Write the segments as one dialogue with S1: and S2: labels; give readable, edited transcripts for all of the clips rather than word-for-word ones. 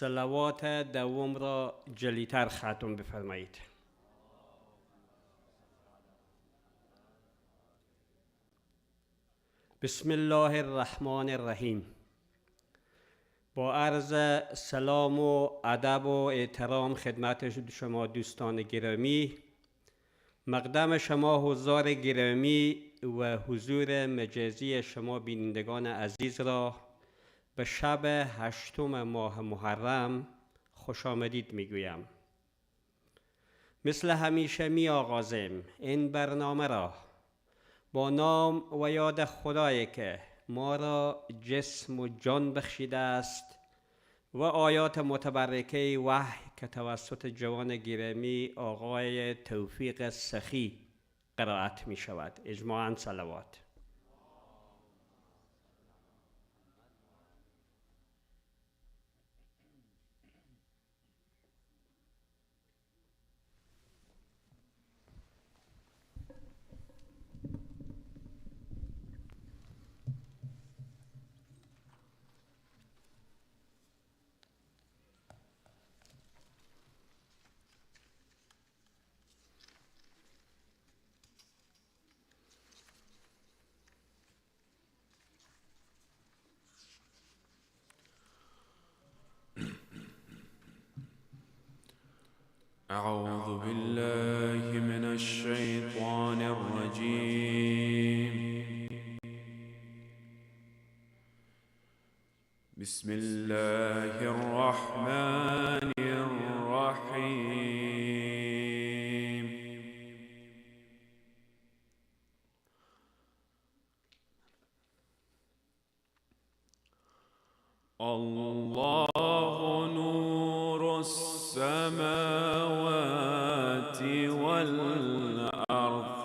S1: صلوات دوم را جلیتر ختم بفرمایید. بسم الله الرحمن الرحیم. با عرض سلام و ادب و احترام خدمت شما دوستان گرامی، مقدم شما حضار گرامی و حضور مجازی شما بینندگان عزیز را به شب 8 ماه محرم خوش آمدید میگویم. مثل همیشه می آغازیم این برنامه را با نام و یاد خدایی که ما را جسم و جان بخشیده است و آیات متبرکه وحی که توسط جوان گرامی آقای توفیق سخی قرائت می شود. اجماعاً صلوات.
S2: أعوذ بالله من الشيطان الرجيم. بسم الله الرحمن الرحيم. الله نور السماوات والأرض.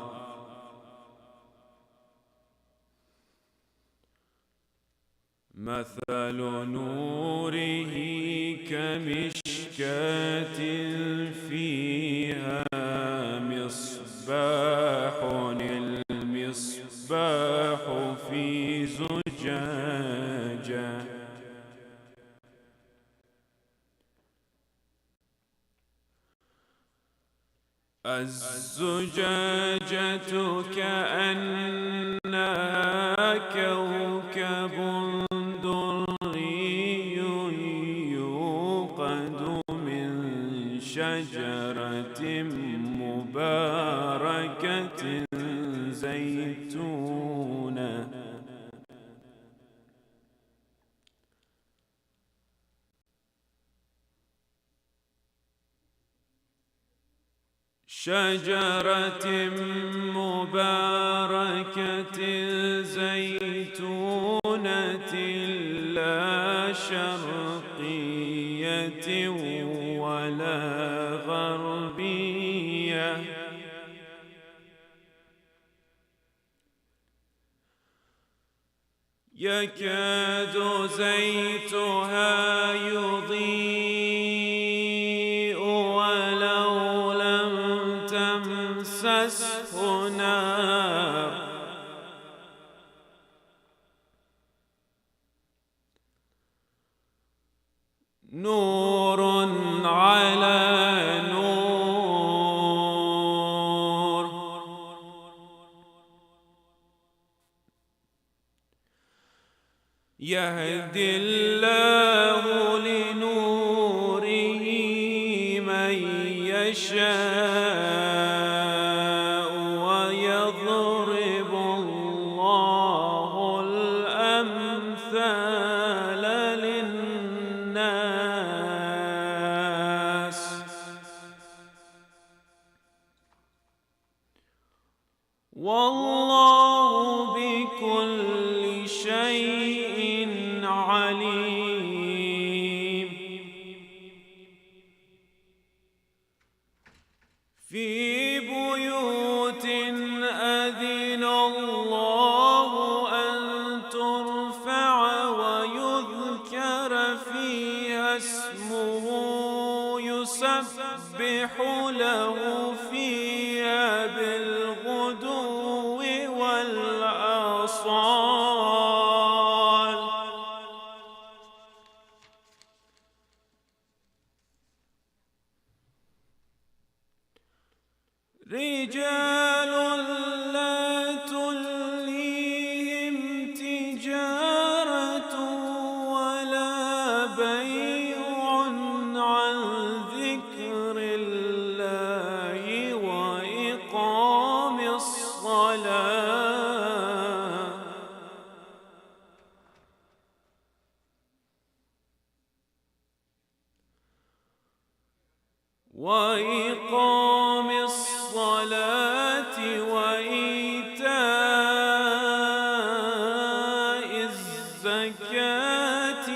S2: مثل نوره كمشكاة فيها مصباح، المصباح في زجاجة، الزجاجة كأنها كوكب دري يوقد من شجرة مباركة زيتونة، شجرة مباركة زيتونة لا شرقية ولا غربية، يكاد زيتها يضيء ولو لم تمسسه نار، نور على نور، يهدي الله لنوره من يشاء ويضرب الله الأمثال للناس، والله بكل شيء عليم. في بيوت أذن الله أن ترفع ويذكر فيها اسمه يسبح له فيها بالغدو والآصال، رجال لا تلهيهم تجارة ولا بيع عن ذكر الله وإقام الصلاة وإيتاء الزكاة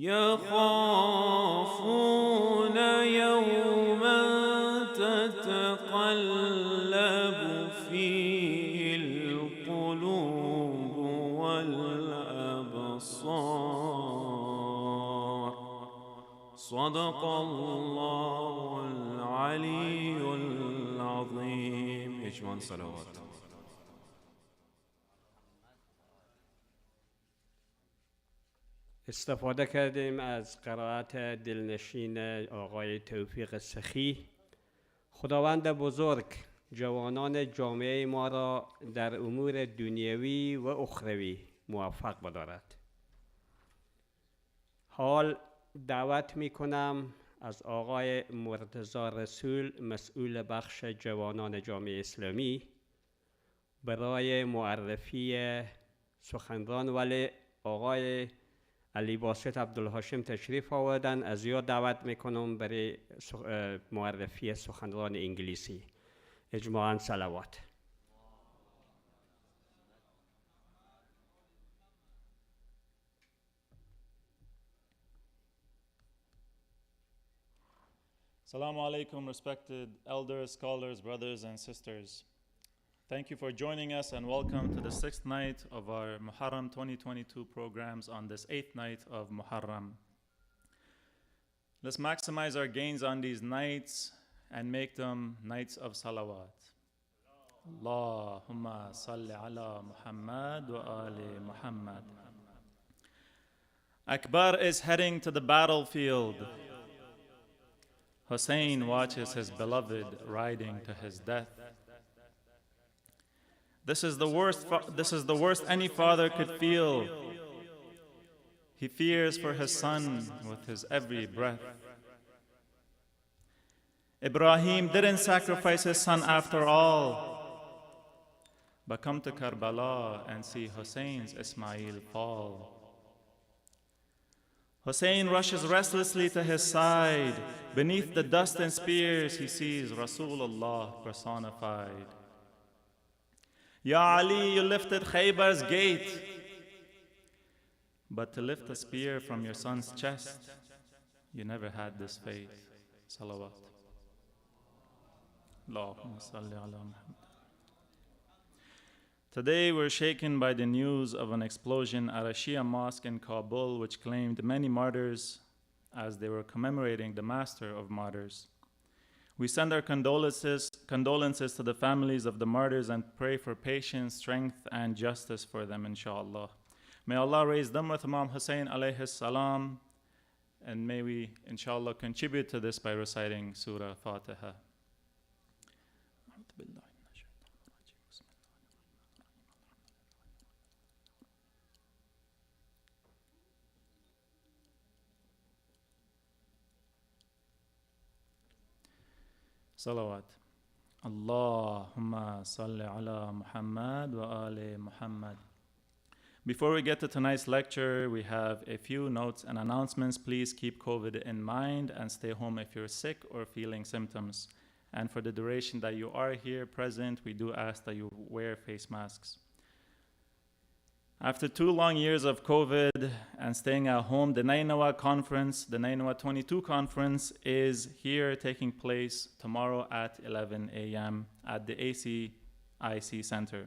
S2: يخافون يوما تتقلب فيه القلوب والأبصار صدق الله العلي العظيم. اجمال صلوات.
S1: استفاده کردیم از قرائت دلنشین آقای توفیق سخی. خداوند بزرگ جوانان جامعه ما را در امور دنیوی و اخروی موفق بدارد. حال دعوت می کنم از آقای مرتضی رسول مسئول بخش جوانان جامعه اسلامی برای معرفی سخنران، ولی آقای علی باسط عبدالهاشم تشریف آوردن. از یا دعوت میکنم برای معرفی سخنران انگلیسی. اجماعاً صلوات.
S3: Assalamu alaikum, respected elders, scholars, brothers and sisters. Thank you for joining us and welcome to the 6th night of our Muharram 2022 programs on this 8th night of Muharram. Let's maximize our gains on these nights and make them nights of salawat. Allahumma salli ala Muhammad wa ali Muhammad. Akbar is heading to the battlefield. Hussein watches his beloved riding to his death. This is the worst any father could feel. He fears for his son with his every breath. Ibrahim didn't sacrifice his son after all, but come to Karbala and see Hussein's Ismail fall. Hussein rushes restlessly to his side. Beneath the dust and spears, he sees Rasulullah personified. Ya Ali, you lifted Khaybar's gate, but to lift a spear from your son's chest, you never had this faith. Salawat. Allahumma salli ala Muhammad. Today we're shaken by the news of an explosion at a Shia mosque in Kabul, which claimed many martyrs as they were commemorating the master of martyrs. We send our condolences to the families of the martyrs and pray for patience, strength, and justice for them, inshallah. May Allah raise them with Imam Hussein alayhi salam, and may we, inshallah, contribute to this by reciting Surah Fatiha. Salawat. Allahumma salli ala Muhammad wa ali Muhammad. Before we get to tonight's lecture, we have a few notes and announcements. Please keep COVID in mind and stay home if you're sick or feeling symptoms. And for the duration that you are here present, we do ask that you wear face masks. After 2 long years of COVID and staying at home, the Nainawa conference, the Nainawa 22 conference, is here taking place tomorrow at 11 a.m. at the ACIC Center.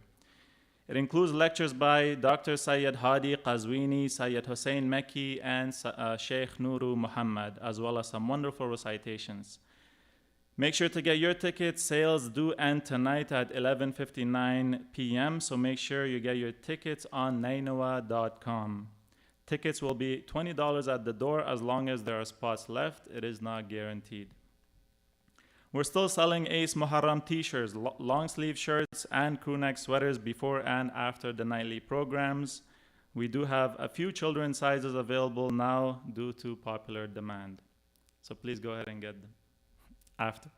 S3: It includes lectures by Dr. Sayyid Hadi Qazwini, Sayyid Hussein Mekki, and Sheikh Nuru Muhammad, as well as some wonderful recitations. Make sure to get your tickets. Sales do end tonight at 11:59 p.m., so make sure you get your tickets on nainawa.com. Tickets will be $20 at the door as long as there are spots left. It is not guaranteed. We're still selling Ace Muharram t-shirts, long sleeve shirts, and crew neck sweaters before and after the nightly programs. We do have a few children's sizes available now due to popular demand. So please go ahead and get them after.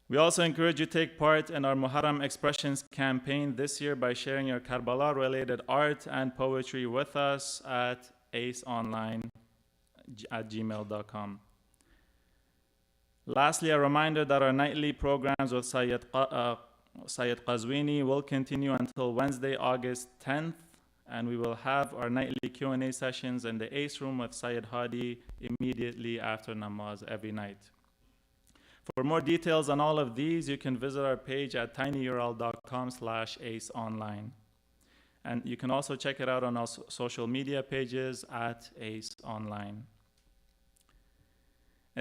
S3: We also encourage you to take part in our Muharram Expressions campaign this year by sharing your Karbala-related art and poetry with us at aceonline@gmail.com. Lastly, a reminder that our nightly programs with Sayyid Qazwini will continue until Wednesday, August 10th, and we will have our nightly Q&A sessions in the Ace room with Sayyid Hadi immediately after namaz every night. For more details on all of these, you can visit our page at tinyurl.com/aceonline. And you can also check it out on our social media pages at Ace Online.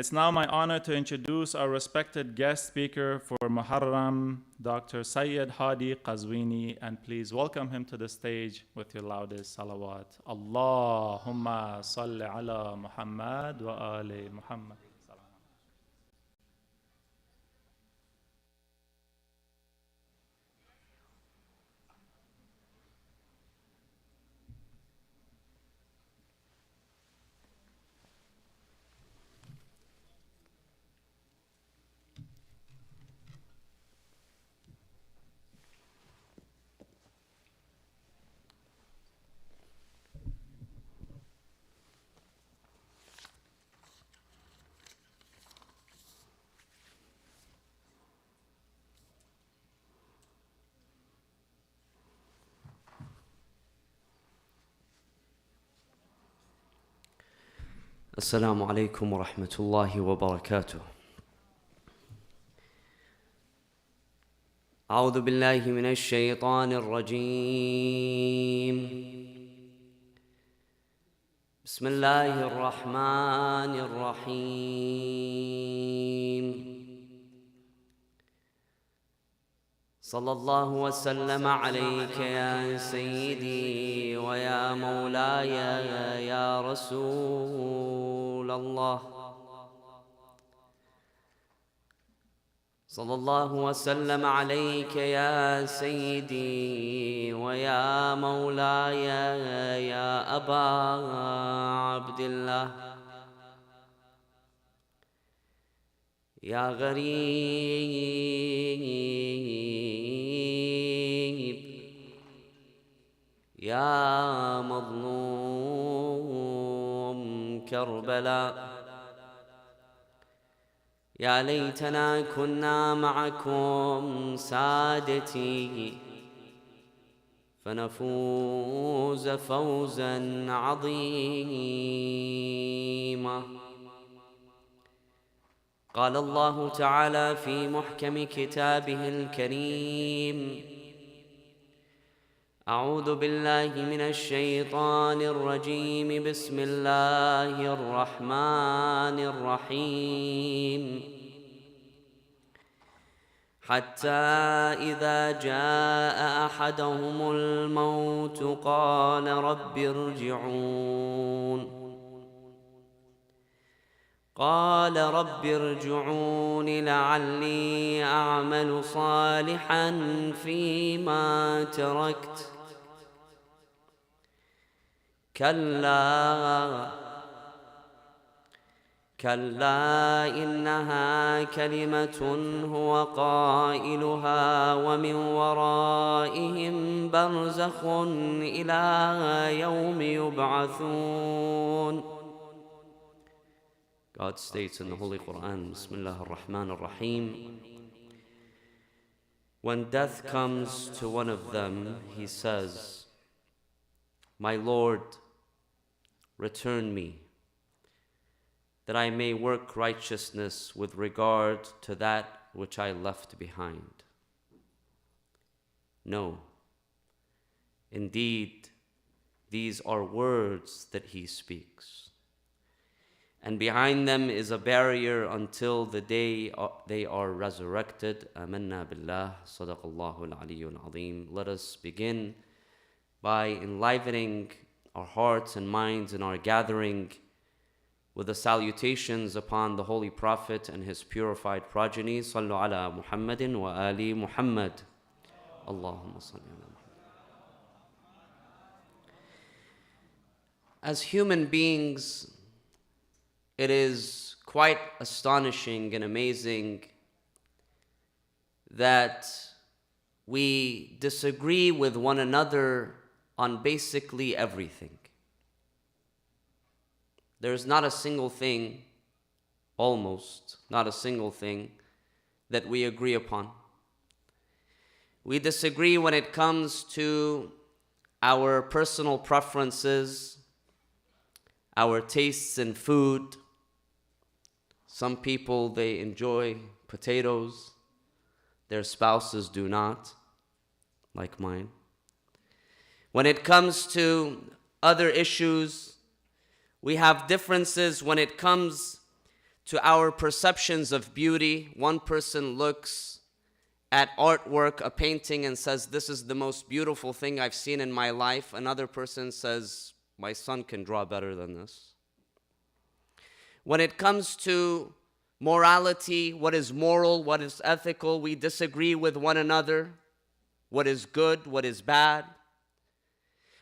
S3: It's now my honor to introduce our respected guest speaker for Muharram, Dr. Sayyid Hadi Qazwini, and please welcome him to the stage with your loudest salawat. Allahumma salli ala Muhammad wa ali Muhammad.
S4: السلام عليكم ورحمة الله وبركاته. أعوذ بالله من الشيطان الرجيم. بسم الله الرحمن الرحيم. صلى الله وسلم عليك يا سيدي ويا مولاي يا رسول الله. صلى الله وسلم عليك يا سيدي ويا مولاي يا أبا عبد الله. يا غريب يا مظلوم كربلاء. يا ليتنا كنا معكم سادتي فنفوز فوزا عظيما. قال الله تعالى في محكم كتابه الكريم: أعوذ بالله من الشيطان الرجيم. بسم الله الرحمن الرحيم. حتى إذا جاء أحدهم الموت قال رب ارجعون. قال رب ارجعون لعلي أعمل صالحا فيما تركت. كلا إنها كلمة هو قائلها ومن ورائهم برزخ إلى يوم يبعثون. God states in the Holy Quran, Bismillah ar-Rahman ar-Rahim, when death comes to one of them, he says, My Lord, return me, that I may work righteousness with regard to that which I left behind. No, indeed, these are words that he speaks. and behind them is a barrier until the day they are resurrected. Amanna billah, sadaqallahu al-aliyyul azim. Let us begin by enlivening our hearts and minds in our gathering with the salutations upon the Holy Prophet and his purified progeny. Sallu ala Muhammadin wa ali Muhammad. Allahumma salli ala Muhammad. As human beings, it is quite astonishing and amazing that we disagree with one another on basically everything. There's not a single thing, almost not a single thing, that we agree upon. We disagree when it comes to our personal preferences, our tastes in food. Some people, they enjoy potatoes. Their spouses do not, like mine. When it comes to other issues, we have differences when it comes to our perceptions of beauty. One person looks at artwork, a painting, and says, "This is the most beautiful thing I've seen in my life." Another person says, "My son can draw better than this." When it comes to morality, what is moral, what is ethical, we disagree with one another. What is good, what is bad.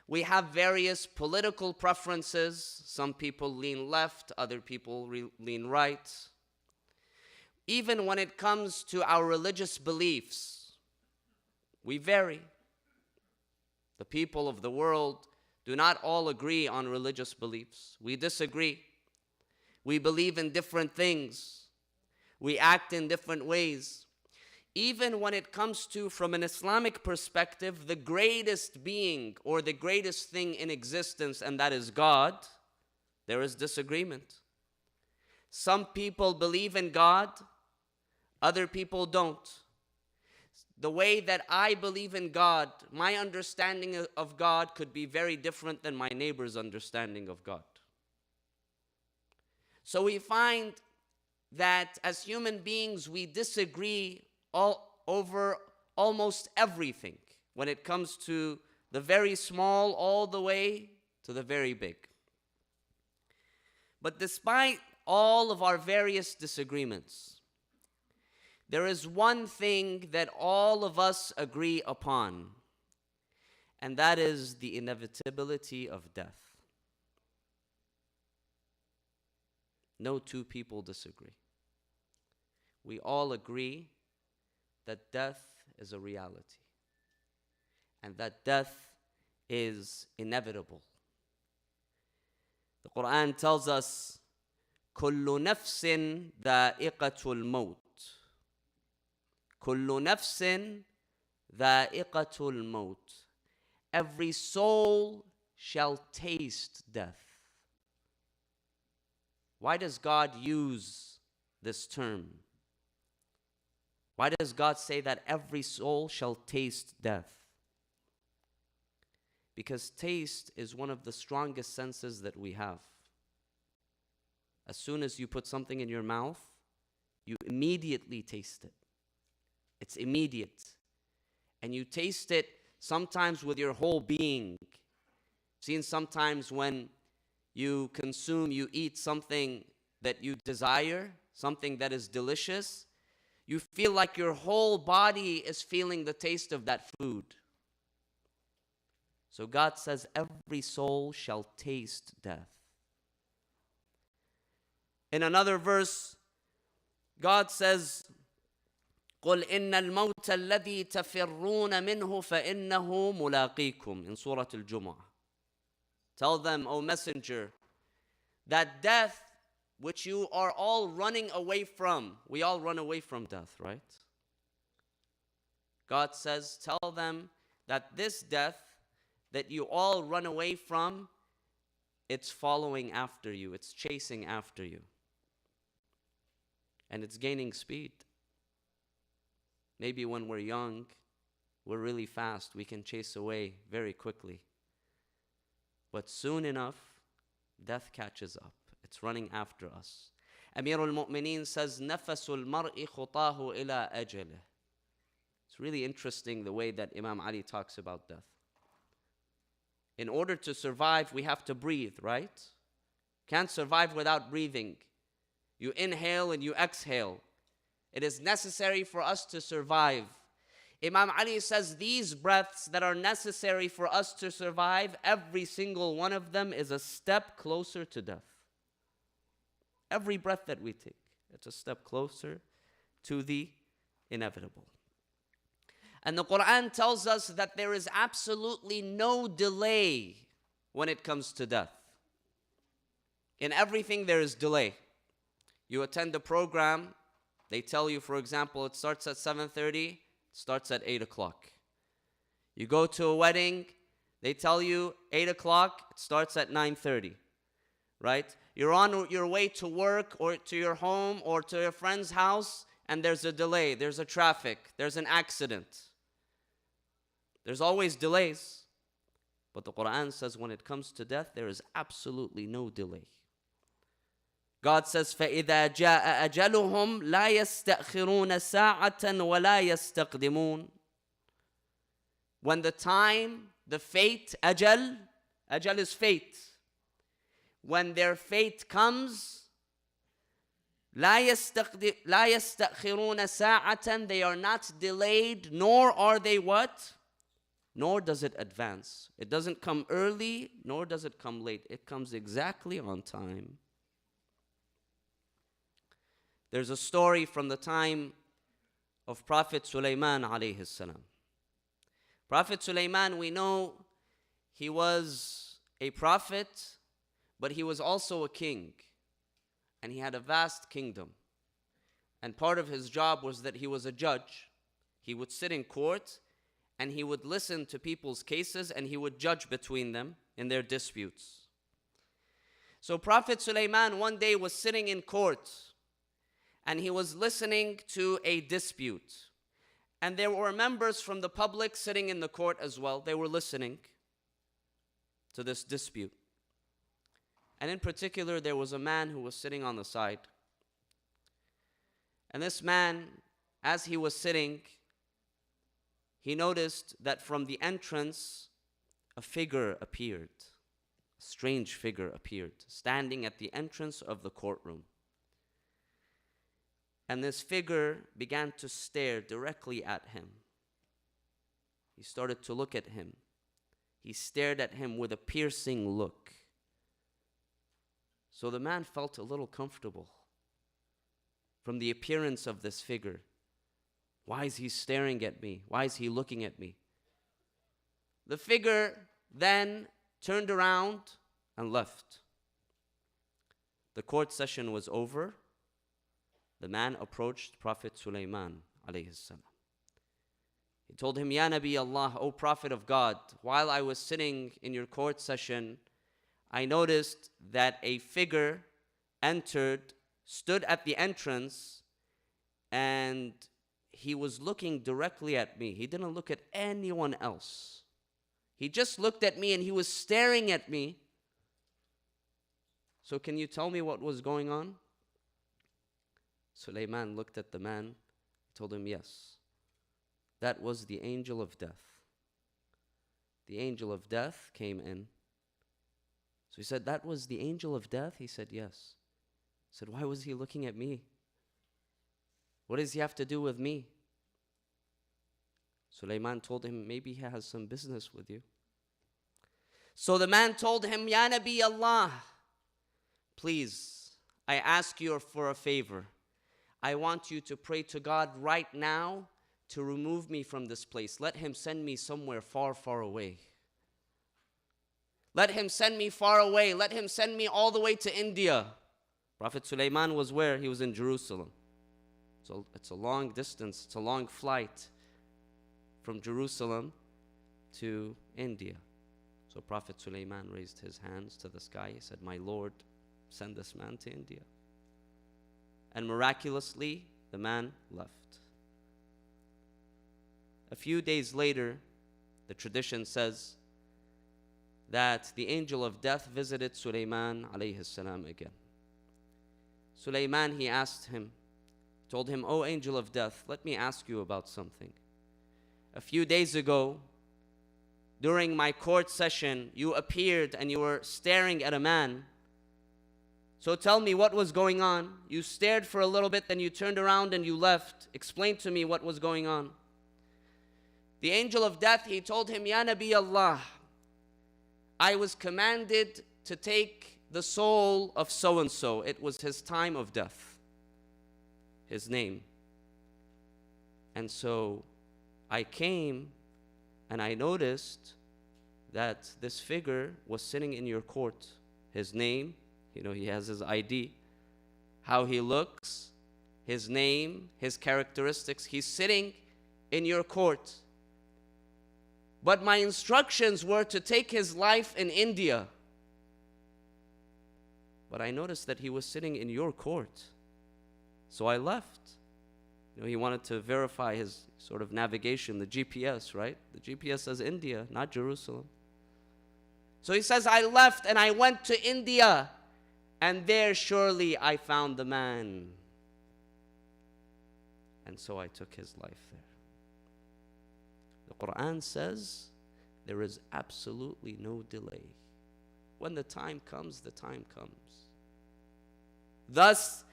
S4: We have various political preferences. Some people lean left, other people lean right. Even when it comes to our religious beliefs, we vary. The people of the world do not all agree on religious beliefs. We disagree. We believe in different things. We act in different ways. Even when it comes to, from an Islamic perspective, the greatest being or the greatest thing in existence, and that is God, there is disagreement. Some people believe in God, other people don't. The way that I believe in God, my understanding of God could be very different than my neighbor's understanding of God. So we find that as human beings, we disagree over almost everything when it comes to the very small all the way to the very big. But despite all of our various disagreements, there is one thing that all of us agree upon, and that is the inevitability of death. No two people disagree. We all agree that death is a reality and that death is inevitable. The Quran tells us, كُلُّ نَفْسٍ ذَائِقَةُ الْمَوْتِ. كُلُّ نَفْسٍ ذَائِقَةُ الْمَوْتِ. Every soul shall taste death. Why does God use this term? Why does God say that every soul shall taste death? Because taste is one of the strongest senses that we have. As soon as you put something in your mouth, you immediately taste it. It's immediate. And you taste it sometimes with your whole being. Seen sometimes when you eat something that you desire, something that is delicious, you feel like your whole body is feeling the taste of that food. So God says every soul shall taste death. In another verse, God says, قُلْ إِنَّ الْمَوْتَ الَّذِي تَفِرُّونَ مِنْهُ فَإِنَّهُ مُلَاقِيكُمْ in Surah Al-Jumu'ah. Tell them, O Messenger, that death which you are all running away from, we all run away from death, right? God says, tell them that this death that you all run away from, it's following after you, it's chasing after you. And it's gaining speed. Maybe when we're young, we're really fast, we can chase away very quickly. But soon enough, death catches up. It's running after us. Amir al-Mu'mineen says, نَفَسُ الْمَرْءِ خُطَاهُ إِلَىٰ أَجَلِهِ. It's really interesting the way that Imam Ali talks about death. In order to survive, we have to breathe, right? Can't survive without breathing. You inhale and you exhale. It is necessary for us to survive. Imam Ali says these breaths that are necessary for us to survive, every single one of them is a step closer to death. Every breath that we take, it's a step closer to the inevitable. And the Quran tells us that there is absolutely no delay when it comes to death. In everything there is delay. You attend a program, they tell you, for example, it starts at 7:30, it starts at 8 o'clock. You go to a wedding, they tell you 8 o'clock, it starts at 9:30, right? You're on your way to work or to your home or to your friend's house, and there's a delay, there's a traffic, there's an accident. There's always delays. But the Quran says when it comes to death, there is absolutely no delay. God says, فَإِذَا جَاءَ أَجَلُهُمْ لَا يَسْتَأْخِرُونَ سَاعَةً وَلَا يَسْتَقْدِمُونَ. When the time, the fate, ajal is fate. When their fate comes, لَا يَسْتَأْخِرُونَ سَاعَةً, they are not delayed, nor are they what? Nor does it advance. It doesn't come early, nor does it come late. It comes exactly on time. There's a story from the time of Prophet Sulaiman alayhi salam. Prophet Sulaiman, we know he was a prophet, but he was also a king. And he had a vast kingdom. And part of his job was that he was a judge. He would sit in court and he would listen to people's cases and he would judge between them in their disputes. So Prophet Sulaiman one day was sitting in court and he was listening to a dispute. And there were members from the public sitting in the court as well. They were listening to this dispute. And in particular, there was a man who was sitting on the side. And this man, as he was sitting, he noticed that from the entrance, a figure appeared. A strange figure appeared, standing at the entrance of the courtroom. And this figure began to stare directly at him. He started to look at him. He stared at him with a piercing look. So the man felt a little comfortable from the appearance of this figure. Why is he staring at me? Why is he looking at me? The figure then turned around and left. The court session was over. The man approached Prophet Sulaiman alayhi salam. He told him, Ya Nabi Allah, O Prophet of God, while I was sitting in your court session, I noticed that a figure entered, stood at the entrance, and he was looking directly at me. He didn't look at anyone else. He just looked at me and he was staring at me. So can you tell me what was going on? Sulaiman looked at the man, told him, yes. That was the angel of death. The angel of death came in. So he said, that was the angel of death? He said, yes. He said, why was he looking at me? What does he have to do with me? Sulaiman told him, maybe he has some business with you. So the man told him, Ya Nabi Allah, please, I ask you for a favor. I want you to pray to God right now to remove me from this place. Let him send me somewhere far, far away. Let him send me far away. Let him send me all the way to India. Prophet Sulaiman was where? He was in Jerusalem. So it's a long distance. It's a long flight from Jerusalem to India. So Prophet Sulaiman raised his hands to the sky. He said, my Lord, send this man to India. And miraculously, the man left. A few days later, the tradition says that the angel of death visited Sulaiman alayhi salam again. Sulaiman, he asked him, told him, "O angel of death, let me ask you about something. A few days ago, during my court session, you appeared and you were staring at a man. So tell me what was going on. You stared for a little bit, then you turned around and you left. Explain to me what was going on." The angel of death, he told him, "Ya Nabi Allah, I was commanded to take the soul of so-and-so. It was his time of death, his name. And so I came and I noticed that this figure was sitting in your court. His name, he has his ID, how he looks, his name, his characteristics. He's sitting in your court. But my instructions were to take his life in India. But I noticed that he was sitting in your court. So I left." He wanted to verify his sort of navigation, the GPS, right? The GPS says India, not Jerusalem. So he says, "I left and I went to India, and there surely I found the man. And so I took his life there." The Quran says there is absolutely no delay. When the time comes, the time comes. Thus,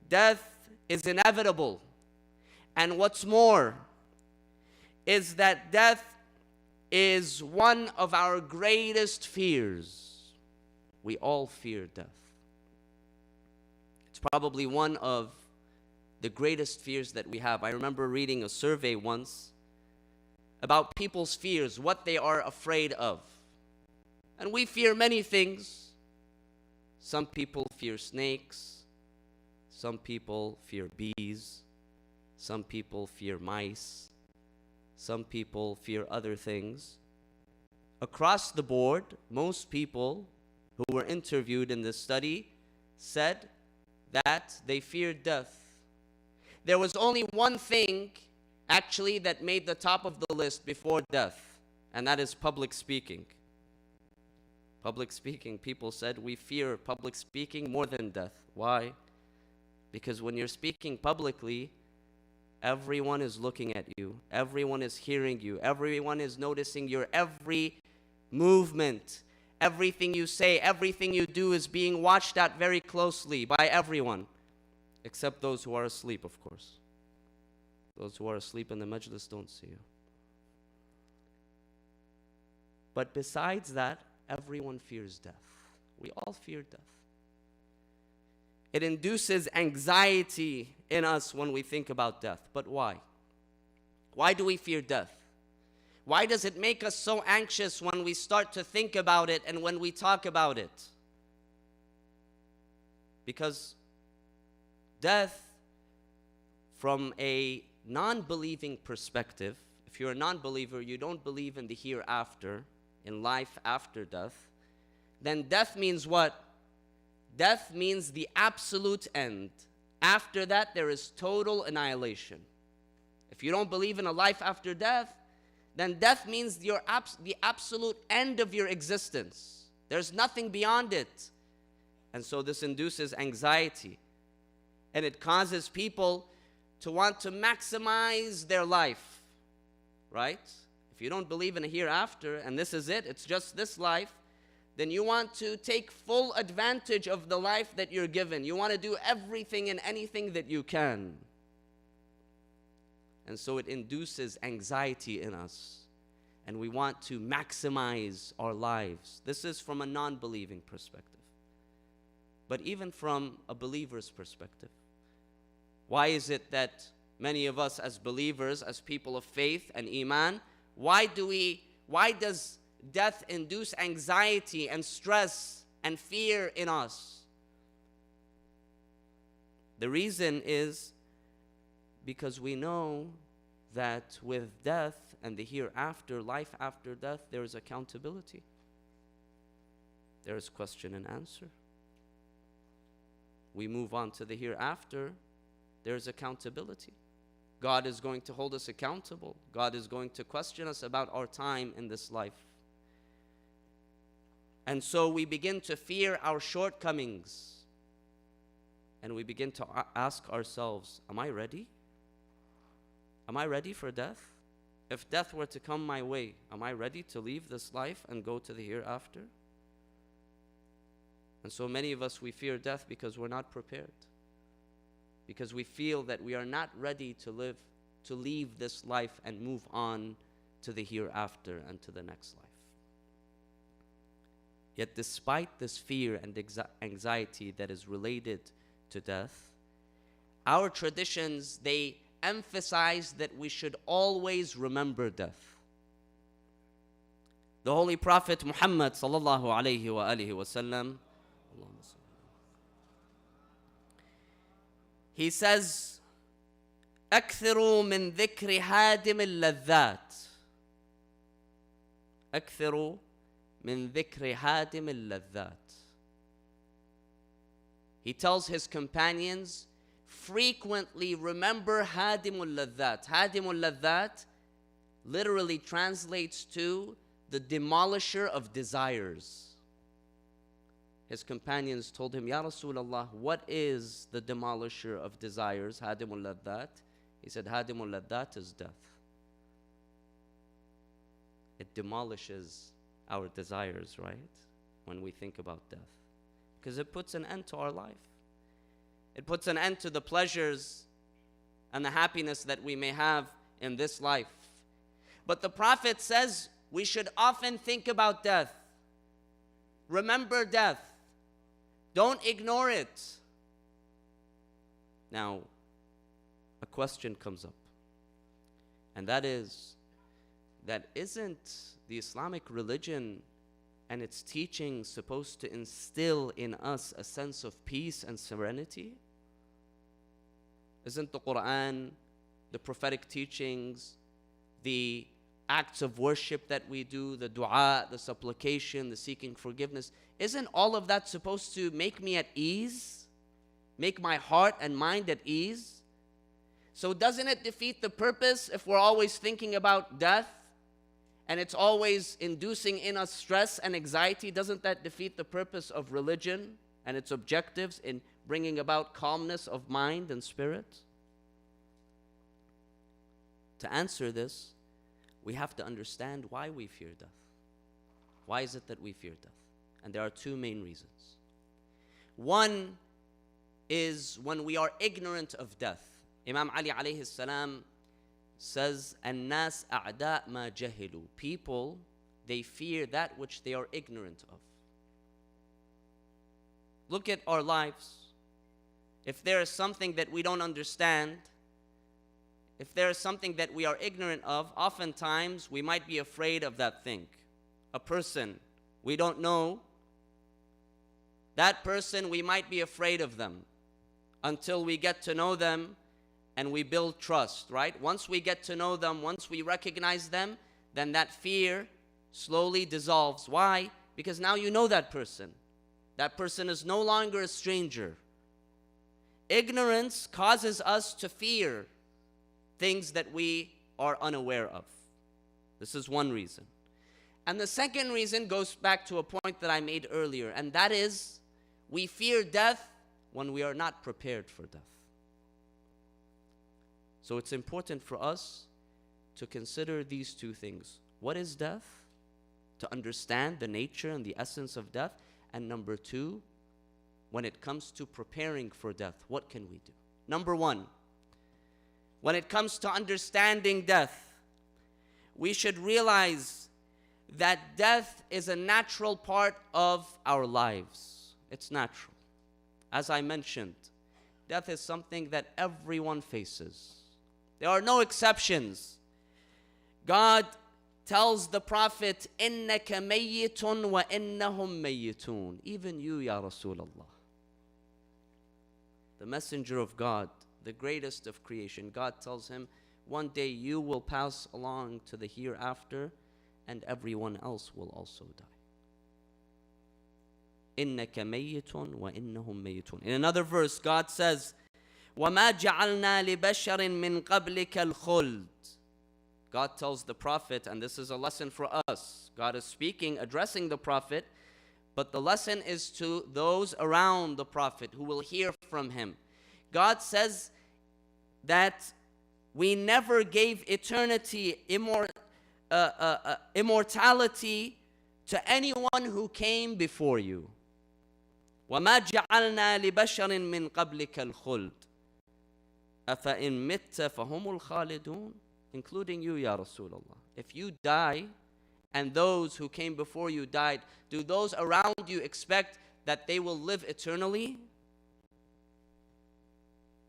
S4: death is inevitable. And what's more is that death is one of our greatest fears. We all fear death. It's probably one of the greatest fears that we have. I remember reading a survey once about people's fears, what they are afraid of. And we fear many things. Some people fear snakes. Some people fear bees. Some people fear mice. Some people fear other things. Across the board, most people who were interviewed in this study said that they feared death. There was only one thing, actually, that made the top of the list before death, and that is public speaking. Public speaking, people said, we fear public speaking more than death. Why? Because when you're speaking publicly, everyone is looking at you. Everyone is hearing you. Everyone is noticing your every movement. Everything you say, everything you do is being watched at very closely by everyone, except those who are asleep, of course. Those who are asleep in the majlis don't see you. But besides that, everyone fears death. We all fear death. It induces anxiety in us when we think about death. But why? Why do we fear death? Why does it make us so anxious when we start to think about it and when we talk about it? Because death, from a non-believing perspective, if you're a non-believer, you don't believe in the hereafter, in life after death, then death means what? Death means the absolute end. After that, there is total annihilation. If you don't believe in a life after death, then death means the absolute end of your existence. There's nothing beyond it. And so this induces anxiety. And it causes people to want to maximize their life. Right? If you don't believe in a hereafter, and this is it, it's just this life, then you want to take full advantage of the life that you're given. You want to do everything and anything that you can. And so it induces anxiety in us. And we want to maximize our lives. This is from a non-believing perspective. But even from a believer's perspective, why is it that many of us as believers, as people of faith and iman, why does death induce anxiety and stress and fear in us? The reason is because we know that with death and the hereafter, life after death, there is accountability. There is question and answer. We move on to the hereafter, there is accountability. God is going to hold us accountable. God is going to question us about our time in this life. And so we begin to fear our shortcomings. and we begin to ask ourselves, am I ready? Am I ready for death? If death were to come my way, am I ready to leave this life and go to the hereafter? And so many of us, we fear death because we're not prepared. Because we feel that we are not ready to leave this life and move on to the hereafter and to the next life. Yet despite this fear and anxiety that is related to death, our traditions, they emphasize that we should always remember death. The Holy Prophet Muhammad sallallahu alayhi wa alihi wa sallam, he says, أكثروا من ذكر هادم اللذات. أكثروا من ذكر هادم اللذات. He tells his companions, frequently remember Hadimul Ladhat. Hadimul Ladhat literally translates to the demolisher of desires. His companions told him, Ya Rasulullah, what is the demolisher of desires, Hadimul Ladhat? He said, Hadimul Ladhat is death. It demolishes our desires, right? When we think about death. Because it puts an end to our life. It puts an end to the pleasures and the happiness that we may have in this life. But the Prophet says we should often think about death. Remember death. Don't ignore it. Now, a question comes up. And that is, that isn't the Islamic religion and its teaching supposed to instill in us a sense of peace and serenity? Isn't the Quran, the prophetic teachings, the acts of worship that we do, the dua, the supplication, the seeking forgiveness, isn't all of that supposed to make me at ease? Make my heart and mind at ease? So doesn't it defeat the purpose if we're always thinking about death and it's always inducing in us stress and anxiety? Doesn't that defeat the purpose of religion and its objectives in bringing about calmness of mind and spirit? To answer this, we have to understand why we fear death. Why is it that we fear death? And there are two main reasons. One is when we are ignorant of death. Imam Ali alayhi salam says, "An-nas a'da ma jahilu." People, they fear that which they are ignorant of. Look at our lives. If there is something that we don't understand, if there is something that we are ignorant of, oftentimes we might be afraid of that thing. A person we don't know, that person we might be afraid of them until we get to know them and we build trust, right? Once we get to know them, once we recognize them, then that fear slowly dissolves. Why? Because now you know that person. That person is no longer a stranger. Ignorance causes us to fear things that we are unaware of. This is one reason. And the second reason goes back to a point that I made earlier, and that is we fear death when we are not prepared for death. So it's important for us to consider these two things. What is death? To understand the nature and the essence of death. And number two, when it comes to preparing for death, what can we do? Number one, when it comes to understanding death, we should realize that death is a natural part of our lives. It's natural. As I mentioned, death is something that everyone faces. There are no exceptions. God tells the Prophet, إِنَّكَ مَيِّتٌ وَإِنَّهُمْ مَيِّتُونَ. Even you, Ya Rasulullah. The messenger of God, the greatest of creation, God tells him, one day you will pass along to the hereafter and everyone else will also die. إِنَّكَ مَيِّتٌ وَإِنَّهُمْ مَيِّتُونَ. In another verse, God says, وَمَا جَعَلْنَا لِبَشَرٍ مِّن قَبْلِكَ الْخُلْدِ. God tells the Prophet, and this is a lesson for us. God is speaking, addressing the Prophet. but the lesson is to those around the Prophet who will hear from him. God says that we never gave immortality to anyone who came before you. وَمَا جَعَلْنَا لِبَشَرٍ مِّن قَبْلِكَ الْخُلْدِ أَفَإِن مِتَّ فَهُمُ الْخَالِدُونَ, including you, Ya Rasulullah. If you die and those who came before you died, do those around you expect that they will live eternally?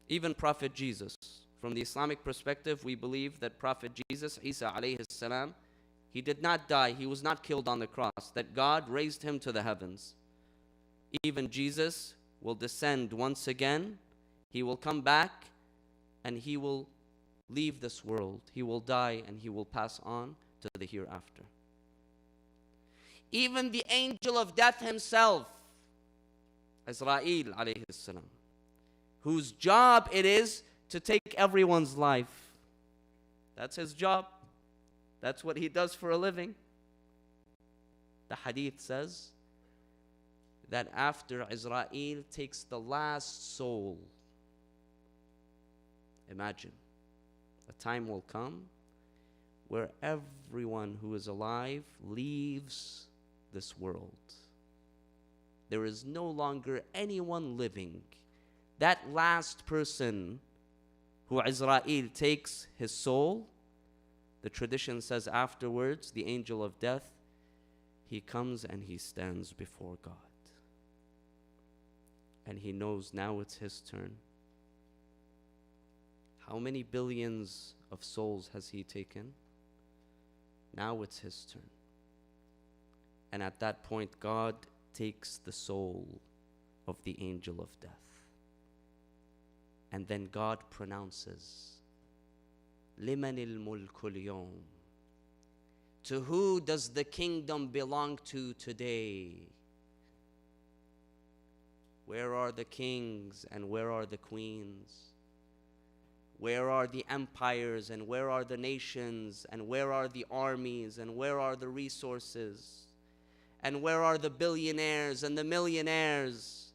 S4: Even Prophet Jesus. From the Islamic perspective, we believe that Prophet Jesus, Isa alayhi salam, he did not die, he was not killed on the cross, that God raised him to the heavens. Even Jesus will descend once again, he will come back, and he will leave this world. He will die and he will pass on to the hereafter. Even the angel of death himself, Israel alayhi salam, whose job it is to take everyone's life. That's his job. That's what he does for a living. The hadith says that after Israel takes the last soul, imagine, a time will come where everyone who is alive leaves this world. There is no longer anyone living. That last person who Israel takes his soul, the tradition says afterwards, the angel of death, he comes and he stands before God. And he knows now it's his turn. How many billions of souls has he taken? Now it's his turn. And at that point, God takes the soul of the angel of death. And then God pronounces, لِمَنِ الْمُلْكُ الْيَوْمِ, to who does the kingdom belong to today? Where are the kings and where are the queens? Where are the empires and where are the nations and where are the armies and where are the resources? And where are the billionaires and the millionaires?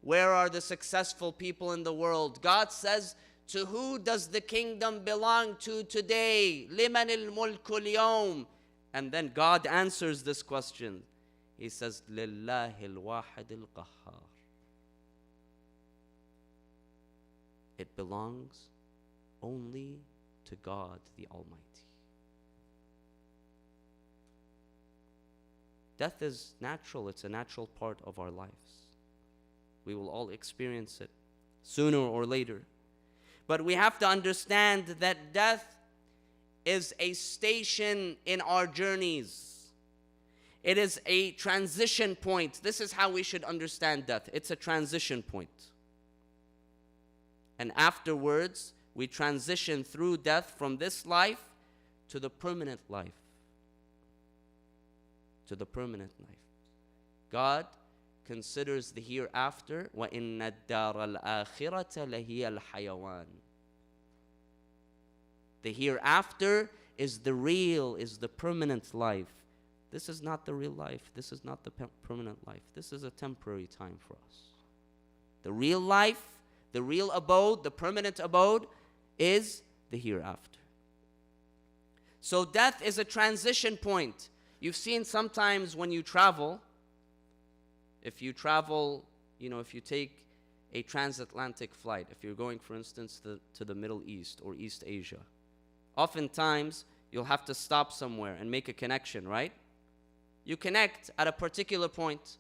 S4: Where are the successful people in the world? God says, to who does the kingdom belong to today? لِمَنِ الْمُلْكُ الْيَوْمِ. And then God answers this question. He says, لِلَّهِ الْوَاحِدِ الْقَهَّارِ. It belongs only to God the Almighty. Death is natural. It's a natural part of our lives. We will all experience it sooner or later. But we have to understand that death is a station in our journeys. It is a transition point. This is how we should understand death. It's a transition point. And afterwards, we transition through death from this life to the permanent life. To the permanent life. God considers the hereafter, وَإِنَّ الدَّارَ الْآخِرَةَ لَهِيَ الْحَيَوَانِ. The hereafter is the real, is the permanent life. This is not the real life. This is not the permanent life. This is a temporary time for us. The real life, the real abode, the permanent abode is the hereafter. So death is a transition point. You've seen sometimes when you travel, if you travel, if you take a transatlantic flight, if you're going, for instance, to the Middle East or East Asia, oftentimes you'll have to stop somewhere and make a connection, right? You connect at a particular point.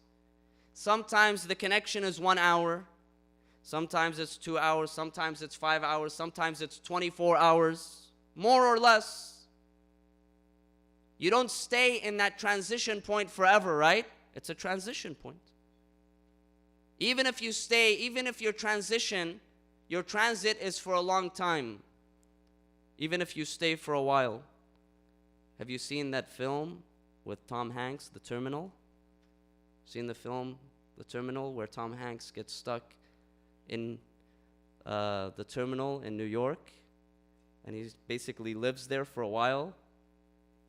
S4: Sometimes the connection is 1 hour. Sometimes it's 2 hours. Sometimes it's 5 hours. Sometimes it's 24 hours, more or less. You don't stay in that transition point forever, right? It's a transition point. Even if you stay, even if your transit is for a long time, even if you stay for a while. Have you seen that film with Tom Hanks, The Terminal? Seen the film, The Terminal, where Tom Hanks gets stuck in the terminal in New York, and he basically lives there for a while?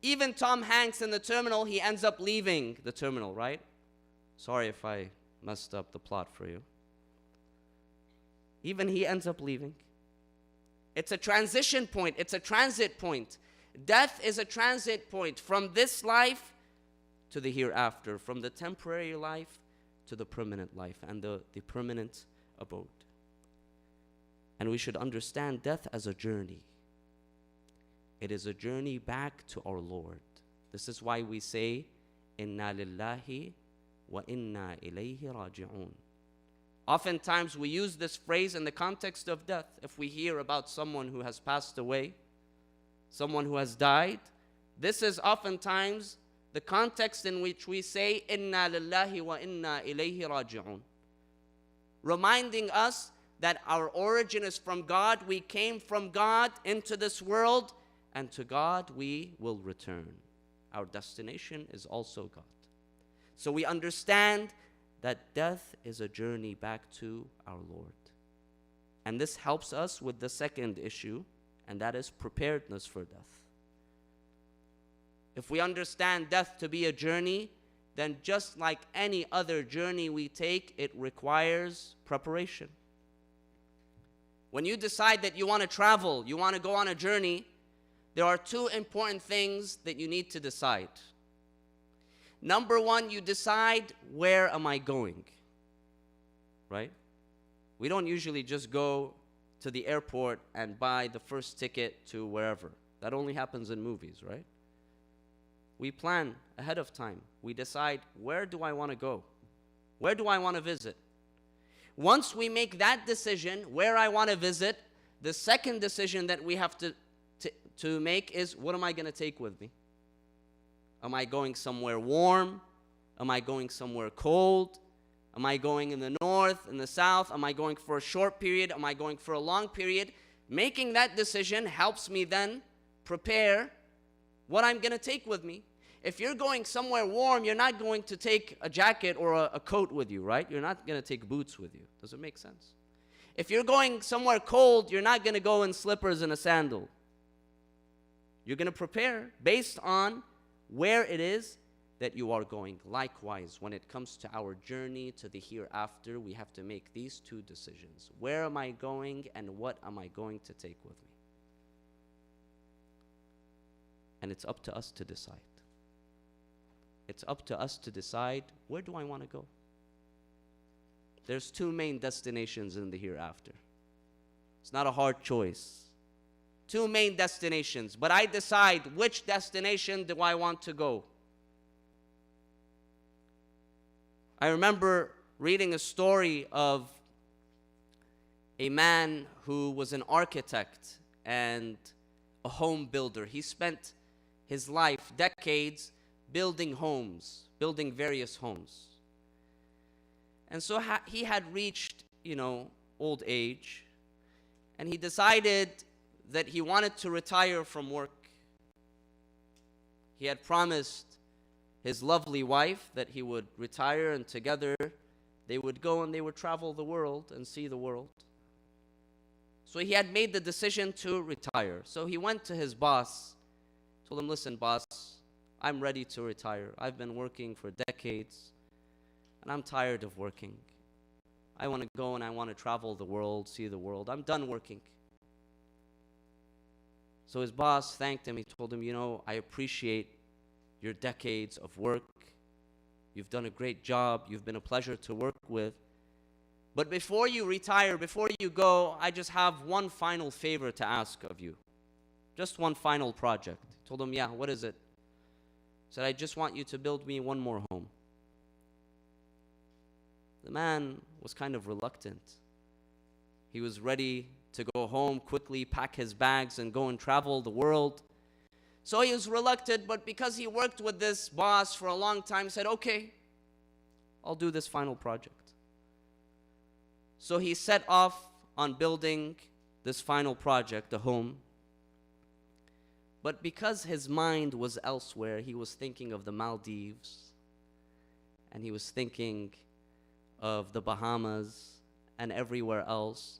S4: Even Tom Hanks in the terminal, he ends up leaving the terminal, right? Sorry if I messed up the plot for you. Even he ends up leaving. It's a transition point. It's a transit point. Death is a transit point from this life to the hereafter, from the temporary life to the permanent life and the permanent abode. And we should understand death as a journey. It is a journey back to our Lord. This is why we say, Inna lillahi wa inna ilayhi raji'un. Oftentimes we use this phrase in the context of death. If we hear about someone who has passed away, someone who has died, this is oftentimes the context in which we say, Inna lillahi wa inna ilayhi raji'un. Reminding us that our origin is from God, we came from God into this world, and to God we will return. Our destination is also God. So we understand that death is a journey back to our Lord. And this helps us with the second issue, and that is preparedness for death. If we understand death to be a journey, then just like any other journey we take, it requires preparation. When you decide that you want to travel, you want to go on a journey, there are two important things that you need to decide. Number one, you decide, where am I going? Right? We don't usually just go to the airport and buy the first ticket to wherever. That only happens in movies, right? We plan ahead of time. We decide, where do I want to go? Where do I want to visit? Once we make that decision, where I want to visit, the second decision that we have to make is, what am I going to take with me? Am I going somewhere warm? Am I going somewhere cold? Am I going in the north, in the south? Am I going for a short period? Am I going for a long period? Making that decision helps me then prepare what I'm going to take with me. If you're going somewhere warm, you're not going to take a jacket or a coat with you, right? You're not going to take boots with you. Does it make sense? If you're going somewhere cold, you're not going to go in slippers and a sandal. You're going to prepare based on where it is that you are going. Likewise, when it comes to our journey to the hereafter, we have to make these two decisions. Where am I going, and what am I going to take with me? And it's up to us to decide. It's up to us to decide, where do I want to go? There's two main destinations in the hereafter. It's not a hard choice. Two main destinations, but I decide which destination do I want to go. I remember reading a story of a man who was an architect and a home builder. He spent his life, decades, building homes, building various homes. And so he had reached, old age, and he decided that he wanted to retire from work. He had promised his lovely wife that he would retire, and together they would go and they would travel the world and see the world. So he had made the decision to retire. So he went to his boss, told him, listen, boss, I'm ready to retire. I've been working for decades, and I'm tired of working. I want to go and I want to travel the world, see the world. I'm done working. So his boss thanked him. He told him, I appreciate your decades of work. You've done a great job. You've been a pleasure to work with. But before you retire, before you go, I just have one final favor to ask of you. Just one final project. He told him, yeah, what is it? He said, I just want you to build me one more home. The man was kind of reluctant. He was ready to go home quickly, pack his bags, and go and travel the world. So he was reluctant, but because he worked with this boss for a long time, he said, okay, I'll do this final project. So he set off on building this final project, a home. But because his mind was elsewhere, he was thinking of the Maldives, and he was thinking of the Bahamas and everywhere else.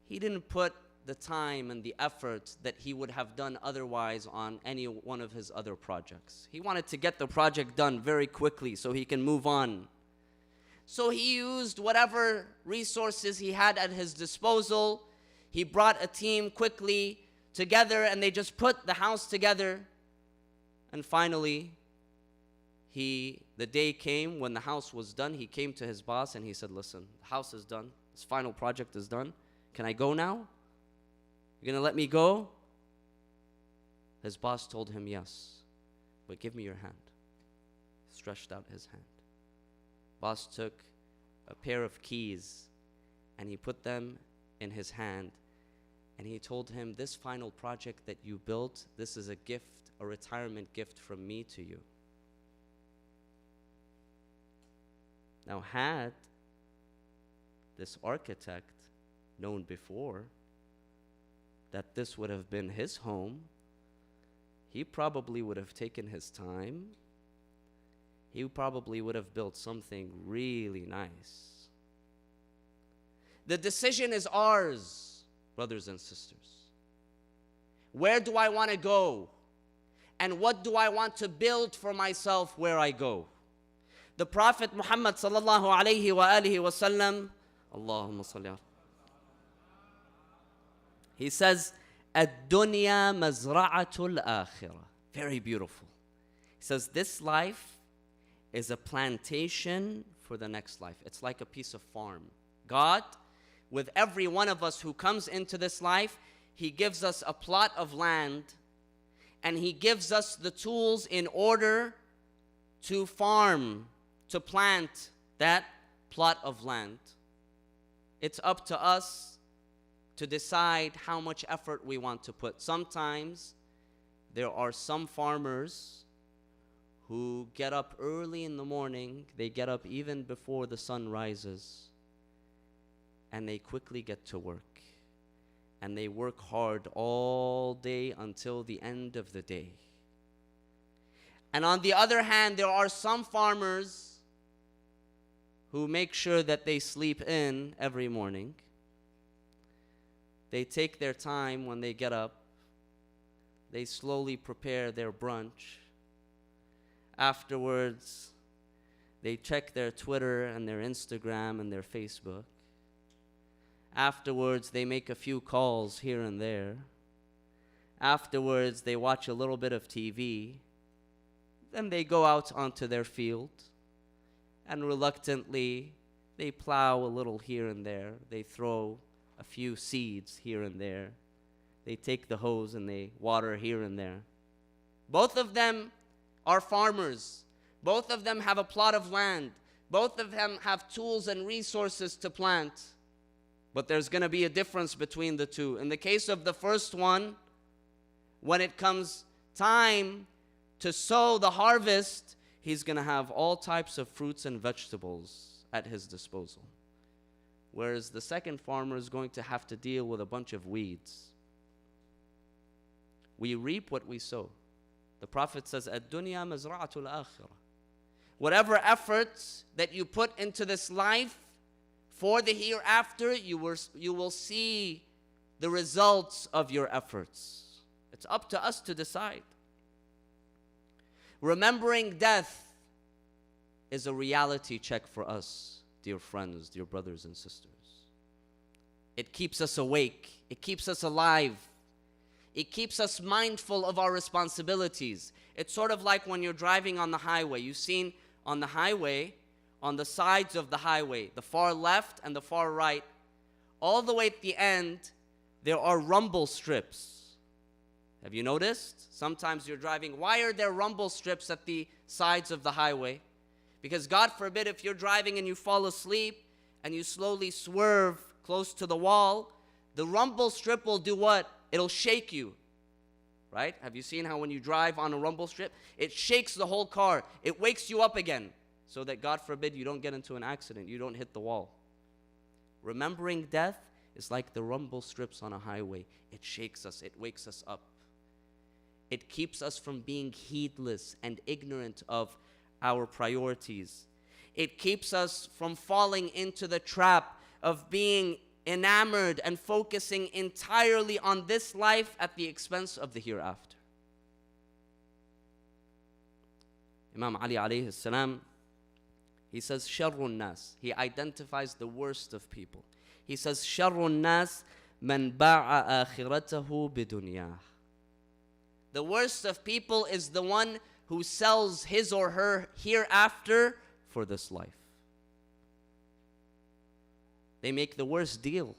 S4: He didn't put the time and the effort that he would have done otherwise on any one of his other projects. He wanted to get the project done very quickly so he can move on. So he used whatever resources he had at his disposal. He brought a team quickly together and they just put the house together. And finally, the day came when the house was done. He came to his boss and he said, listen, the house is done. This final project is done. Can I go now? You're going to let me go? His boss told him, yes, but give me your hand. He stretched out his hand. Boss took a pair of keys and he put them in his hand and he told him, this final project that you built, this is a gift, a retirement gift from me to you. Now, had this architect known before that this would have been his home, he probably would have taken his time. He probably would have built something really nice. The decision is ours, brothers and sisters. Where do I want to go? And what do I want to build for myself where I go? The Prophet Muhammad sallallahu alayhi wa alihi wa sallam, Allahumma salli ala. He says, "Ad-dunya mazra'atul akhirah." Very beautiful. He says, this life is a plantation for the next life. It's like a piece of farm. God, with every one of us who comes into this life, He gives us a plot of land and He gives us the tools in order to farm, to plant that plot of land. It's up to us to decide how much effort we want to put. Sometimes there are some farmers who get up early in the morning. They get up even before the sun rises and they quickly get to work. And they work hard all day until the end of the day. And on the other hand, there are some farmers who make sure that they sleep in every morning. They take their time when they get up. They slowly prepare their brunch. Afterwards, they check their Twitter and their Instagram and their Facebook. Afterwards, they make a few calls here and there. Afterwards, they watch a little bit of TV. Then they go out onto their field. And reluctantly, they plow a little here and there. They throw a few seeds here and there. They take the hose and they water here and there. Both of them are farmers. Both of them have a plot of land. Both of them have tools and resources to plant. But there's going to be a difference between the two. In the case of the first one, when it comes time to sow the harvest, he's going to have all types of fruits and vegetables at his disposal. Whereas the second farmer is going to have to deal with a bunch of weeds. We reap what we sow. The Prophet says, "Ad-dunya mazra'atul akhirah." Whatever efforts that you put into this life, for the hereafter, you will see the results of your efforts. It's up to us to decide. Remembering death is a reality check for us, dear friends, dear brothers and sisters. It keeps us awake. It keeps us alive. It keeps us mindful of our responsibilities. It's sort of like when you're driving on the highway. You've seen on the highway, on the sides of the highway, the far left and the far right, all the way at the end, there are rumble strips. Have you noticed? Sometimes you're driving. Why are there rumble strips at the sides of the highway? Because God forbid if you're driving and you fall asleep and you slowly swerve close to the wall, the rumble strip will do what? It'll shake you. Right? Have you seen how when you drive on a rumble strip, it shakes the whole car. It wakes you up again, so that God forbid you don't get into an accident, you don't hit the wall. Remembering death is like the rumble strips on a highway. It shakes us, it wakes us up. It keeps us from being heedless and ignorant of our priorities. It keeps us from falling into the trap of being enamored and focusing entirely on this life at the expense of the hereafter. Imam Ali alayhi salam, He says, Sharrun nas. He identifies the worst of people. He says, Sharrun nas man ba'a akhiratahu bidunyah. The worst of people is the one who sells his or her hereafter for this life. They make the worst deal.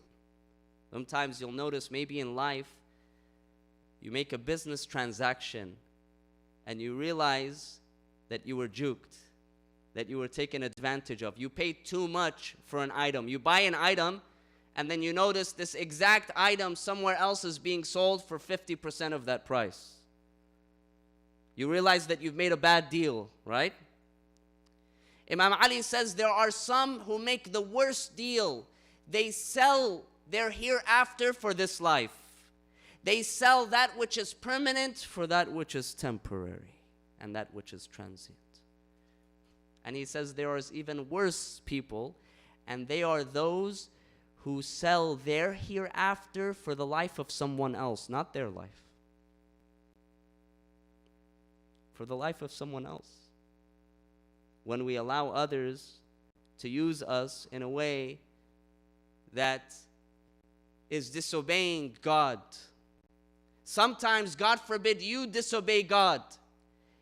S4: Sometimes you'll notice maybe in life, you make a business transaction and you realize that you were juked, that you were taken advantage of. You paid too much for an item. You buy an item and then you notice this exact item somewhere else is being sold for 50% of that price. You realize that you've made a bad deal, right? Imam Ali says there are some who make the worst deal. They sell their hereafter for this life. They sell that which is permanent for that which is temporary and that which is transient. And he says there is even worse people, and they are those who sell their hereafter for the life of someone else, not their life. For the life of someone else. When we allow others to use us in a way that is disobeying God. Sometimes, God forbid, you disobey God.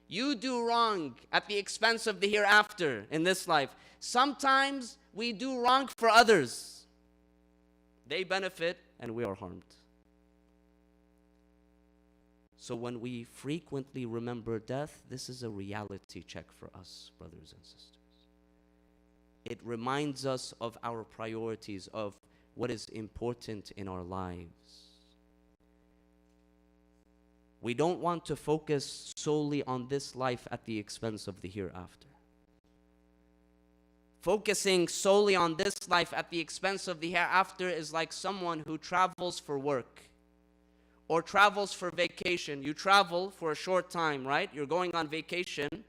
S4: You do wrong at the expense of the hereafter in this life. Sometimes we do wrong for others. They benefit and we are harmed. So when we frequently remember death, this is a reality check for us, brothers and sisters. It reminds us of our priorities, of what is important in our lives. We don't want to focus solely on this life at the expense of the hereafter. Focusing solely on this life at the expense of the hereafter is like someone who travels for work or travels for vacation. You travel for a short time, right? You're going on vacation.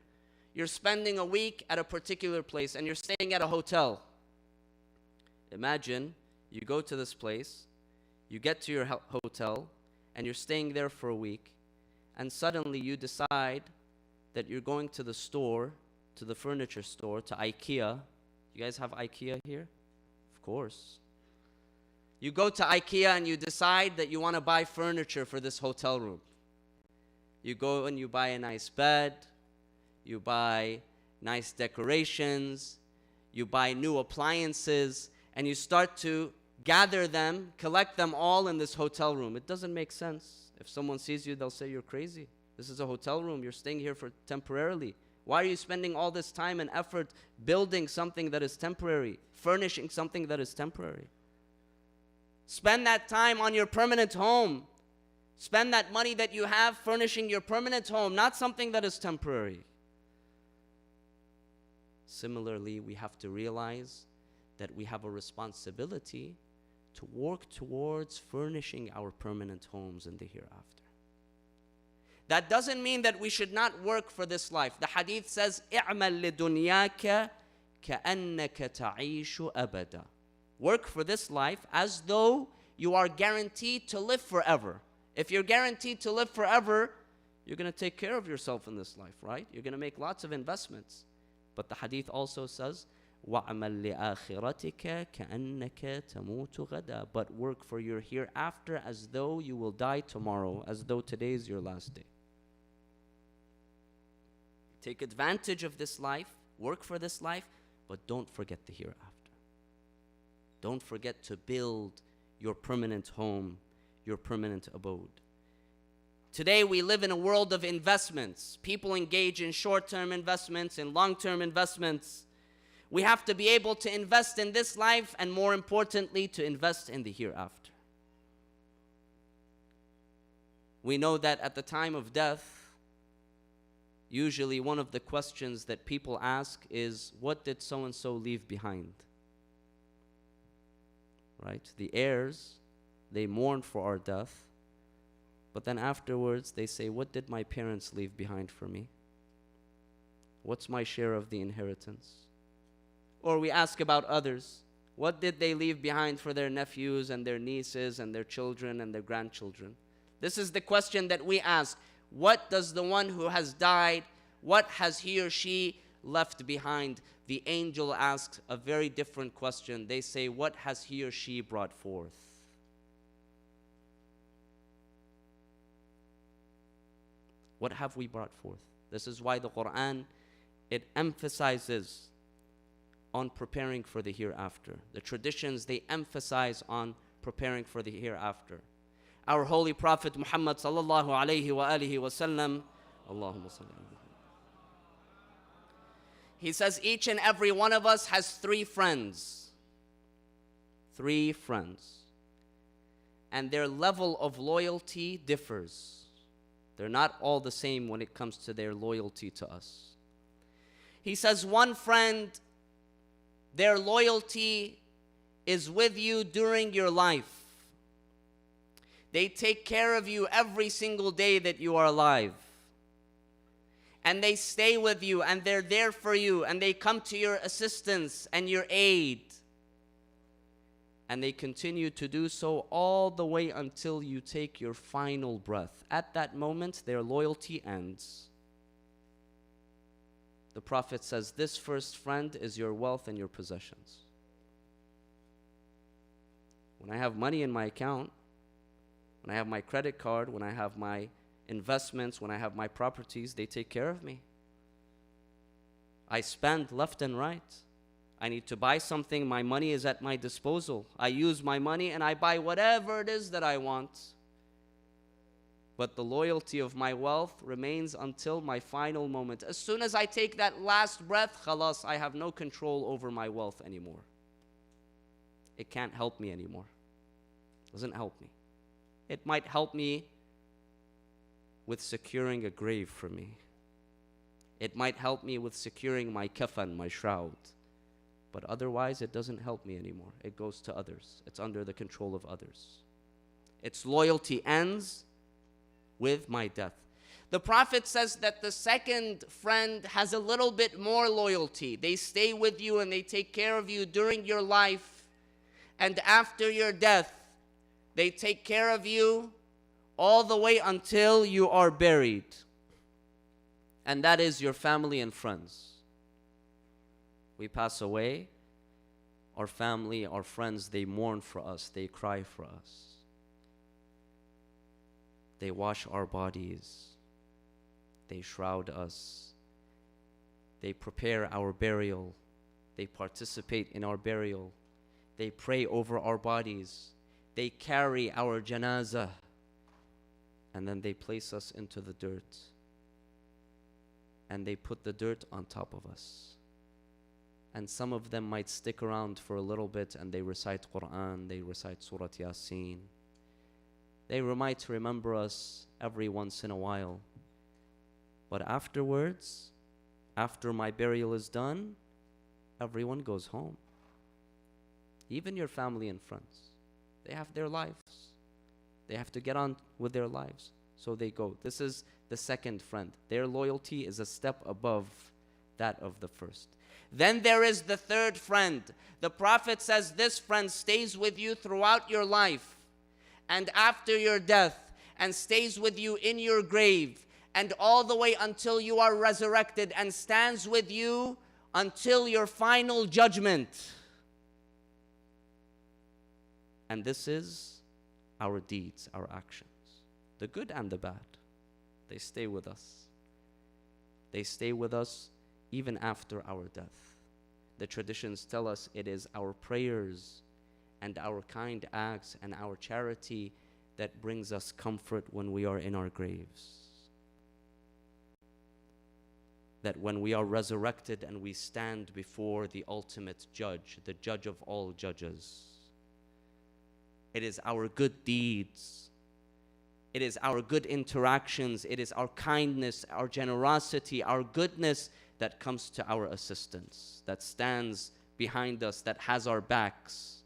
S4: You're spending a week at a particular place and you're staying at a hotel. Imagine you go to this place, you get to your hotel, and you're staying there for a week, and suddenly you decide that you're going to the store, to the furniture store, to IKEA. You guys have IKEA here? Of course. You go to IKEA and you decide that you want to buy furniture for this hotel room. You go and you buy a nice bed, you buy nice decorations, you buy new appliances, and you start to gather them, collect them all in this hotel room. It doesn't make sense. If someone sees you, they'll say you're crazy. This is a hotel room. You're staying here for temporarily. Why are you spending all this time and effort building something that is temporary, furnishing something that is temporary? Spend that time on your permanent home. Spend that money that you have furnishing your permanent home, not something that is temporary. Similarly, we have to realize that we have a responsibility to work towards furnishing our permanent homes in the hereafter. That doesn't mean that we should not work for this life. The hadith says, اعمل لدنياك كأنك تعيش أبدا. Work for this life as though you are guaranteed to live forever. If you're guaranteed to live forever, you're going to take care of yourself in this life, right? You're going to make lots of investments. But the hadith also says, وَعْمَلْ لِآخِرَتِكَ كَأَنَّكَ تَمُوتُ غَدًا. But work for your hereafter as though you will die tomorrow, as though today is your last day. Take advantage of this life, work for this life, but don't forget the hereafter. Don't forget to build your permanent home, your permanent abode. Today we live in a world of investments. People engage in short-term investments, in long-term investments. We have to be able to invest in this life and, more importantly, to invest in the hereafter. We know that at the time of death, usually one of the questions that people ask is, what did so-and-so leave behind? Right? The heirs, they mourn for our death, but then afterwards they say, what did my parents leave behind for me? What's my share of the inheritance? Or we ask about others. What did they leave behind for their nephews and their nieces and their children and their grandchildren? This is the question that we ask. What does the one who has died, what has he or she left behind, the angel asks a very different question. They say, what has he or she brought forth? What have we brought forth? This is why the Quran, it emphasizes on preparing for the hereafter. The traditions, they emphasize on preparing for the hereafter. Our holy Prophet Muhammad sallallahu alayhi wa alihi wa sallam, Allahumma salli alayhi. He says each and every one of us has 3 friends. 3 friends. And their level of loyalty differs. They're not all the same when it comes to their loyalty to us. He says one friend, their loyalty is with you during your life. They take care of you every single day that you are alive. And they stay with you and they're there for you and they come to your assistance and your aid. And they continue to do so all the way until you take your final breath. At that moment, their loyalty ends. The Prophet says, this first friend is your wealth and your possessions. When I have money in my account, when I have my credit card, when I have my investments, when I have my properties, they take care of me. I spend left and right. I need to buy something, my money is at my disposal. I use my money and I buy whatever it is that I want. But the loyalty of my wealth remains until my final moment. As soon as I take that last breath, khalas, I have no control over my wealth anymore. It can't help me anymore. It doesn't help me. It might help me with securing a grave for me. It might help me with securing my kafan, my shroud. But otherwise, it doesn't help me anymore. It goes to others. It's under the control of others. Its loyalty ends with my death. The Prophet says that the second friend has a little bit more loyalty. They stay with you and they take care of you during your life. And after your death, they take care of you all the way until you are buried. And that is your family and friends. We pass away, our family, our friends, they mourn for us, they cry for us. They wash our bodies, they shroud us, they prepare our burial, they participate in our burial, they pray over our bodies, they carry our janazah, and then they place us into the dirt, and they put the dirt on top of us. And some of them might stick around for a little bit and they recite Quran, they recite Surah Yasin. They might remember us every once in a while. But afterwards, after my burial is done, everyone goes home. Even your family and friends. They have their lives. They have to get on with their lives. So they go. This is the second friend. Their loyalty is a step above that of the first. Then there is the third friend. The Prophet says this friend stays with you throughout your life and after your death and stays with you in your grave and all the way until you are resurrected and stands with you until your final judgment. And this is our deeds, our actions, the good and the bad. They stay with us. They stay with us even after our death. The traditions tell us it is our prayers and our kind acts and our charity that brings us comfort when we are in our graves. That when we are resurrected and we stand before the ultimate judge, the judge of all judges, it is our good deeds, it is our good interactions, it is our kindness, our generosity, our goodness that comes to our assistance, that stands behind us, that has our backs.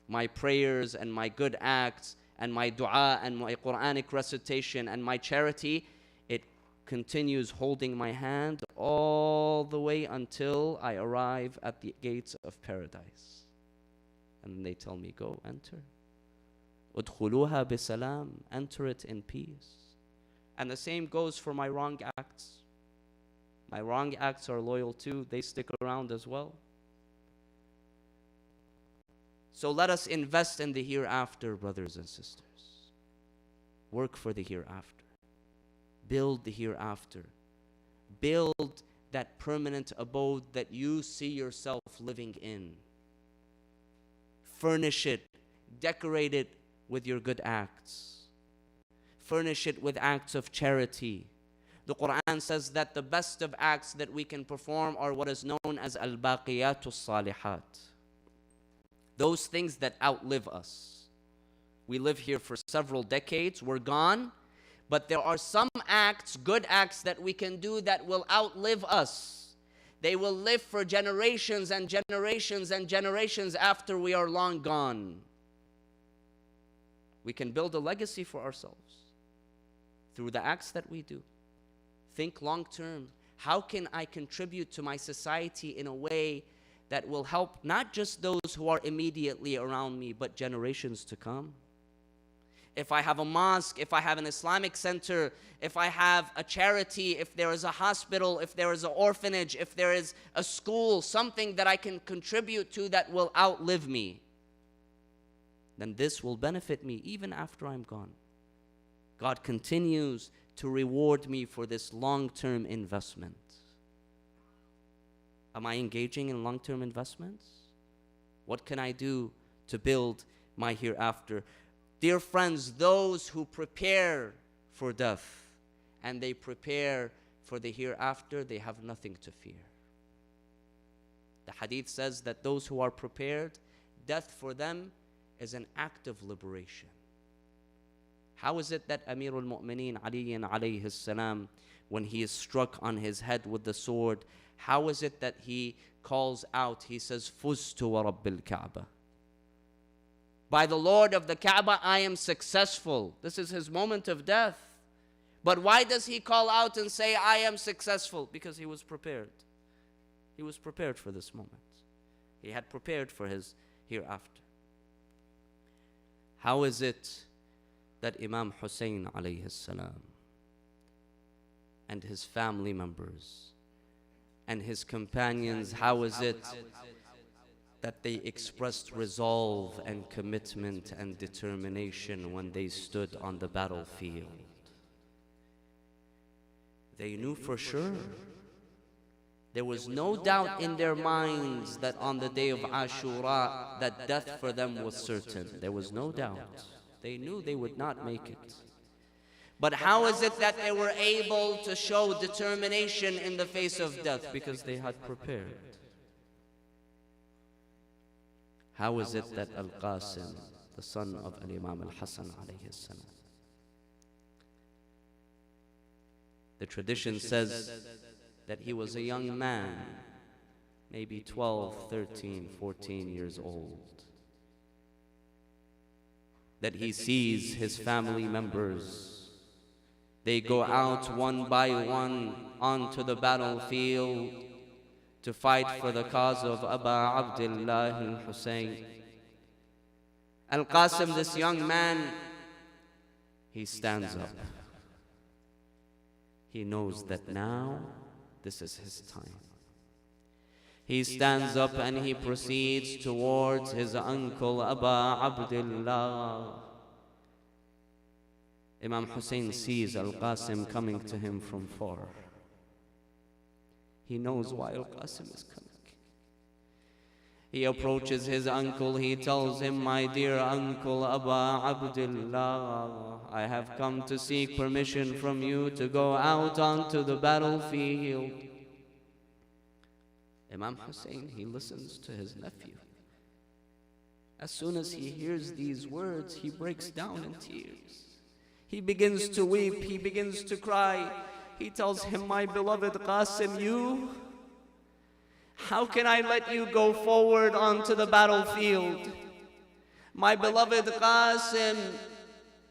S4: My prayers and my good acts and my dua and my Quranic recitation and my charity, it continues holding my hand all the way until I arrive at the gates of paradise. And they tell me, go, enter. Udkhuluha bisalam, enter it in peace. And the same goes for my wrong acts. My wrong acts are loyal too. They stick around as well. So let us invest in the hereafter, brothers and sisters. Work for the hereafter. Build the hereafter. Build that permanent abode that you see yourself living in. Furnish it, decorate it with your good acts. Furnish it with acts of charity. The Quran says that the best of acts that we can perform are what is known as al-baqiyatus salihat. Those things that outlive us. We live here for several decades, we're gone, but there are some acts, good acts that we can do that will outlive us. They will live for generations and generations and generations after we are long gone. We can build a legacy for ourselves through the acts that we do. Think long term. How can I contribute to my society in a way that will help not just those who are immediately around me, but generations to come? If I have a mosque, if I have an Islamic center, if I have a charity, if there is a hospital, if there is an orphanage, if there is a school, something that I can contribute to that will outlive me, then this will benefit me even after I'm gone. God continues to reward me for this long-term investment. Am I engaging in long-term investments? What can I do to build my hereafter? Dear friends, those who prepare for death and they prepare for the hereafter, they have nothing to fear. The hadith says that those who are prepared, death for them is an act of liberation. How is it that Amir al-Mu'mineen Ali alayhi salam, when he is struck on his head with the sword, how is it that he calls out, he says, Fuztu wa Rabbil Kaaba. By the Lord of the Kaaba, I am successful. This is his moment of death. But why does he call out and say, I am successful? Because he was prepared. He was prepared for this moment. He had prepared for his hereafter. How is it that Imam Hussein alayhi salam and his family members and his companions, how is it that they expressed resolve and commitment and determination when they stood on the battlefield? They knew for sure. There was no doubt in their minds that on the day of Ashura, that death for them was certain. There was no doubt. They knew they would not make it. But how is it that they were able to show determination in the face of death? Because they had prepared. How is it that Al-Qasim, the son of Al-Imam Al-Hasan alayhi salam, the tradition says that he was a young man, maybe 12, 13, 14 years old, that he sees his family members. They go out one by one onto the battlefield to fight for the cause of Aba Abdullah al-Hussein. Al-Qasim, this young man, he stands up. He knows that now this is his time. He stands up and he proceeds towards his uncle Aba Abdullah. Imam Hussein sees Al-Qasim coming to him from far. He knows why Al-Qasim is coming. He approaches his uncle. He tells him, my dear uncle Aba Abdullah, I have come to seek permission from you to go out onto the battlefield. Imam Hussein, he listens to his nephew. As soon as he hears these words, he breaks down in tears. He begins to weep, he begins to cry. He tells him, my beloved Qasim, you, how can I let you go forward onto the battlefield? My beloved Qasim,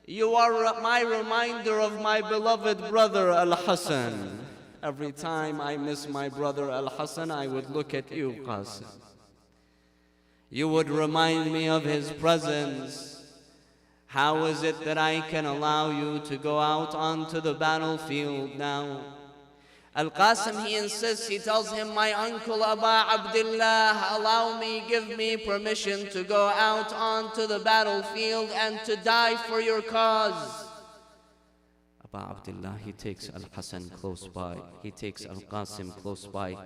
S4: you are my reminder of my beloved brother Al-Hasan. Every time I miss my brother Al-Hasan, I would look at you, Qasim. You would remind me of his presence. How is it that I can allow you to go out onto the battlefield now?
S5: Al-Qasim, he insists, he tells him, my uncle Aba Abdullah, allow me, give me permission to go out onto the battlefield and to die for your cause.
S4: Aba Abdullah, he takes Al-Hasan close by. He takes Al-Qasim close by.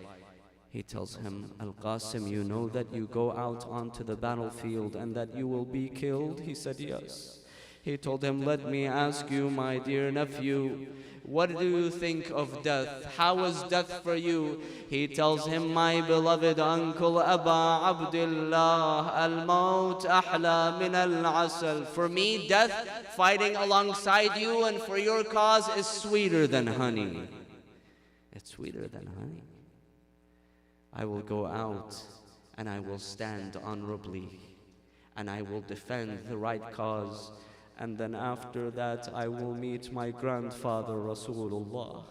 S4: He tells him, Al-Qasim, you know that you go out onto the battlefield and that you will be killed? He said, yes. He told him, let me ask you, my dear nephew, what do you think of death? How is death for you? He tells him, my beloved uncle Aba Abdullah, al-maut ahla min al-asal. For me, death, fighting alongside you and for your cause, is sweeter than honey. It's sweeter than honey. I will go out and I will stand honorably and I will defend the right cause. And then after that, I will meet my grandfather Rasulullah.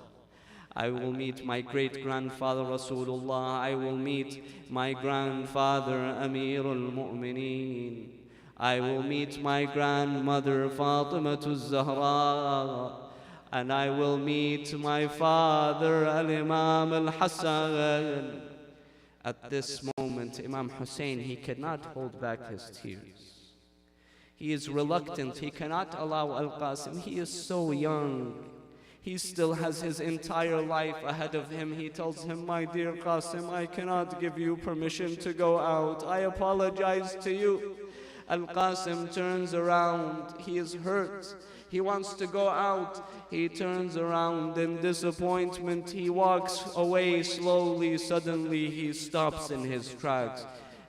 S4: I will meet my great-grandfather Rasulullah. I will meet my grandfather Amirul Mu'mineen. I will meet my grandmother Fatimatu Zahra. And I will meet my father Al-Imam Al-Hassan. At this moment, Imam Hussein, he cannot hold back his tears. He is reluctant. He cannot allow Al-Qasim. He is so young. He still has his entire life ahead of him. He tells him, my dear Qasim, I cannot give you permission to go out. I apologize to you. Al-Qasim turns around. He is hurt. He wants to go out. He turns around in disappointment. He walks away slowly. Suddenly he stops in his tracks.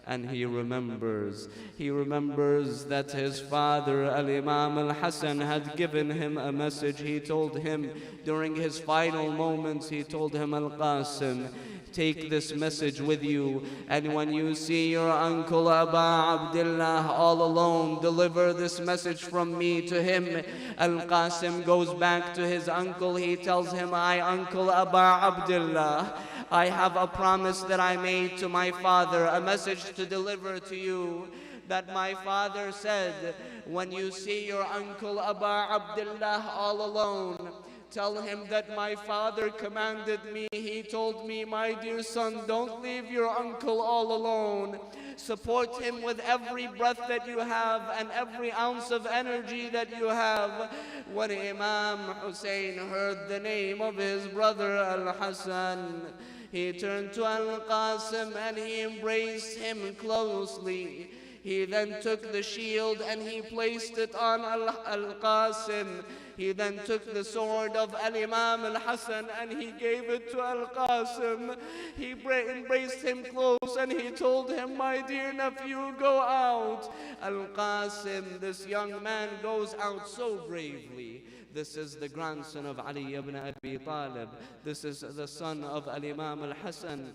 S4: And he remembers that his father Al-Imam Al-Hasan had given him a message. He told him during his final moments, he told him, Al-Qasim, take this message with you, and when you see your uncle Aba Abdullah all alone, deliver this message from me to him. Al-Qasim goes back to his uncle. He tells him, I, Uncle Aba Abdullah, I have a promise that I made to my father, a message to deliver to you, that my father said, when you see your uncle Aba Abdullah all alone, tell him that my father commanded me. He told me, my dear son, don't leave your uncle all alone. Support him with every breath that you have and every ounce of energy that you have. When Imam Hussein heard the name of his brother Al-Hasan, he turned to Al-Qasim and he embraced him closely. He then took the shield and he placed it on Al-Qasim. He then took the sword of Al-Imam Al-Hasan and he gave it to Al-Qasim. He embraced him close and he told him, my dear nephew, go out. Al-Qasim, this young man, goes out so bravely. This is the grandson of Ali ibn Abi Talib. This is the son of Al-Imam Al-Hasan.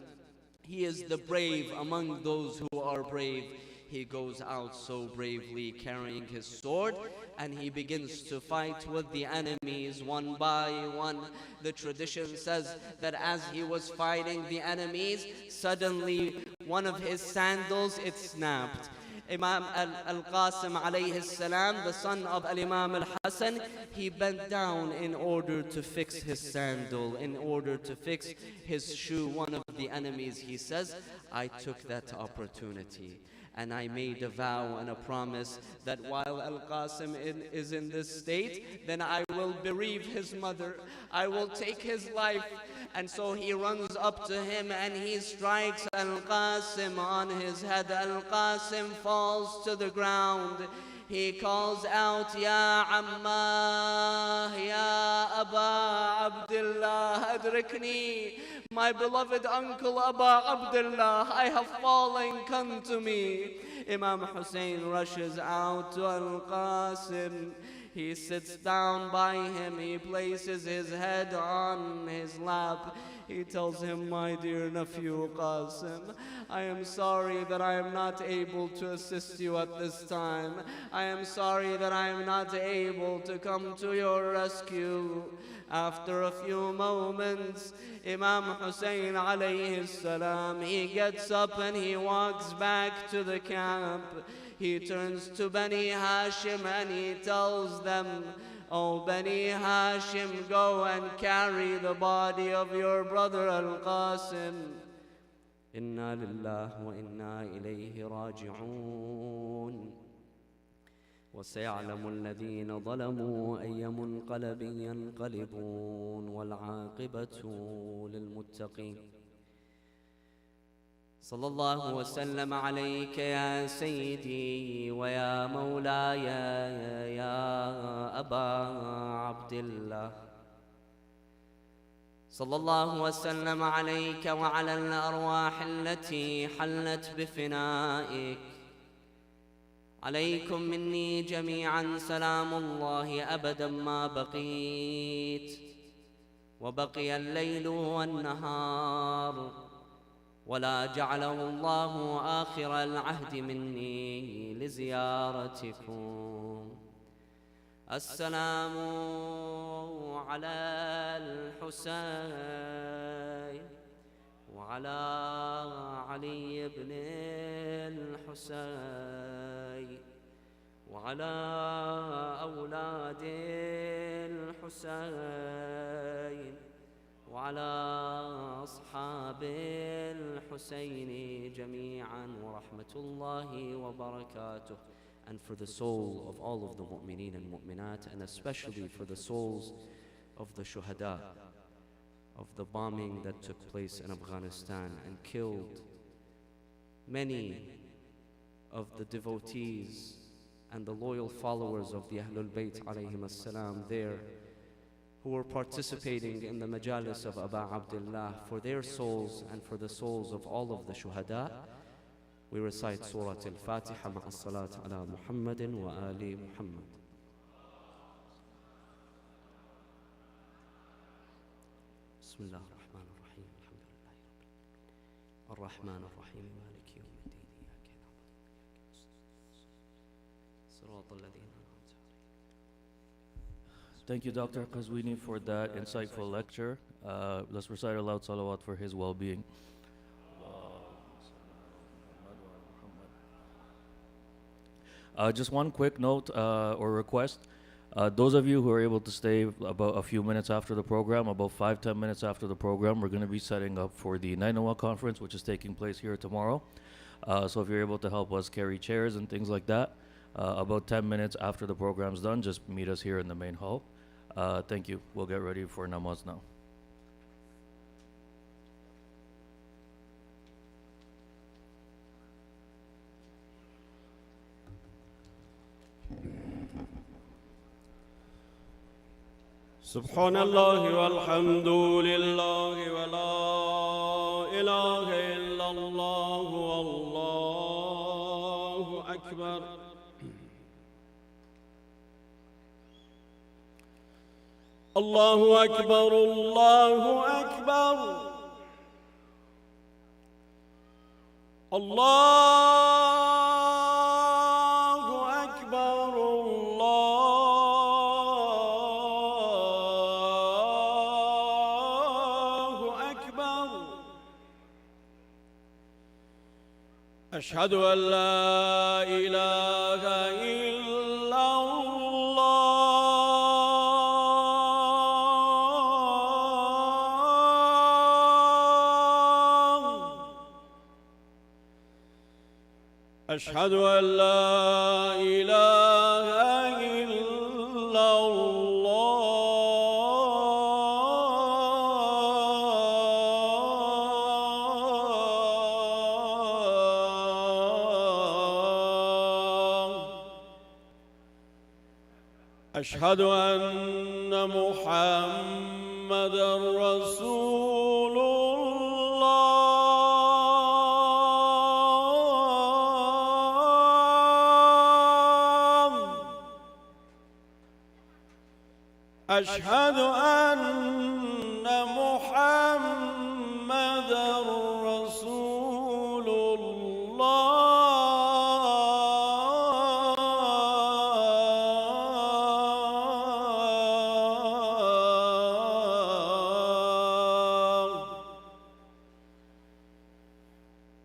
S4: He is the brave among those who are brave. He goes out so bravely carrying his sword and he begins to fight with the enemies one by one. The tradition says that as he was fighting the enemies, suddenly one of his sandals, it snapped. Imam Al-Qasim alayhi salam, the son of Al-Imam Al-Hasan, he bent down in order to fix his sandal, in order to fix his shoe. One of the enemies, he says, I took that opportunity and I made a vow and a promise that while Al-Qasim is in this state, then I will bereave his mother. I will take his life. And so he runs up to him and he strikes Al-Qasim on his head. Al-Qasim falls to the ground. He calls out, Ya Amma, Ya Aba Abdullah, Adrikni. My beloved uncle Aba Abdullah, I have fallen, come to me. Imam Hussein rushes out to Al-Qasim. He sits down by him. He places his head on his lap. He tells him, my dear nephew Qasim, I am sorry that I am not able to assist you at this time. I am sorry that I am not able to come to your rescue. After a few moments, Imam Hussein alayhi salam, he gets up and he walks back to the camp. He turns to Bani Hashim and he tells them,
S5: O Bani Hashim, go and carry the body of your brother Al-Qasim. Inna lillahi wa inna ilayhi raji'un. وسيعلم الذين ظلموا أي منقلب ينقلبون والعاقبة للمتقين. صلى الله وسلم عليك يا سيدي ويا مولاي يا أبا عبد الله. صلى الله وسلم عليك وعلى الأرواح التي حلت بفنائك. عليكم مني جميعا سلام الله أبدا ما بقيت وبقي الليل والنهار، ولا جعله الله آخر العهد مني لزيارتكم. السلام على الحسين وعلى علي بن الحسين وعلى أولاد الحسين وعلى أصحاب الحسين جميعا ورحمة الله وبركاته. And for the soul of all of the mu'mineen and mu'minat, and especially for the souls of the shuhada of the bombing that took place in Afghanistan and killed many of the devotees and the loyal followers of the Ahlul Bayt alayhim as-salam there, who were participating in the majalis of Aba Abdullah. For their souls and for the souls of all of the shuhada, we recite Surah Al-Fatiha ma'a salat ala Muhammadin wa ali Muhammad. بسم الله الرحمن الرحيم الحمد لله رب العالمين الرحمن الرحيم مالك يوم الدين إياك نعبد وإياك نستعين صراط الذين أنعمت عليهم.
S6: Thank you, Dr. Qazwini, for that insightful lecture. Let's recite aloud salawat for his well-being. Just one quick note or request. Those of you who are able to stay about a few minutes after the program, about 5-10 minutes after the program, we're going to be setting up for the Nainawa conference, which is taking place here tomorrow. So if you're able to help us carry chairs and things like that, about 10 minutes after the program's done, just meet us here in the main hall. Thank you. We'll get ready for namaz now.
S7: سبحان الله والحمد لله ولا إله إلا الله والله أكبر. الله أكبر الله أكبر الله أكبر الله أكبر. أشهد أن لا إله إلا الله. أشهد أن لا إله إلا الله. أشهد أن محمدًا رسول الله. أشهد أن محمدًا رسول الله.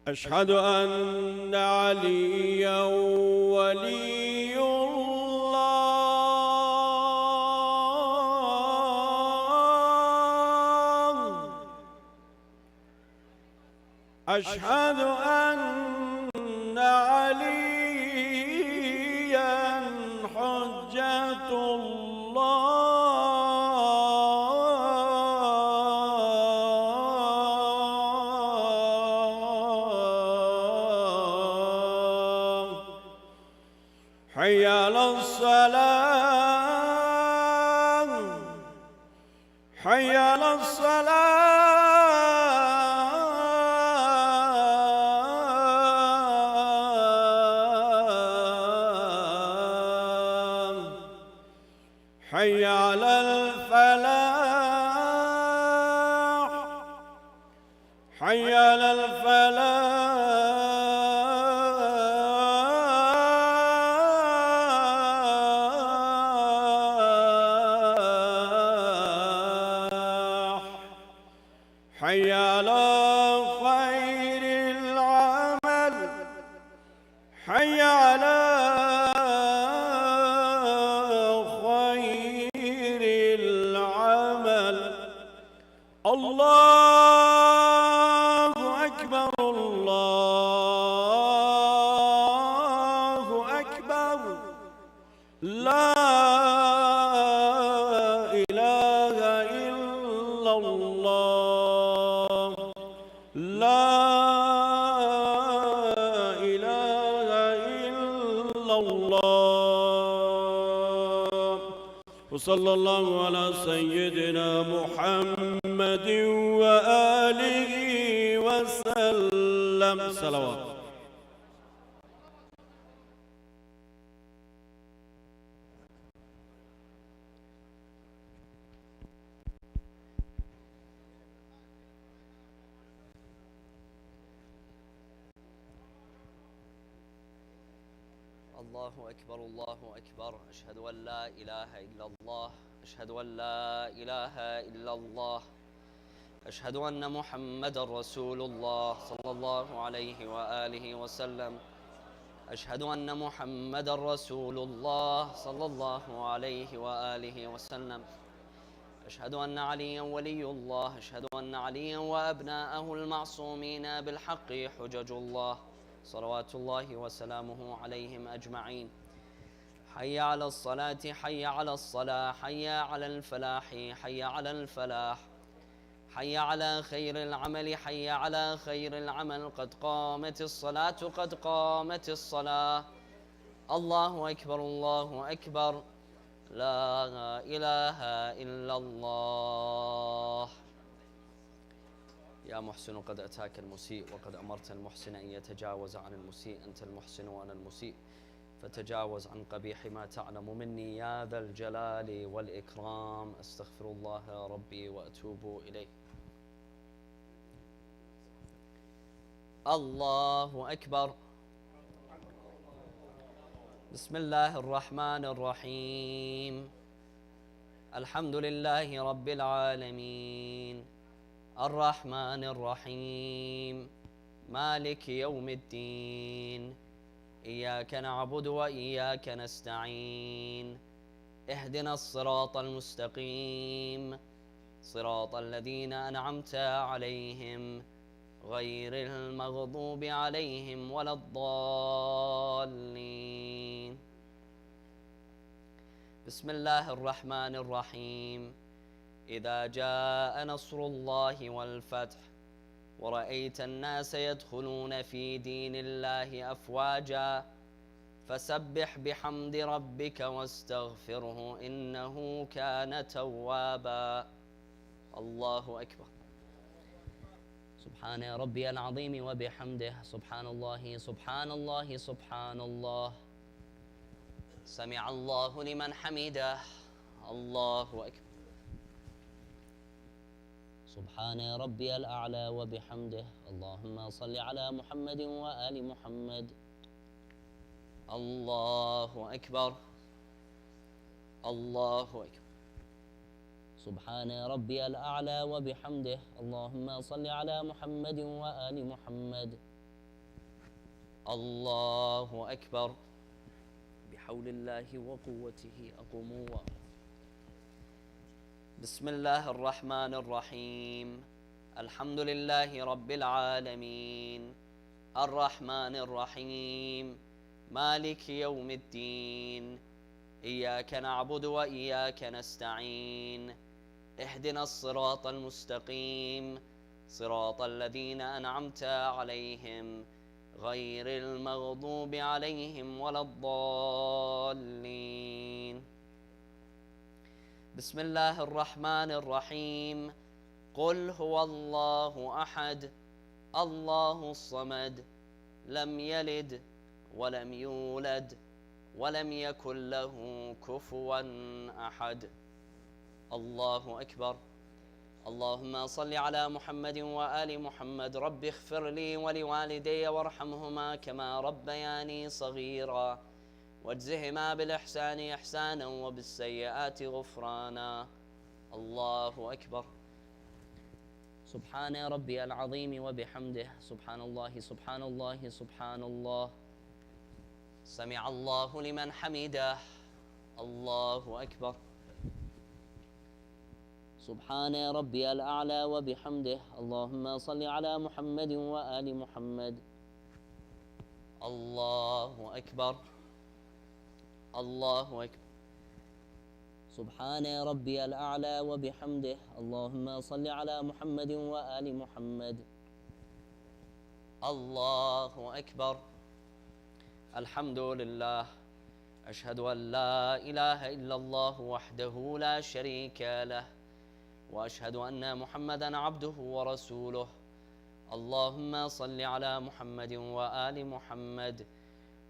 S7: أشهد أن عليًا ولي الله. أشهد أن عليا حجة الله. حي على الصلاة، حي على الصلاة، حي على الفلاح، حي على الفلاح، حي على خير العمل، حي على خير العمل. الله أكبر، الله أكبر، لا إله إلا الله، لا إله إلا الله. وصلى الله على سيدنا محمد وآله وسلم. صلوات.
S5: الله أكبر، الله أكبر. أشهد أن لا إله إلا الله، أشهد أن لا إله إلا الله، أشهد أن محمدا رسول الله صلى الله عليه وآله وسلم. أشهد أن محمدا رسول الله صلى الله عليه وآله وسلم. أشهد أن عليا ولي الله، أشهد أن عليا وأبناءه المعصومين بالحق حجج الله صلوات الله وسلامه عليهم أجمعين. حي على الصلاة، حي على الصلاة، حي على الفلاح، حي على الفلاح، حي على خير العمل، حي على خير العمل. قد قامت الصلاة، قد قامت الصلاة. الله أكبر، الله أكبر، لا إله إلا الله. يا محسن قد أتاك المسيء، وقد أمرت المحسن أن يتجاوز عن المسيء. أنت المحسن وأنا المسيء، فتجاوز عن قبيح ما تعلم مني يا ذا الجلال والإكرام. أستغفر الله ربي وأتوب إليه. الله أكبر. بسم الله الرحمن الرحيم. الحمد لله رب العالمين، الرحمن الرحيم، مالك يوم الدين. إياك نعبد وإياك نستعين. اهدنا الصراط المستقيم، صراط الذين أنعمت عليهم غير المغضوب عليهم ولا الضالين. بسم الله الرحمن الرحيم. إذا جاء نصر الله والفتح ورأيت الناس يدخلون في دين الله أفواجا فسبح بحمد ربك واستغفره إنه كان توابا. الله أكبر. سبحان ربي العظيم وبحمده، سبحان الله سبحان الله سبحان الله. سمع الله لمن حمده. الله أكبر. سبحان ربي الأعلى وبحمده. اللهم صل على محمد وآل محمد. الله أكبر، الله أكبر. سبحان ربي الأعلى وبحمده. اللهم صل على محمد وآل محمد. الله أكبر. بحول الله وقوته أقوم. بسم الله الرحمن الرحيم. الحمد لله رب العالمين الرحمن الرحيم مالك يوم الدين إياك نعبد وإياك نستعين اهدنا الصراط المستقيم صراط الذين أنعمت عليهم غير المغضوب عليهم ولا الضالين. بسم الله الرحمن الرحيم. قل هو الله أحد الله الصمد لم يلد ولم يولد ولم يكن له كفوا أحد. الله أكبر. اللهم صل على محمد وآل محمد. رب اغفر لي ولوالدي وارحمهما كما ربياني صغيرا واجزهما بالإحسان إحسانا وبالسيئات غفرانا. الله أكبر. سبحان ربي العظيم وبحمده. سبحان الله سبحان الله سبحان الله. سمع الله لمن حمده. الله أكبر. سبحان ربي الأعلى وبحمده. اللهم صل على محمد وآل محمد. الله أكبر. الله أكبر. سبحان ربي الأعلى وبحمده. اللهم صل على محمد وآل محمد. الله أكبر. الحمد لله. أشهد أن لا إله إلا الله وحده لا شريك له وأشهد أن محمدًا عبده ورسوله. اللهم صل على محمد وآل محمد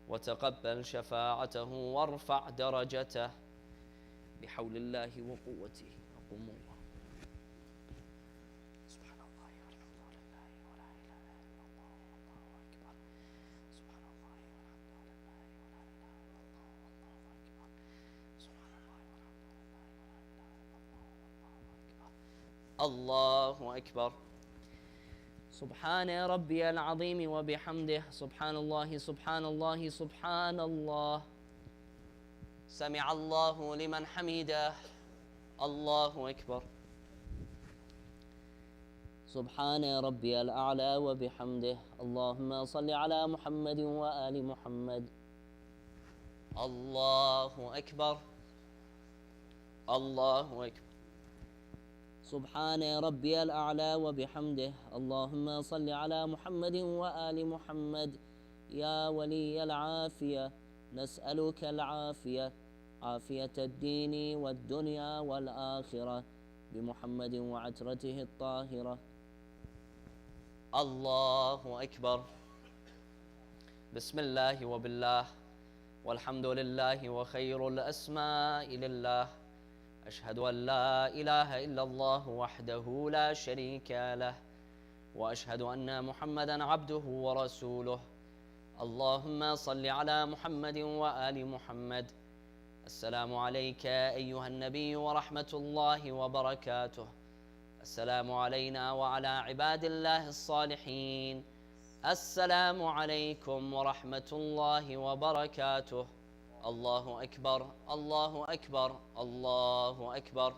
S5: وتقبل شفاعته وارفع درجته بحول الله وقوته. أقوم الله. سبحان الله والحمد لله ولا إله إلا الله والله أكبر. سبحان الله والحمد لله ولا إله إلا الله والله أكبر. سبحان الله والحمد لله ولا إله إلا الله والله أكبر. الله أكبر. سبحان ربي العظيم وبحمده. سبحان الله سبحان الله سبحان الله. سمع الله لمن حمده. الله أكبر. سبحان ربي الأعلى وبحمده. اللهم صل على محمد وآل محمد. الله أكبر. الله أكبر. سبحان ربي الأعلى وبحمده. اللهم صل على محمد وآل محمد. يا ولي العافية نسألك العافية عافية الدين والدنيا والآخرة بمحمد وعترته الطاهرة. الله أكبر. بسم الله وبالله والحمد لله وخير الأسماء لله. أشهد أن لا إله إلا الله وحده لا شريك له وأشهد أن محمدًا عبده ورسوله. اللهم صل على محمد وآل محمد. السلام عليك أيها النبي ورحمة الله وبركاته. السلام علينا وعلى عباد الله الصالحين. السلام عليكم ورحمة الله وبركاته. الله أكبر. الله أكبر. الله أكبر.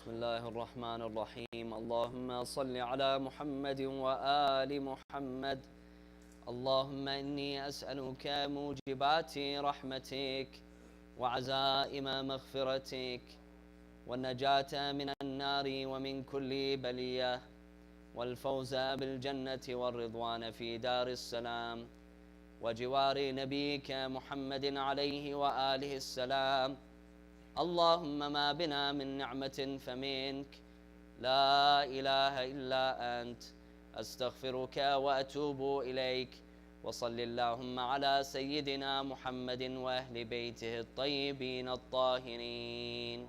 S5: بسم الله الرحمن الرحيم. اللهم صل على محمد وآل محمد. اللهم إني أسألك موجبات رحمتك وعزائم مغفرتك والنجاة من النار ومن كل بلية والفوز بالجنة والرضوان في دار السلام وجوار نبيك محمد عليه وآله السلام. اللهم ما بنا من نعمة فمنك، لا إله إلا أنت، أستغفرك وأتوب إليك. وصل اللهم على سيدنا محمد وأهل بيته الطيبين الطاهرين.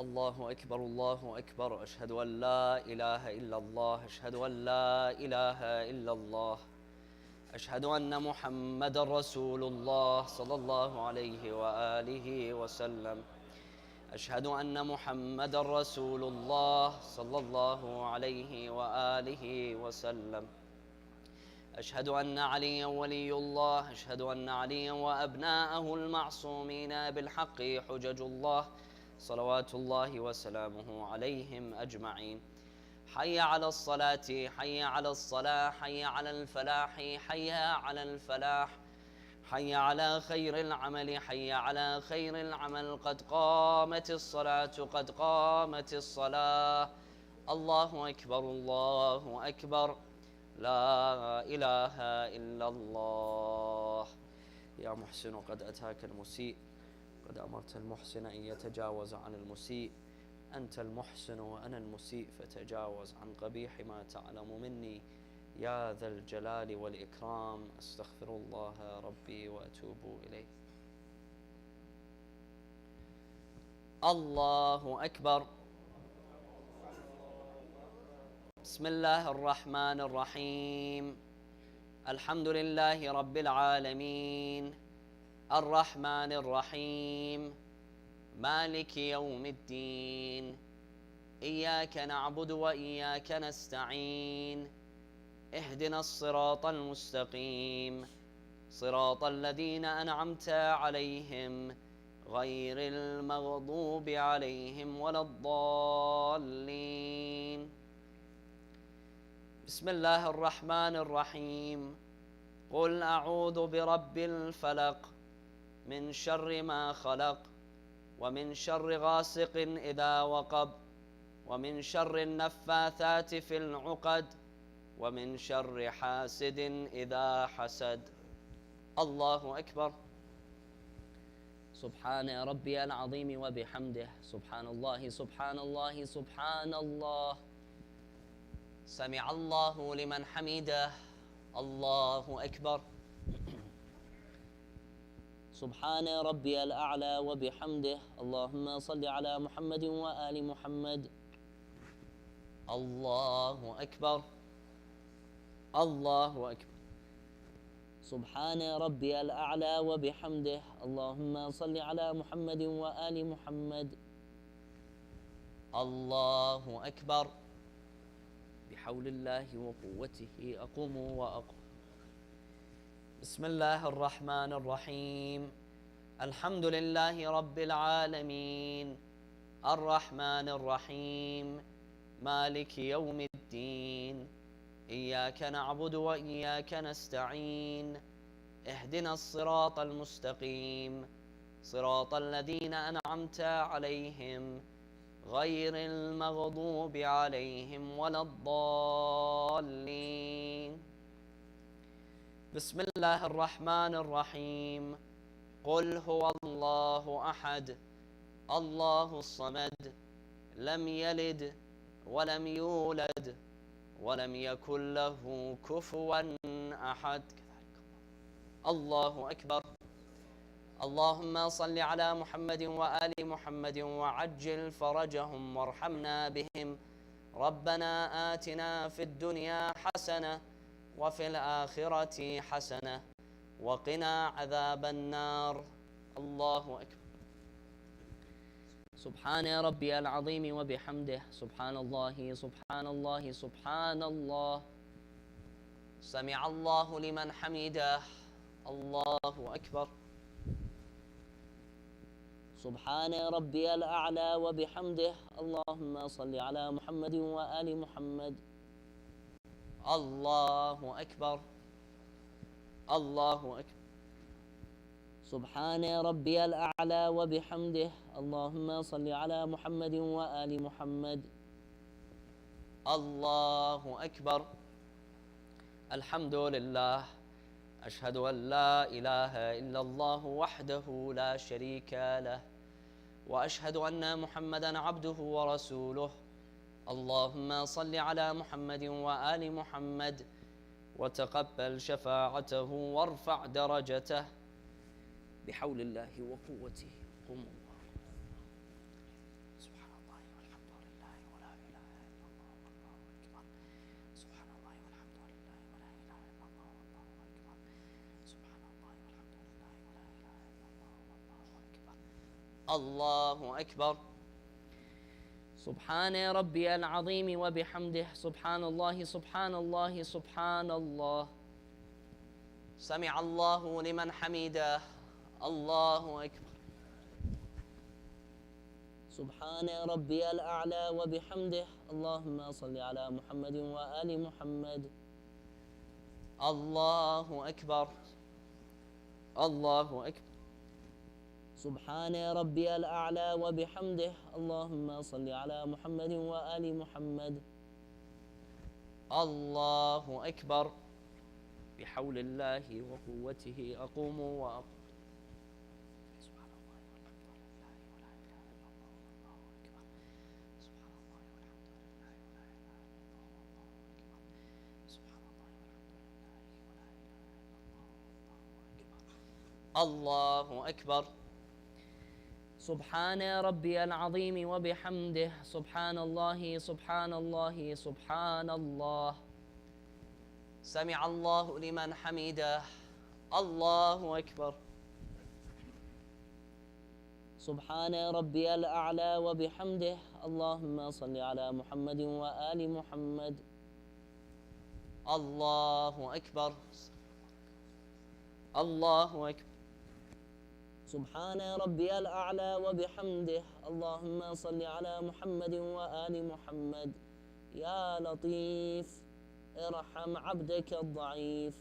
S5: الله أكبر الله أكبر. أشهد أن لا إله إلا الله. أشهد أن لا إله إلا الله. أشهد أن محمد رسول الله صلى الله عليه وآله وسلم. أشهد أن محمد رسول الله صلى الله عليه وآله وسلم. أشهد أن عليا ولي الله. أشهد أن عليا وأبناءه المعصومين بالحق حجج الله صلوات الله وسلامه عليهم أجمعين. حي على الصلاة، حي على الصلاة، حي على الفلاح، حي على الفلاح، حي على خير العمل، حي على خير العمل. قد قامت الصلاة، قد قامت الصلاة. الله أكبر الله أكبر. لا إله إلا الله. يا محسن قد أتاك المسيء، قد أمرت المحسن أن يتجاوز عن المسيء. أنت المحسن وأنا المسيء، فتجاوز عن قبيح ما تعلم مني يا ذا الجلال والإكرام. أستغفر الله ربي وأتوب إليه. الله أكبر. بسم الله الرحمن الرحيم. الحمد لله رب العالمين، الرحمن الرحيم، مالك يوم الدين. إياك نعبد وإياك نستعين. اهدنا الصراط المستقيم، صراط الذين أنعمت عليهم غير المغضوب عليهم ولا الضالين. بسم الله الرحمن الرحيم. قل أعوذ برب الفلق، من شر ما خلق، ومن شر غاسق إذا وقب، ومن شر النفاثات في العقد، ومن شر حاسد إذا حسد. الله أكبر. سبحان ربي العظيم وبحمده، سبحان الله سبحان الله سبحان الله. سمع الله لمن حمده. الله أكبر. سبحان ربي الأعلى وبحمده. اللهم صل على محمد وآل محمد. الله أكبر. الله أكبر. سبحان ربي الأعلى وبحمده. اللهم صل على محمد وآل محمد. الله أكبر. بحول الله وقوته أقوم وأقوم. بسم الله الرحمن الرحيم. الحمد لله رب العالمين، الرحمن الرحيم، مالك يوم الدين. إياك نعبد وإياك نستعين. اهدنا الصراط المستقيم، صراط الذين أنعمت عليهم غير المغضوب عليهم ولا الضالين. بسم الله الرحمن الرحيم. قل هو الله أحد، الله الصمد، لم يلد ولم يولد ولم يكن له كفوا أحد. الله أكبر. اللهم صل على محمد وآل محمد وعجل فرجهم وارحمنا بهم. ربنا آتنا في الدنيا حسنة وفي الآخرة حسنة وقنا عذاب النار. الله أكبر. سبحان ربي العظيم وبحمده. سبحان الله سبحان الله سبحان الله. سمع الله لمن حمده. الله أكبر. سبحان ربي الأعلى وبحمده. اللهم صل على محمد وآل محمد. الله أكبر. الله أكبر. سبحان ربي الأعلى وبحمده. اللهم صل على محمد وآل محمد. الله أكبر. الحمد لله. أشهد أن لا إله إلا الله وحده لا شريك له، وأشهد أن محمدا عبده ورسوله. اللهم صل على محمد وآل محمد وتقبل شفاعته وارفع درجته بحول الله وقوته. قم. سبحان الله والحمد لله ولا إله إلا الله والله أكبر. سبحان الله والحمد لله ولا إله إلا الله والله أكبر. سبحان الله والحمد لله ولا إله إلا الله والله أكبر. الله أكبر. سبحان ربي العظيم وبحمده. سبحان الله سبحان الله سبحان الله. سمع الله لمن حمده. الله أكبر. سبحان ربي الأعلى وبحمده. اللهم صل على محمد وآل محمد. الله أكبر. الله أكبر. سبحان ربي الأعلى وبحمده. اللهم صل على محمد وآل محمد. الله أكبر. بحول الله وقوته أقوم وأقوم. الله أكبر. سبحان ربي العظيم وبحمده. سبحان الله سبحان الله سبحان الله. سمع الله لمن حمده. الله أكبر. سبحان ربي الأعلى وبحمده. اللهم صل على محمد وآل محمد. الله أكبر. الله أكبر. سبحان ربي الأعلى وبحمده. اللهم صل على محمد وآل محمد. يا لطيف ارحم عبدك الضعيف.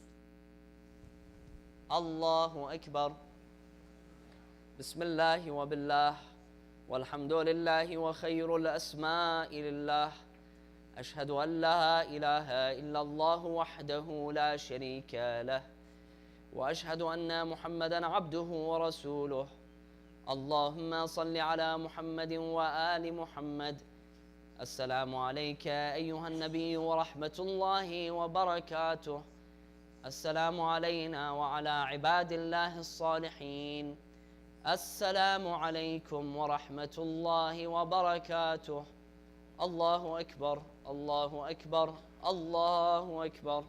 S5: الله أكبر. بسم الله وبالله والحمد لله وخير الأسماء لله. أشهد أن لا إله إلا الله وحده لا شريك له، وأشهد أن محمدًا عبده ورسوله. اللهم صل على محمد وآل محمد. السلام عليك أيها النبي ورحمة الله وبركاته. السلام علينا وعلى عباد الله الصالحين. السلام عليكم ورحمة الله وبركاته. الله أكبر الله أكبر الله أكبر.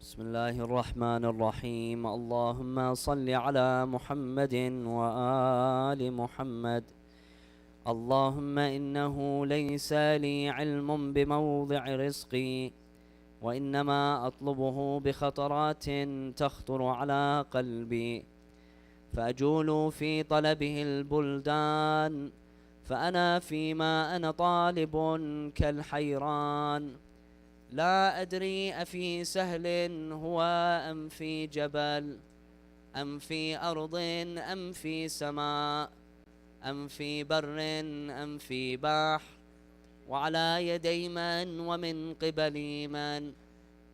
S5: بسم الله الرحمن الرحيم. اللهم صل على محمد وآل محمد. اللهم إنه ليس لي علم بموضع رزقي، وإنما أطلبه بخطرات تخطر على قلبي، فأجول في طلبه البلدان، فأنا فيما أنا طالب كالحيران، لا أدري أفي سهل هو أم في جبل، أم في أرض أم في سماء، أم في بر أم في بحر، وعلى يدي من ومن قبل من.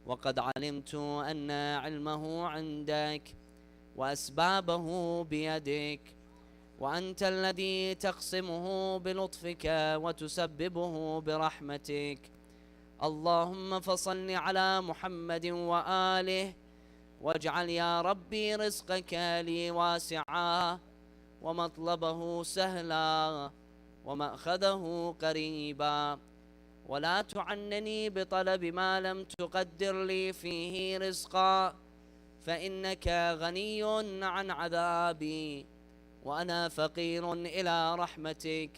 S5: وقد علمت أن علمه عندك وأسبابه بيدك، وأنت الذي تقسمه بلطفك وتسببه برحمتك. اللهم فصل على محمد وآله، واجعل يا ربي رزقك لي واسعا، ومطلبه سهلا، ومأخذه قريبا، ولا تعنني بطلب ما لم تقدر لي فيه رزقا، فإنك غني عن عذابي، وأنا فقير إلى رحمتك.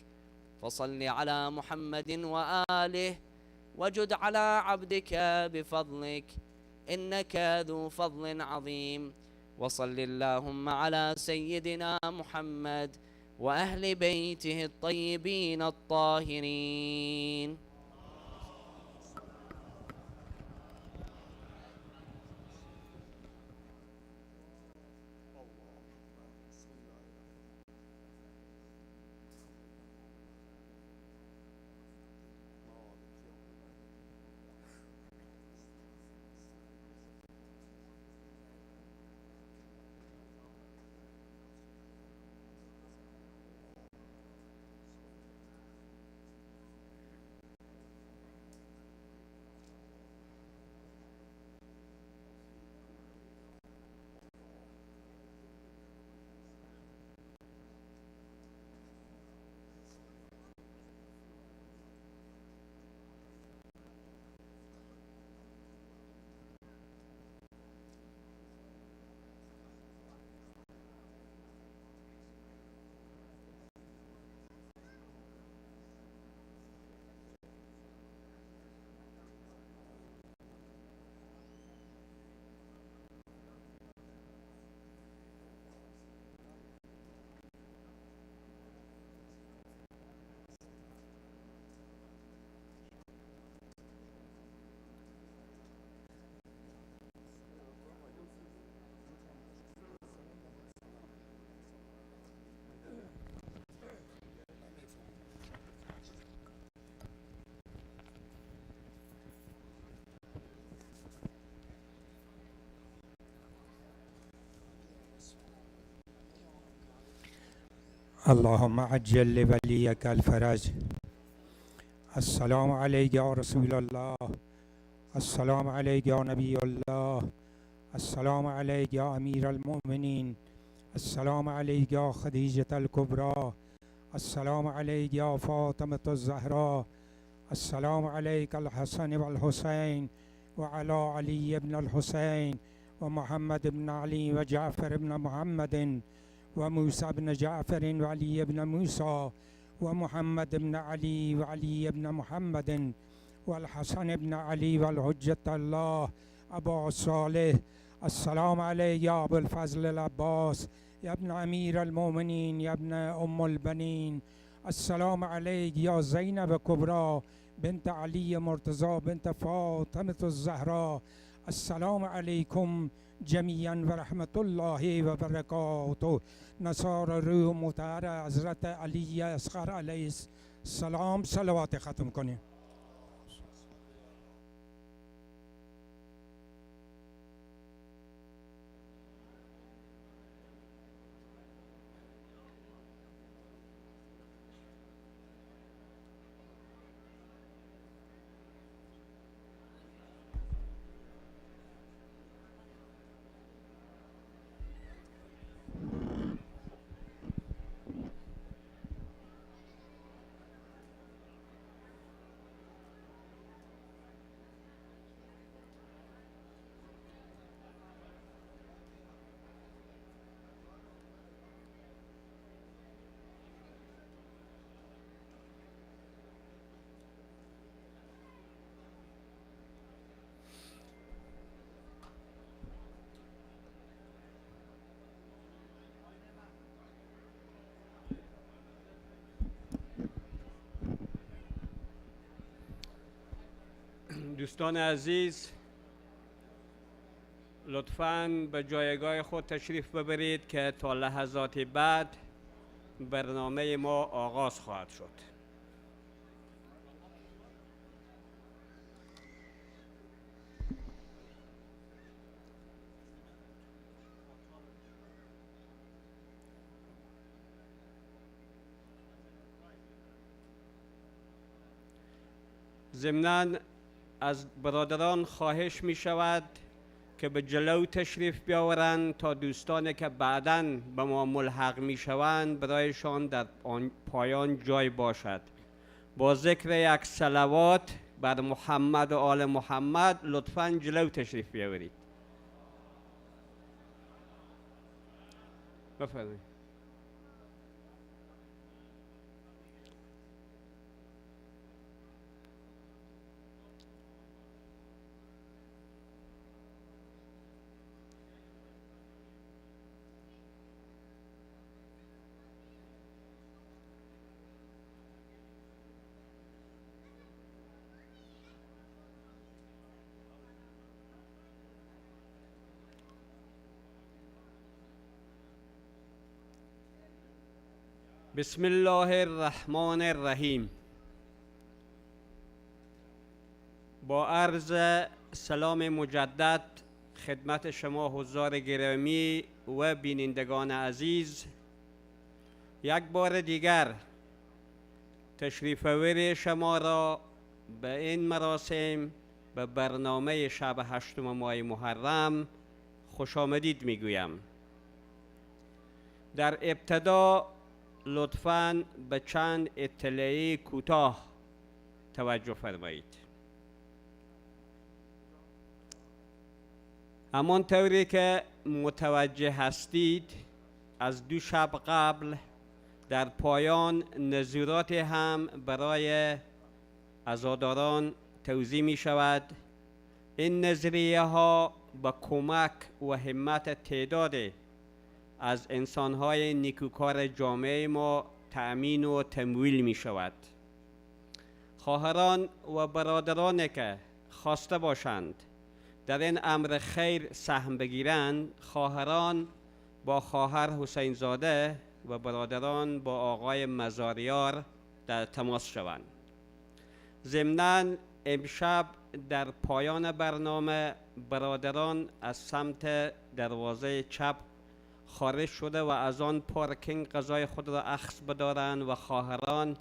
S5: فصل على محمد وآله، وجد على عبدك بفضلك، إنك ذو فضل عظيم. وصل اللهم على سيدنا محمد وأهل بيته الطيبين الطاهرين.
S8: اللهم عجل لوليك الفرج. السلام عليك يا رسول الله، السلام عليك يا نبي الله، السلام عليك يا أمير المؤمنين، السلام عليك يا خديجة الكبرى، السلام عليك يا فاطمة الزهراء، السلام عليك الحسن والحسين، وعلى علي بن الحسين، ومحمد بن علي، وجعفر بن محمد، وموسى بن جعفر، وعلي بن موسى، ومحمد بن علي، وعلي بن محمد، والحسن بن علي، والحجة الله أبا صالح. السلام عليك يا أبو الفضل العباس، يا ابن أمير المؤمنين، يا ابن أم البنين. السلام عليك يا زينب كبرى بنت علي مرتضى بنت فاطمة الزهراء. السلام عليكم جميعا ورحمة الله وبركاته. نصار روح مطهر حضرت علی اصغر علیه السلام صلوات ختم کنیم.
S1: دوستان عزیز، لطفاً به جایگاه خود تشریف ببرید که تا لحظات بعد برنامه ما آغاز خواهد شد. ضمناً از برادران خواهش می شود که به جلو تشریف بیاورند تا دوستانی که بعداً به ما ملحق می شوند برایشان در پایان جای باشد. با ذکر یک صلوات بر محمد و آل محمد لطفاً جلو تشریف بیاورید. بفرمایید. بسم الله الرحمن الرحیم. با عرض سلام مجدد خدمت شما حضار گرامی و بینندگان عزیز، یک بار دیگر تشریف آوری شما را به این مراسم به برنامه شب 8 ماه محرم خوش آمدید میگویم. در ابتدا لطفاً به چند اطلاعی کوتاه توجه فرمایید. همانطوری که متوجه هستید از 2 شب قبل در پایان نظرات هم برای عزاداران توزیع می شود. این نظریه ها با کمک و همت تعداد از انسان‌های نیکوکار جامعه ما تأمین و تمویل می شود. خواهران و برادران که خواسته باشند در این امر خیر سهم بگیرند، خواهران با خواهر حسین زاده و برادران با آقای مزاریار در تماس شوند. ضمناً امشب در پایان برنامه برادران از سمت دروازه چپ خارج شده و از آن پارکینگ غذای خود را اخذ بدارند و خواهران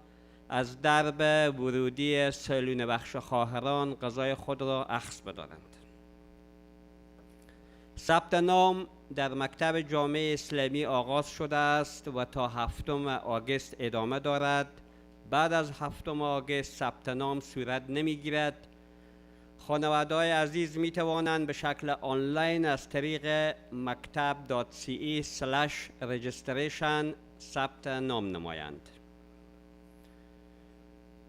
S1: از درب ورودی سلول بخش خواهران غذای خود را اخذ بدارند. ثبت نام در مکتب جامعه اسلامی آغاز شده است و تا 7 آگوست ادامه دارد. بعد از 7 آگوست ثبت نام صورت نمیگیرد. خانواده‌های عزیز می توانند به شکل آنلاین از طریق maktab.ce/registration ثبت نام نمایند.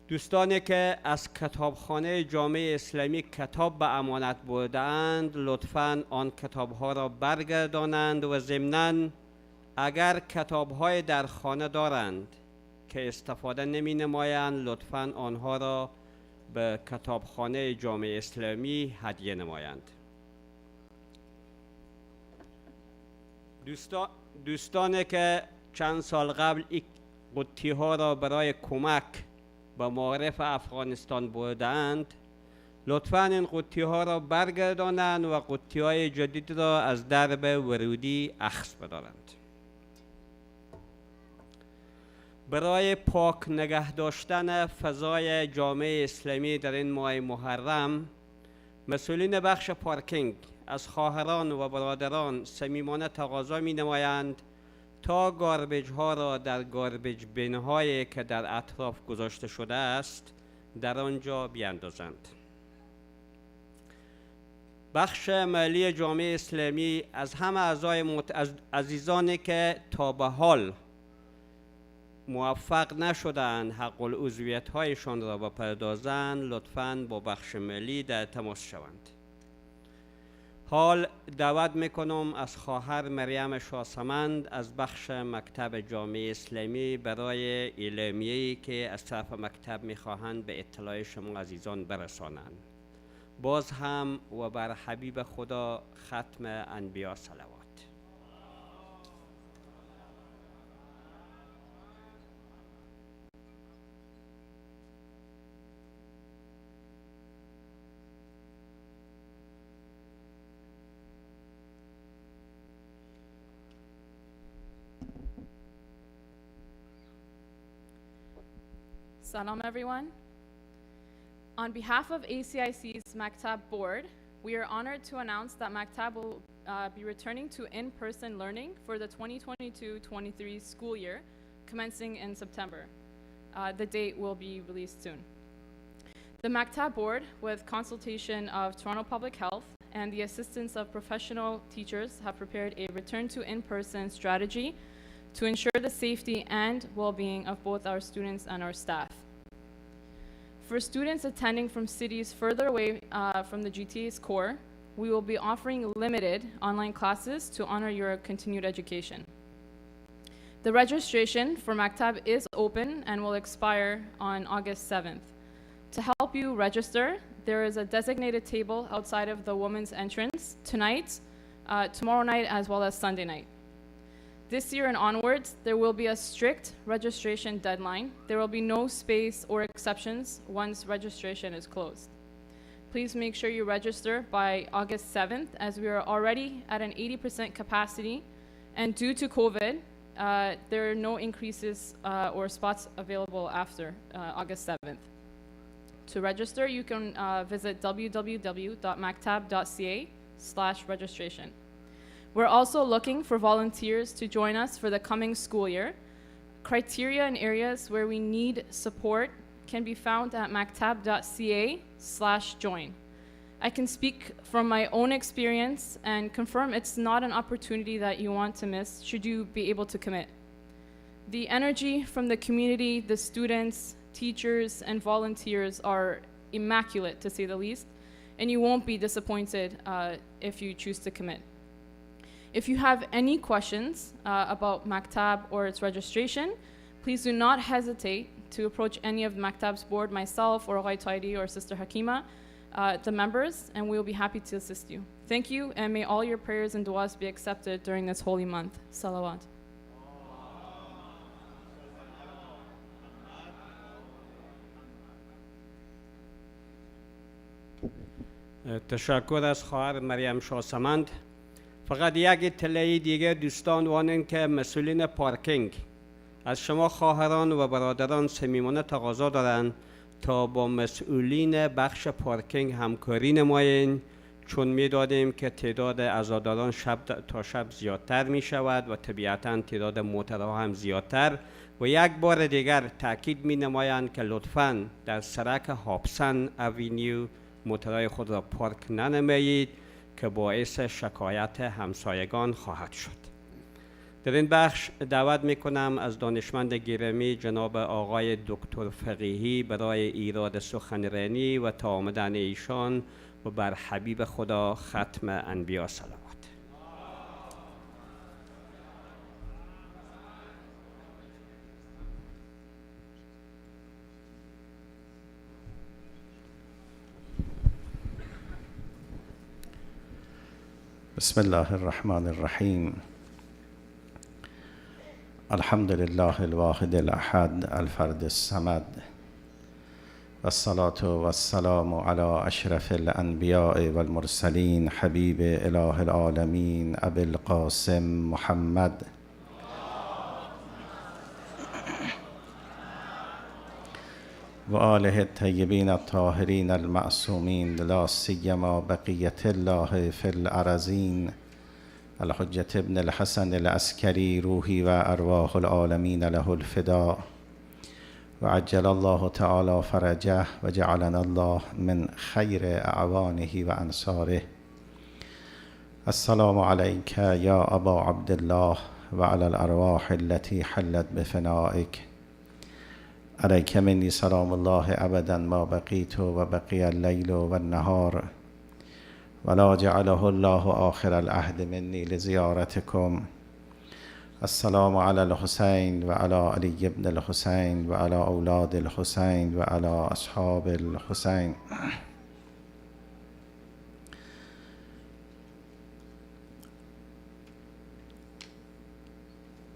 S1: دوستانی که از کتابخانه جامعه اسلامی کتاب به امانت برده‌اند لطفاً آن کتاب‌ها را برگردانند و ضمناً اگر کتاب‌های در خانه دارند که استفاده نمی نمایند لطفاً آنها را به کتابخانه جامعه اسلامی هدیه نمایند. دوستانی که چند سال قبل این قوطی ها را برای کمک به معارف افغانستان بردند لطفاً این قوطی ها را برگردانند و قوطی های جدید را از درب ورودی اخذ بدارند. برای پاک نگه داشتن فضای جامعه اسلامی در این ماه محرم مسئولین بخش پارکینگ از خواهران و برادران صمیمانه تقاضا می نمایند تا گاربیج ها را در گاربیج بین هایی که در اطراف گذاشته شده است در آنجا بیاندازند. بخش مالی جامعه اسلامی از همه اعضای عزیزانی که تا به حال موفق نشدند حق العضویت هایشان را بپردازند لطفاً با بخش مالی در تماس شوند. حال دعوت میکنم از خواهر مریم شاسمند از بخش مکتب جامعه اسلامی برای اعلامیه‌ای که از طرف مکتب میخواهند به اطلاع شما عزیزان برسانند. باز هم و بر حبیب خدا ختم انبیا صلوات.
S9: Salam everyone. On behalf of ACIC's Maktab board, we are honored to announce that Maktab will be returning to in-person learning for the 2022-23 school year, commencing in September. The date will be released soon. The Maktab board, with consultation of Toronto Public Health and the assistance of professional teachers, have prepared a return to in-person strategy to ensure the safety and well-being of both our students and our staff. For students attending from cities further away from the GTA's core, we will be offering limited online classes to honor your continued education. The registration for Maktab is open and will expire on August 7th. To help you register, there is a designated table outside of the women's entrance tonight, tomorrow night, as well as Sunday night. This year and onwards, there will be a strict registration deadline. There will be no space or exceptions once registration is closed. Please make sure you register by August 7th, as we are already at an 80% capacity, and due to COVID, there are no increases or spots available after August 7th. To register, you can visit www.maktab.ca/registration. We're also looking for volunteers to join us for the coming school year. Criteria and areas where we need support can be found at maktab.ca/join. I can speak from my own experience and confirm it's not an opportunity that you want to miss should you be able to commit. The energy from the community, the students, teachers, and volunteers are immaculate, to say the least, and you won't be disappointed if you choose to commit. If you have any questions about Maktab or its registration, please do not hesitate to approach any of Maktab's board, myself or Ghai Taidi or Sister Hakima, the members, and we will be happy to assist you. Thank you, and may all your prayers and du'as be accepted during this holy month. Salawat.
S1: تشکر از خواهر مریم شاسمند. فقط یک اطلاعی دیگه دوستان وانن که مسئولین پارکینگ از شما خواهران و برادران صمیمانه تقاضا دارن تا با مسئولین بخش پارکینگ همکاری نمایین، چون می‌دانیم که تعداد عزاداران شب تا شب زیادتر می شود و طبیعتاً تعداد موترها هم زیادتر و یک بار دیگر تاکید می نمایند که لطفاً در سرک هابسن اوینیو موترهای خود را پارک ننمایید که باعث شکایت همسایگان خواهد شد. در این بخش دعوت می کنم از دانشمند گرامی جناب آقای دکتر فقیهی برای ایراد سخنرانی و تا آمدن ایشان و بر حبیب خدا ختم انبیا صلوات.
S10: بسم الله الرحمن الرحیم. الحمد لله الواحد الأحد الفرد الصمد والصلاة والسلام على أشرف الأنبياء والمرسلين حبيب إله العالمين أبي القاسم محمد وآله الطيبين الطاهرين المعصومين لا سيما بقية الله في الأرضين الحجة ابن الحسن العسكري روحي وأرواح العالمين له الفداء وعجل الله تعالى فرجه وجعلنا الله من خير أعوانه وأنصاره. السلام عليك يا أبا عبد الله وعلى الأرواح التي حلت بفنائك. عليك مني سلام الله أبدا ما بقيت وبقي الليل والنهار ولا جعله الله آخر العهد مني لزيارتكم. السلام على الحسين وعلى علي بن الحسين وعلى أولاد الحسين وعلى أصحاب الحسين.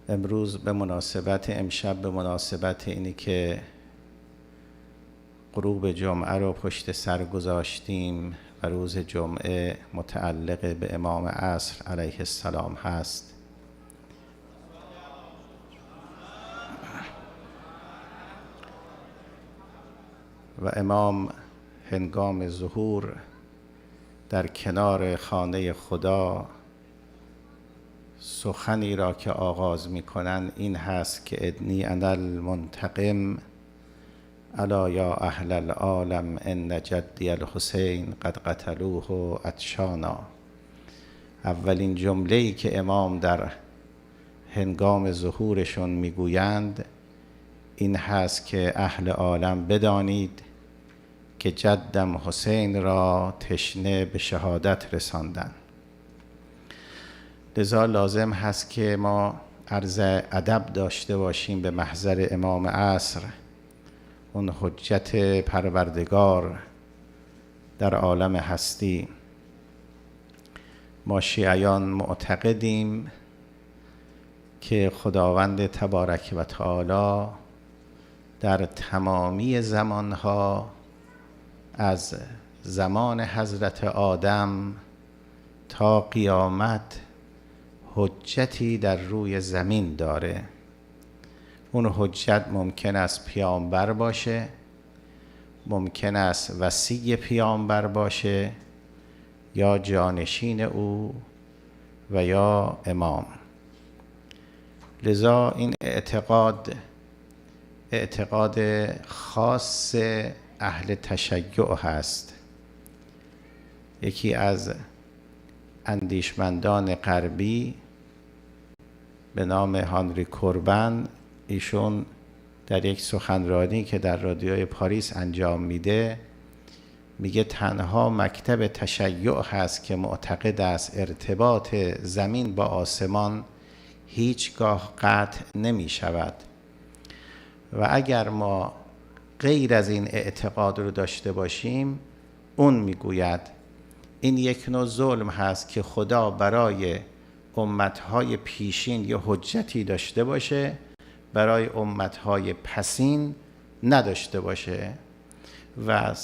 S10: امروز به مناسبت امشب به مناسبت اینی که غروب جمعه رو پشت سر گذاشتیم و روز جمعه متعلق به امام عصر علیه السلام هست. و امام هنگام ظهور در کنار خانه خدا سخنی را که آغاز می کنند این هست که ادنی انا المنتقم الا یا اهل العالم ان جدی الحسین قد قتلوه عطشانا. اولین جمله‌ای که امام در هنگام ظهورشون میگویند این هست که اهل عالم بدانید که جدم حسین را تشنه به شهادت رساندن. لذا لازم هست که ما عرض ادب داشته باشیم به محضر امام عصر، اون حجت پروردگار در عالم هستی. ما شیعیان معتقدیم که خداوند تبارک و تعالی در تمامی زمانها از زمان حضرت آدم تا قیامت حجتی در روی زمین داره. اون حجت ممکن است پیامبر باشه، ممکن است وصی پیامبر باشه، یا جانشین او و یا امام. لذا این اعتقاد خاص اهل تشیع هست. یکی از اندیشمندان غربی به نام هانری کوربن، ایشون در یک سخنرانی که در رادیوی پاریس انجام میده میگه تنها مکتب تشیع هست که معتقد است ارتباط زمین با آسمان هیچگاه قطع نمی شود و اگر ما غیر از این اعتقاد رو داشته باشیم، اون میگوید این یک نوع ظلم هست که خدا برای امتهای پیشین یه حجتی داشته باشه، برای امتهای پسین نداشته باشه. و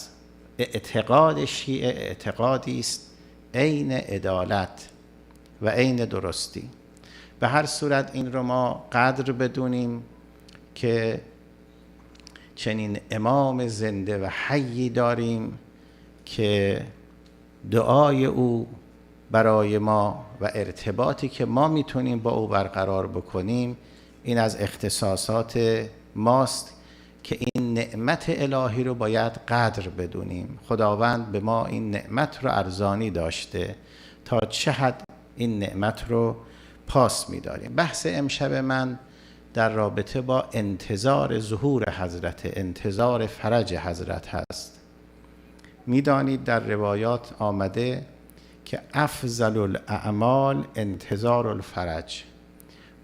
S10: اعتقاد شیعه اعتقادی است عین عدالت و عین درستی. به هر صورت این رو ما قدر بدونیم که چنین امام زنده و حیی داریم که دعای او برای ما و ارتباطی که ما میتونیم با او برقرار بکنیم این از اختصاصات ماست که این نعمت الهی رو باید قدر بدونیم. خداوند به ما این نعمت رو ارزانی داشته، تا چه حد این نعمت رو پاس می‌داریم. بحث امشب من در رابطه با انتظار ظهور حضرت، انتظار فرج حضرت هست. می‌دانید در روایات آمده که افضل الاعمال انتظار الفرج،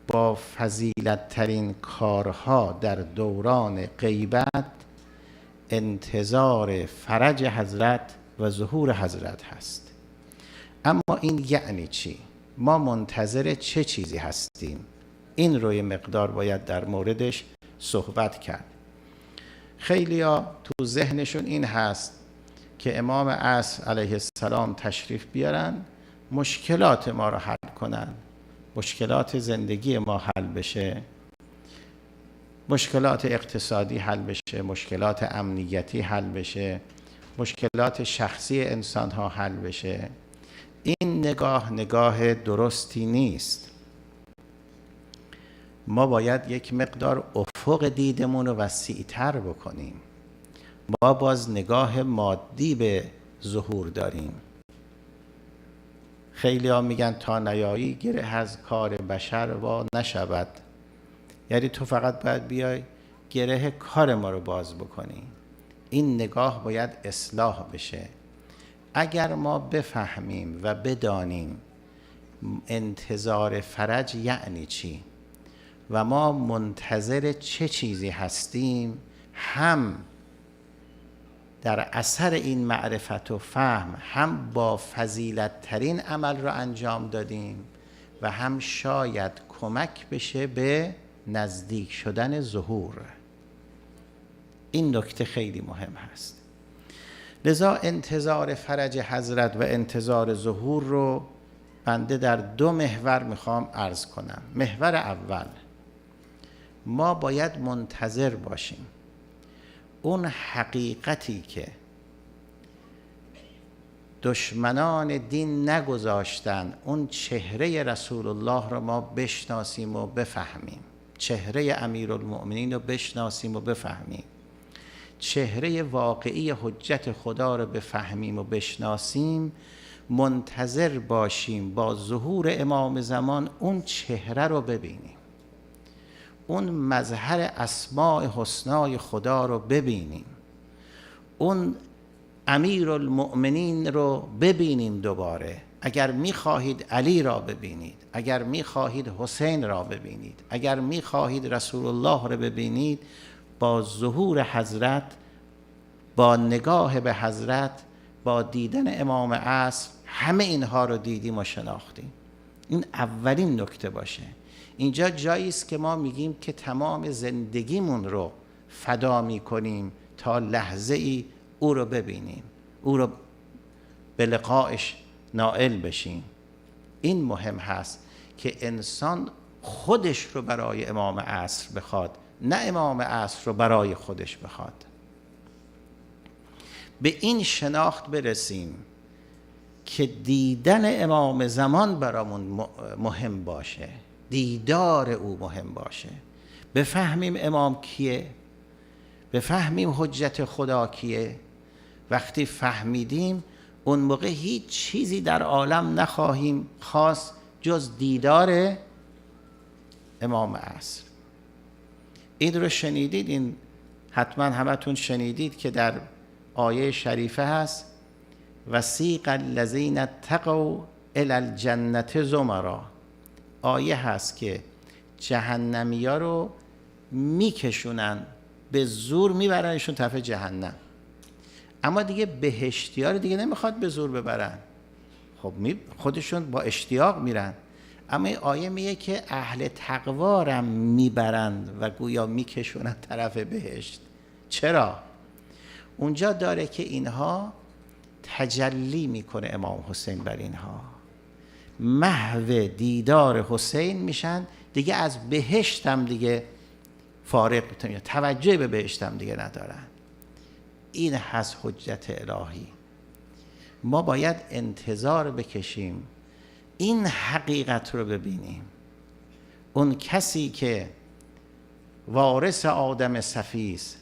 S10: با فضیلت ترین کارها در دوران غیبت انتظار فرج حضرت و ظهور حضرت هست. اما این یعنی چی؟ ما منتظر چه چیزی هستیم؟ این رو یه مقدار باید در موردش صحبت کرد. خیلیا تو ذهنشون این هست که امام عصر علیه السلام تشریف بیارن، مشکلات ما رو حل کنن، مشکلات زندگی ما حل بشه، مشکلات اقتصادی حل بشه، مشکلات امنیتی حل بشه، مشکلات شخصی انسان ها حل بشه. این نگاه درستی نیست. ما باید یک مقدار افق دیدمون رو وسیع‌تر بکنیم. ما باز نگاه مادی به ظهور داریم. خیلی ها میگن تا نیایی گره از کار بشر وا نشود. یعنی تو فقط باید بیای گره کار ما رو باز بکنی. این نگاه باید اصلاح بشه. اگر ما بفهمیم و بدانیم انتظار فرج یعنی چی و ما منتظر چه چیزی هستیم، هم در اثر این معرفت و فهم هم با فضیلت ترین عمل رو انجام دادیم و هم شاید کمک بشه به نزدیک شدن ظهور. این نکته خیلی مهم هست. لذا انتظار فرج حضرت و انتظار ظهور رو بنده در دو محور میخوام عرض کنم. محور اول، ما باید منتظر باشیم اون حقیقتی که دشمنان دین نگذاشتن، اون چهره رسول الله رو ما بشناسیم و بفهمیم، چهره امیرالمؤمنین رو بشناسیم و بفهمیم، چهره واقعی حجت خدا رو بفهمیم و بشناسیم، منتظر باشیم با ظهور امام زمان اون چهره رو ببینیم، اون مظهر اسماء حسنای خدا رو ببینیم، اون امیرالمؤمنین رو ببینیم دوباره. اگر می‌خواهید علی را ببینید، اگر می‌خواهید حسین را ببینید، اگر می‌خواهید رسول الله را ببینید، با ظهور حضرت، با نگاه به حضرت، با دیدن امام عصر همه اینها رو دیدیم و شناختیم. این اولین نکته باشه. اینجا جایی است که ما میگیم که تمام زندگیمون رو فدا میکنیم تا لحظه ای او رو ببینیم، او رو به لقایش نائل بشیم. این مهم هست که انسان خودش رو برای امام عصر بخواد، نه امام عصر رو برای خودش بخواد. به این شناخت برسیم که دیدن امام زمان برامون مهم باشه، دیدار او مهم باشه، بفهمیم امام کیه، بفهمیم حجت خدا کیه. وقتی فهمیدیم اون موقع هیچ چیزی در عالم نخواهیم خواست جز دیدار امام عصر. این رو شنیدید، این حتما همتون شنیدید که در آیه شریفه هست وسیق الذین اتقوا الی الجنة زمرا. آیه هست که جهنمیا رو میکشونن، به زور میبرنشون طرف جهنم، اما دیگه بهشتیا رو دیگه نمیخواد به زور ببرن، خب خودشون با اشتیاق میرن. اما این آیه میگه که اهل تقوا رو میبرند و گویا میکشونن طرف بهشت. چرا؟ اونجا داره که اینها تجلی میکنه امام حسین بر اینها، محو دیدار حسین میشن، دیگه از بهشت هم دیگه فارغ میتونن، توجه به بهشت هم دیگه ندارن. این هست حجت الهی. ما باید انتظار بکشیم این حقیقت رو ببینیم. اون کسی که وارث آدم صفی است،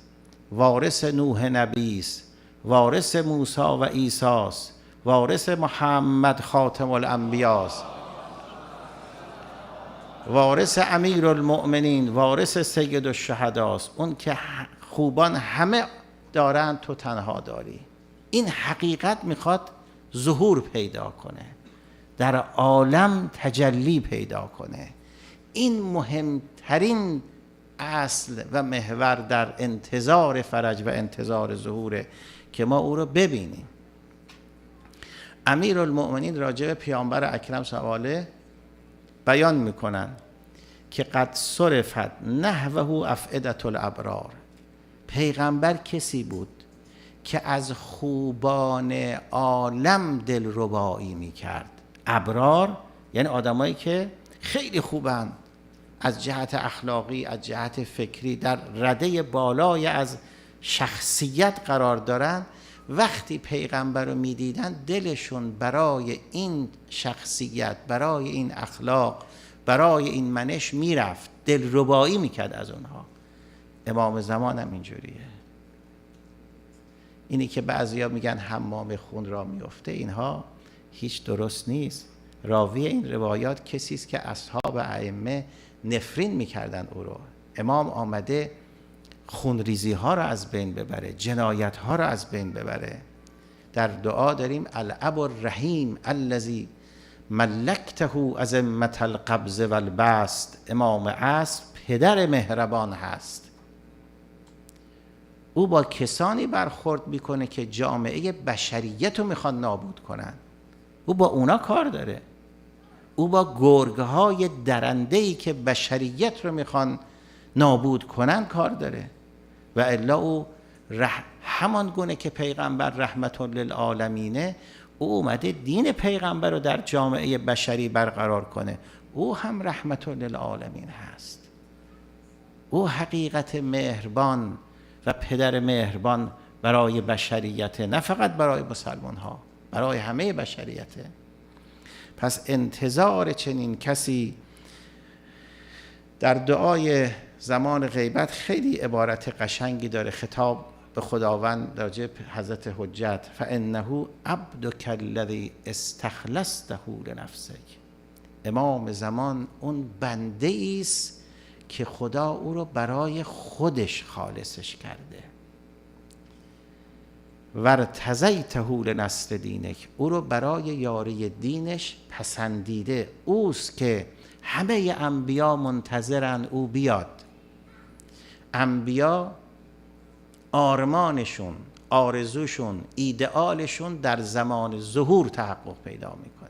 S10: وارث نوح نبی است، وارث موسی و عیسی است، وارث محمد خاتم الانبیا است، وارث امیر المؤمنین، وارث سید الشهدا است، اون که خوبان همه دارن تو تنها داری. این حقیقت میخواد ظهور پیدا کنه، در عالم تجلی پیدا کنه. این مهمترین اصل و محور در انتظار فرج و انتظار ظهوره که ما او رو ببینیم. امیر المؤمنین راجع به پیامبر اکرم صلی الله علیه بیان میکنن که قد صرفت نحوه افئدة الابرار. پیغمبر کسی بود که از خوبان عالم دلربایی میکرد. ابرار یعنی آدمایی که خیلی خوبن، از جهت اخلاقی، از جهت فکری، در رده بالای از شخصیت قرار دارن. وقتی پیغمبر رو میدیدن دلشون برای این شخصیت، برای این اخلاق، برای این منش میرفت، دلربایی میکرد از اونها. امام زمان هم اینجوریه. اینی که بعضیا میگن حمام خون را میفته، اینها هیچ درست نیست. راوی این روایات کسی است که اصحاب ائمه نفرین میکردن او رو. امام آمده خونریزی ها را از بین ببره، جنایت ها را از بین ببره. در دعا داریم الاب الرحیم الذی ملکته ازمة القبض والبسط. امام عصر پدر مهربان هست. او با کسانی برخورد میکنه که جامعه بشریت رو میخوان نابود کنن. او با اونا کار داره. او با گرگهای درنده‌ای که بشریت رو میخوان نابود کنن کار داره. و الا او همان گونه که پیغمبر رحمت للعالمینه، او اومده دین پیغمبر رو در جامعه بشری برقرار کنه. او هم رحمت للعالمین هست. او حقیقت مهربان و پدر مهربان برای بشریت، نه فقط برای مسلمان ها، برای همه بشریته. پس انتظار چنین کسی در دعای زمان غیبت خیلی عبارت قشنگی داره. خطاب به خداوند راجع به حضرت حجت، فانه عبدک الذی استخلصته لنفسک. امام زمان اون بنده است که خدا او رو برای خودش خالصش کرده. وارتضیته لنصر دینک، او رو برای یاری دینش پسندیده. اوست که همه انبیا منتظرن او بیاد. انبیا آرمانشون، آرزوشون، ایدئالشون در زمان ظهور تحقق پیدا میکنه.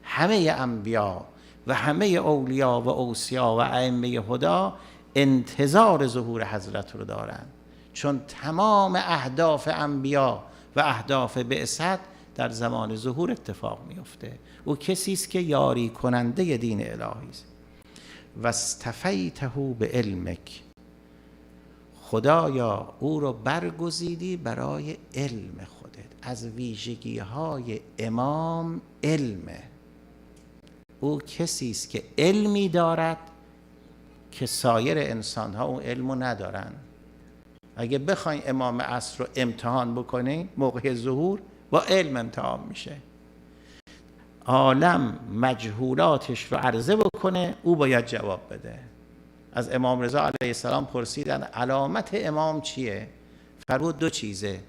S10: همه انبیا و همه اولیا و اوصیا و ائمه هدا انتظار ظهور حضرت رو دارن، چون تمام اهداف انبیا و اهداف بعثت در زمان ظهور اتفاق میفته. او کسی است که یاری کننده دین الهی است. و استفیته به علمک، خدایا او رو برگزیدی برای علم خودت. از ویژگی های امام علمه. او کسی است که علمی دارد که سایر انسان ها اون علمو ندارن. اگه بخواین امام عصر رو امتحان بکنین موقع ظهور، با علم امتحان میشه. عالم مجهولاتش رو عرضه بکنه، او باید جواب بده. از امام رضا علیه السلام پرسیدن علامت امام چیه؟ فرمود دو چیزه،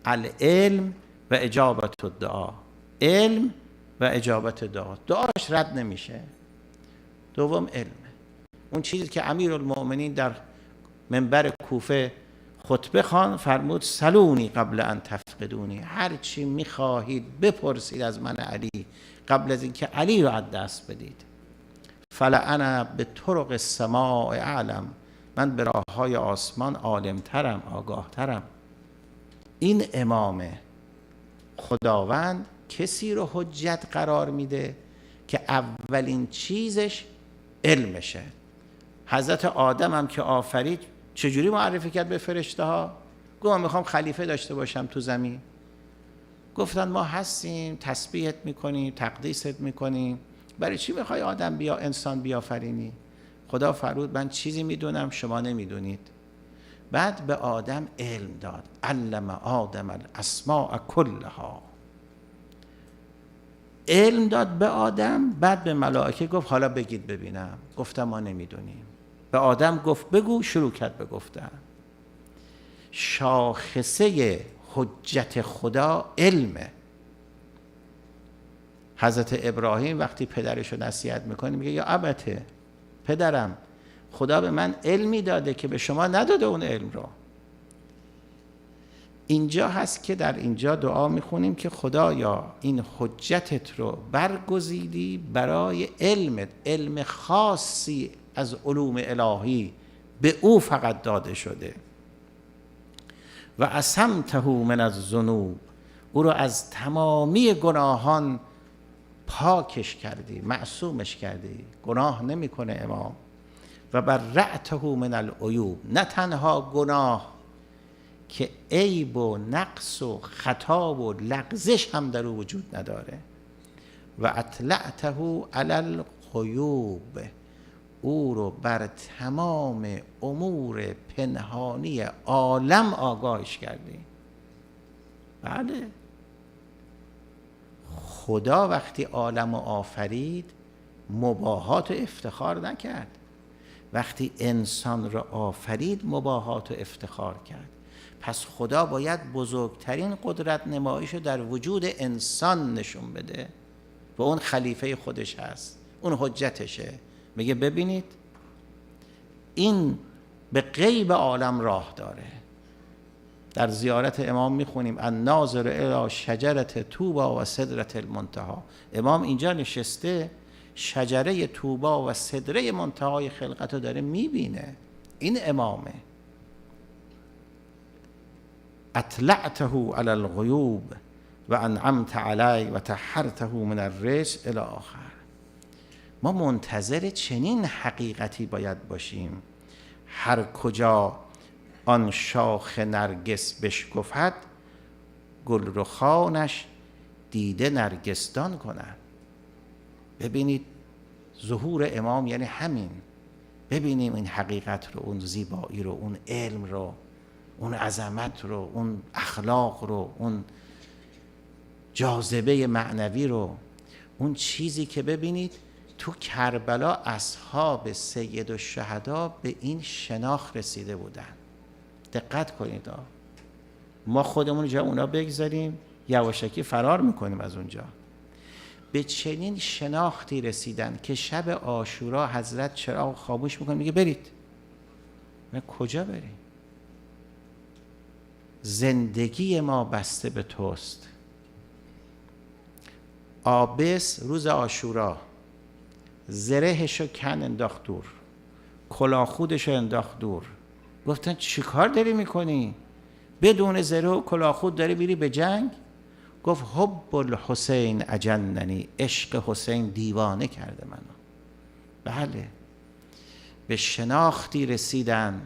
S10: العلم و اجابت الدعا. علم و اجابت دعا. دعاش رد نمیشه. دوم علم. اون چیزی که امیر المؤمنین در منبر کوفه خطبه خوان فرمود سلونی قبل ان تفقدونی، هر چی میخواهید بپرسید از من علی قبل از اینکه علی رو از دست بدید. فلعنا به طرق السماء اعلم، من به راههای آسمان عالمترم، آگاهترم. این امامه. خداوند کسی رو حجت قرار میده که اولین چیزش علمشه. حضرت آدم هم که آفرید چجوری معرفی کرد به فرشته ها؟ گفت من میخوام خلیفه داشته باشم تو زمین. گفتن ما هستیم، تسبیحت میکنیم، تقدیست میکنیم، برای چی میخوای انسان بیافرینی؟ خدا فرمود من چیزی میدونم شما نمیدونید. بعد به آدم علم داد، علم آدم الاسماء کلها. علم داد به آدم، بعد به ملائکه گفت حالا بگید ببینم. گفتم ما نمیدونیم. به آدم گفت بگو، شروع کرد به گفتن. شاخصه حجت خدا علمه. حضرت ابراهیم وقتی پدرشو نصیحت میکنه میگه یا ابته، پدرم خدا به من علمی داده که به شما نداده اون علم رو. اینجا هست که در اینجا دعا میخونیم که خدایا این حجتت رو برگزیدی برای علمت، علم خاصی از علوم الهی به او فقط داده شده. و عصمته من الذنوب، او رو از تمامی گناهان پاکش کردی، معصومش کردی، گناه نمیکنه امام. و برأته من العیوب، نه تنها گناه که عیب و نقص و خطا و لغزش هم در او وجود نداره. و اطلعته علی الغیوب، او رو بر تمام امور پنهانی عالم آگاهش کردی. بله، خدا وقتی عالم آفرید مباهات و افتخار نکرد، وقتی انسان را آفرید مباهات و افتخار کرد. پس خدا باید بزرگترین قدرت نمایش رو در وجود انسان نشون بده و اون خلیفه خودش هست، اون حجتشه. میگه ببینید این به غیب عالم راه داره. در زیارت امام میخونیم الناظر الی شجرة طوبی و سدرة المنتهی. امام اینجا نشسته شجره طوبی و سدره منتهای خلقت رو داره میبینه. این امامه. اطلعته علی الغیوب و انعمت علی و طهرته من الرجس الی آخر. ما منتظر چنین حقیقتی باید باشیم. هر کجا آن شاخ نرگس بشکفد، گل رخانش دیده نرگسدان کند. ببینید ظهور امام یعنی همین. ببینیم این حقیقت رو، اون زیبایی رو، اون علم رو، اون عظمت رو، اون اخلاق رو، اون جاذبه معنوی رو، اون چیزی که ببینید تو کربلا اصحاب سید الشهدا به این شناخت رسیده بودن. دقت کنید، ما خودمون جا اونا بگذاریم یواشکی فرار میکنیم از اونجا. به چنین شناختی رسیدن که شب عاشورا حضرت چراغ خاموش میکنه، میگه برید. من کجا بریم؟ زندگی ما بسته به توست. آبس روز عاشورا زرهشو کن انداخت دور، کلاخودشو انداخت دور. گفتن چی کار داری میکنی؟ بدون زره و کلاخود داری بیری به جنگ؟ گفت حب الحسین اجننی، عشق حسین دیوانه کرده منو. بله، به شناختی رسیدن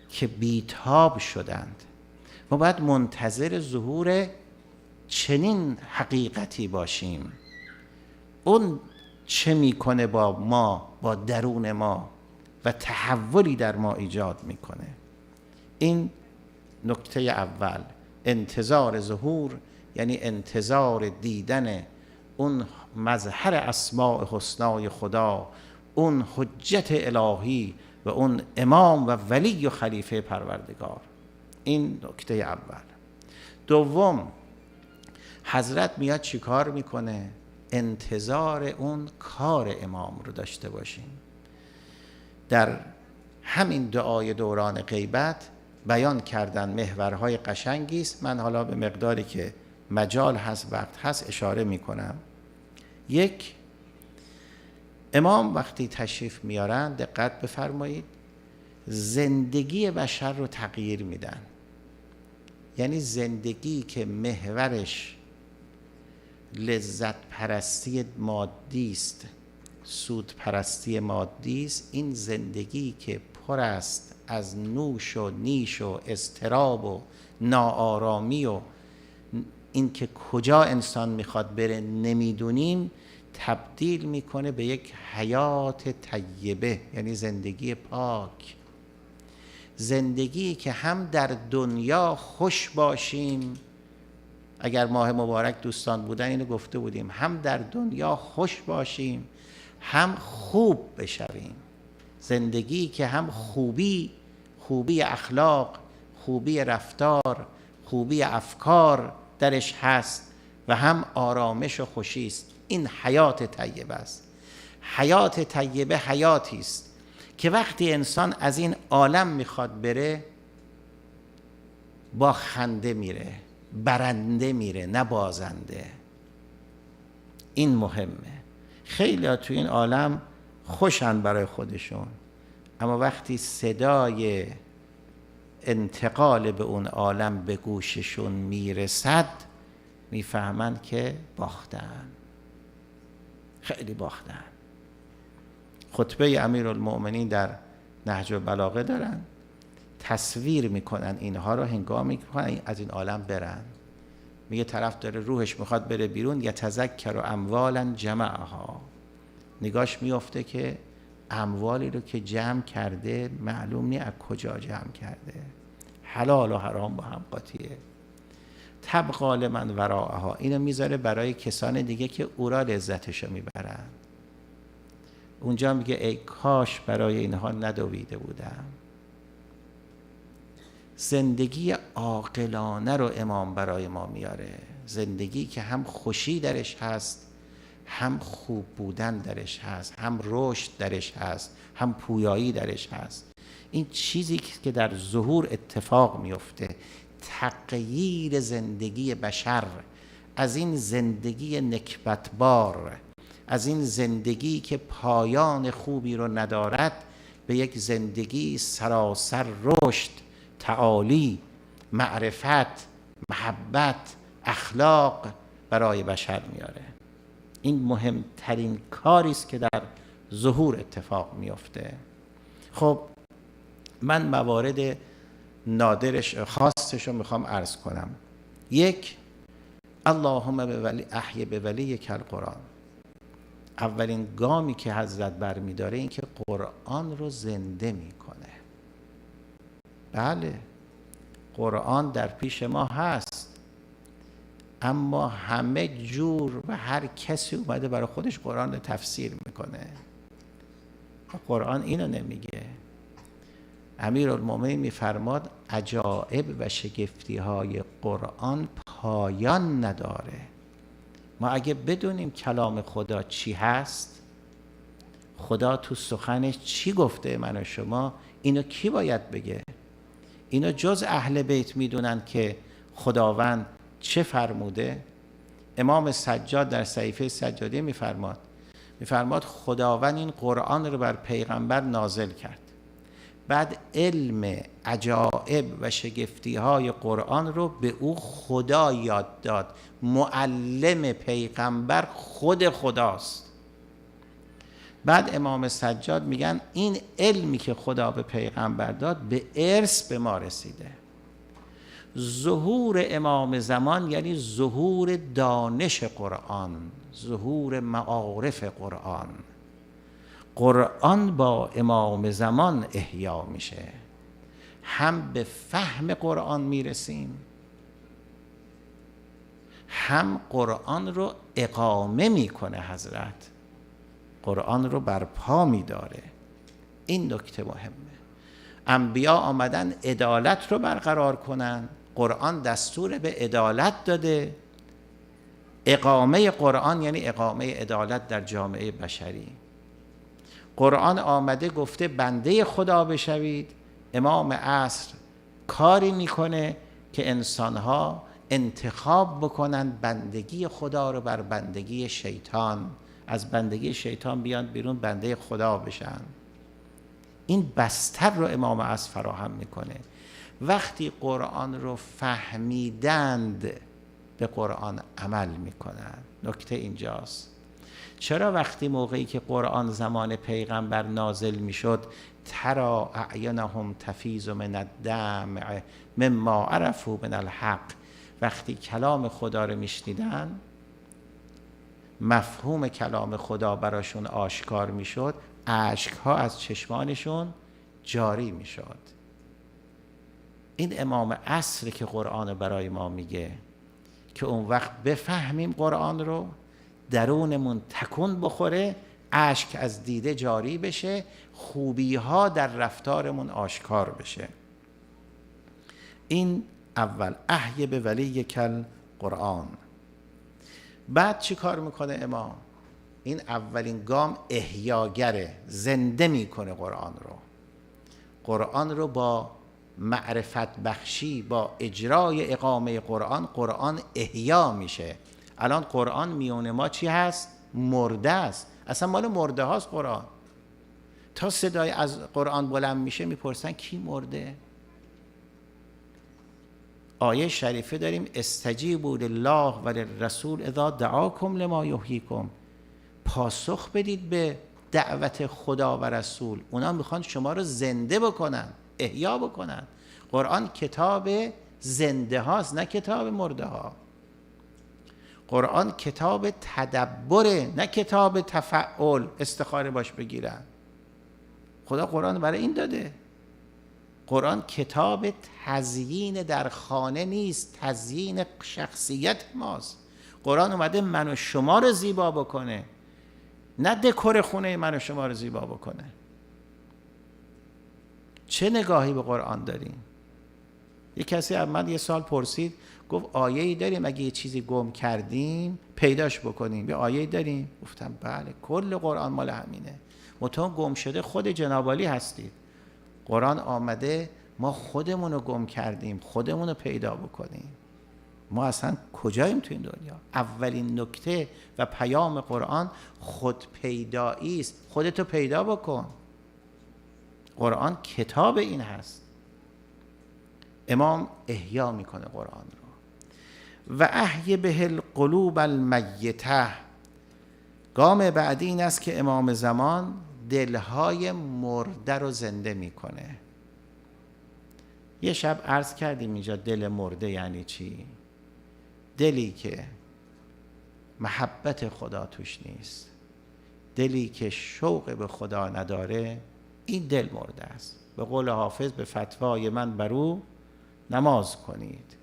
S10: که بیتاب شدند. ما باید منتظر ظهور چنین حقیقتی باشیم. اون چه میکنه با ما، با درون ما و تحولی در ما ایجاد میکنه. این نکته اول. انتظار ظهور یعنی انتظار دیدن اون مظهر اسماء حسنای خدا، اون حجت الهی و اون امام و ولی و خلیفه پروردگار. این نکته اول. دوم، حضرت میاد چی کار میکنه؟ انتظار اون کار امام رو داشته باشیم. در همین دعای دوران غیبت بیان کردن محورهای قشنگی است. من حالا به مقداری که مجال هست، وقت هست، اشاره میکنم. یک، امام وقتی تشریف میارن دقت بفرمایید، زندگی بشر رو تغییر میدن. یعنی زندگی که محورش لذت پرستی مادی است، سود پرستی مادی است، این زندگی که پر است از نوش و نیش و اضطراب و ناآرامی و این که کجا انسان میخواد بره نمیدونیم، تبدیل میکنه به یک حیات طیبه، یعنی زندگی پاک، زندگی که هم در دنیا خوش باشیم. اگر ماه مبارک دوستان بودن اینو گفته بودیم، هم در دنیا خوش باشیم هم خوب بشویم، زندگی که هم خوبی اخلاق، خوبی رفتار، خوبی افکار درش هست و هم آرامش و خوشی است. این حیات طیبه است. حیات طیبه حیاتی است که وقتی انسان از این عالم میخواد بره با خنده میره، برنده میره نه بازنده. این مهمه. خیلی ها تو این عالم خوشن برای خودشون، اما وقتی صدای انتقال به اون عالم به گوششون میرسد میفهمن که باختن، خیلی باختن. خطبه امیرالمؤمنین در نهج البلاغه دارن، تصویر میکنن اینها رو هنگامی که از این عالم برن. میگه طرف داره روحش میخواد بره بیرون، یتذکر اموالا جمعها، نگاش میفته که اموالی رو که جمع کرده معلوم نی از کجا جمع کرده، حلال و حرام با هم قاطیه. تبقى لمن وراءها، اینو میذاره برای کسان دیگه که او را لذتشو میبرن. اونجا میگه ای کاش برای اینها ندویده بودم. زندگی عاقلانه رو امام برای ما میاره، زندگی که هم خوشی درش هست، هم خوب بودن درش هست، هم رشد درش هست، هم پویایی درش هست. این چیزی که در ظهور اتفاق میفته، تغییر زندگی بشر از این زندگی نکبتبار، از این زندگی که پایان خوبی رو ندارد، به یک زندگی سراسر رشد، تعالی، معرفت، محبت، اخلاق برای بشر میاره. این مهمترین کاری است که در ظهور اتفاق میفته. خب من موارد نادرش خاصش رو میخوام عرض کنم. یک، اللهم احی بولیک القرآن. اولین گامی که حضرت برمیداره این که قرآن رو زنده میکنه. بله، قرآن در پیش ما هست، اما همه جور و هر کسی اومده برای خودش قرآن رو تفسیر میکنه. قرآن اینو نمیگه. امیرالمؤمنین میفرماد عجایب و شگفتی های قرآن پایان نداره. ما اگه بدونیم کلام خدا چی هست، خدا تو سخنش چی گفته من و شما، اینو کی باید بگه؟ اینو جز اهل بیت میدونن که خداوند چه فرموده. امام سجاد در صحیفه سجادی میفرماد خداوند این قرآن رو بر پیغمبر نازل کرد، بعد علم عجایب و شگفتی های قرآن رو به او خدا یاد داد. معلم پیغمبر خود خداست. بعد امام سجاد میگن این علمی که خدا به پیغمبر داد به ارث به ما رسیده. ظهور امام زمان یعنی ظهور دانش قرآن، ظهور معارف قرآن. قرآن با امام زمان احیا میشه. هم به فهم قرآن میرسیم، هم قرآن رو اقامه میکنه. حضرت قرآن رو برپا میداره. این نکته مهمه. انبیا آمدن عدالت رو برقرار کنن، قرآن دستور به عدالت داده. اقامه قرآن یعنی اقامه عدالت در جامعه بشری. قرآن آمده گفته بنده خدا بشوید. امام عصر کاری میکنه که انسانها انتخاب بکنن بندگی خدا رو بر بندگی شیطان، از بندگی شیطان بیان بیرون بنده خدا بشن. این بستر رو امام عصر فراهم میکنه. وقتی قرآن رو فهمیدند به قرآن عمل میکنن. نکته اینجاست. چرا وقتی موقعی که قرآن زمان پیغمبر نازل میشد ترا اعینهم تفیض من الدمع مما عرفوا من الحق، وقتی کلام خدا رو میشنیدن مفهوم کلام خدا براشون آشکار میشد، اشکها از چشمانشون جاری میشد. این امام عصر که قرآن برای ما میگه که اون وقت بفهمیم قرآن رو، درونمون تکون بخوره، اشک از دیده جاری بشه، خوبی ها در رفتارمون آشکار بشه. این اول احی به ولی کل قرآن. بعد چی کار میکنه امام؟ این اولین گام احیاگره، زنده میکنه قرآن رو. قرآن رو با معرفت بخشی، با اجرای اقامه قرآن، قرآن احیا میشه. الان قرآن میون ما چی هست؟ مرده است. اصلا مال مرده هاست قرآن. تا صدای از قرآن بلند میشه میپرسن کی مرده؟ آیه شریفه داریم استجیبوا لله و للرسول اذا دعاکم لما یحییکم. پاسخ بدید به دعوت خدا و رسول، اونا میخوان شما رو زنده بکنن، احیا بکنن. قرآن کتاب زنده هاست، نه کتاب مرده ها. قرآن کتاب تدبره، نه کتاب تفعل استخاره باش بگیرن. خدا قرآن برای این داده. قرآن کتاب تزیین در خانه نیست، تزیین شخصیت ماست. قرآن اومده من و شما رو زیبا بکنه، نه دکور خونه من و شما رو زیبا بکنه. چه نگاهی به قرآن داریم؟ یک کسی از من یه سال پرسید، گفت آیه‌ای داریم اگه یه چیزی گم کردیم پیداش بکنیم؟ یه آیه‌ای داریم؟ گفتم بله، کل قرآن مال همینه. متون گم شده خود جناب عالی هستید. قرآن آمده ما خودمون رو گم کردیم، خودمون رو پیدا بکنیم. ما اصلا کجاییم تو این دنیا؟ اولین نکته و پیام قرآن خود پیدایی است. خودتو پیدا بکن. قرآن کتاب این هست. امام احیا میکنه قرآن رو. و احی به القلوب المیته. گام بعدی این است که امام زمان دلهای مرده رو زنده میکنه. یه شب عرض کردیم اینجا دل مرده یعنی چی؟ دلی که محبت خدا توش نیست، دلی که شوق به خدا نداره، این دل مرده است. به قول حافظ به فتوای من برو نماز کنید.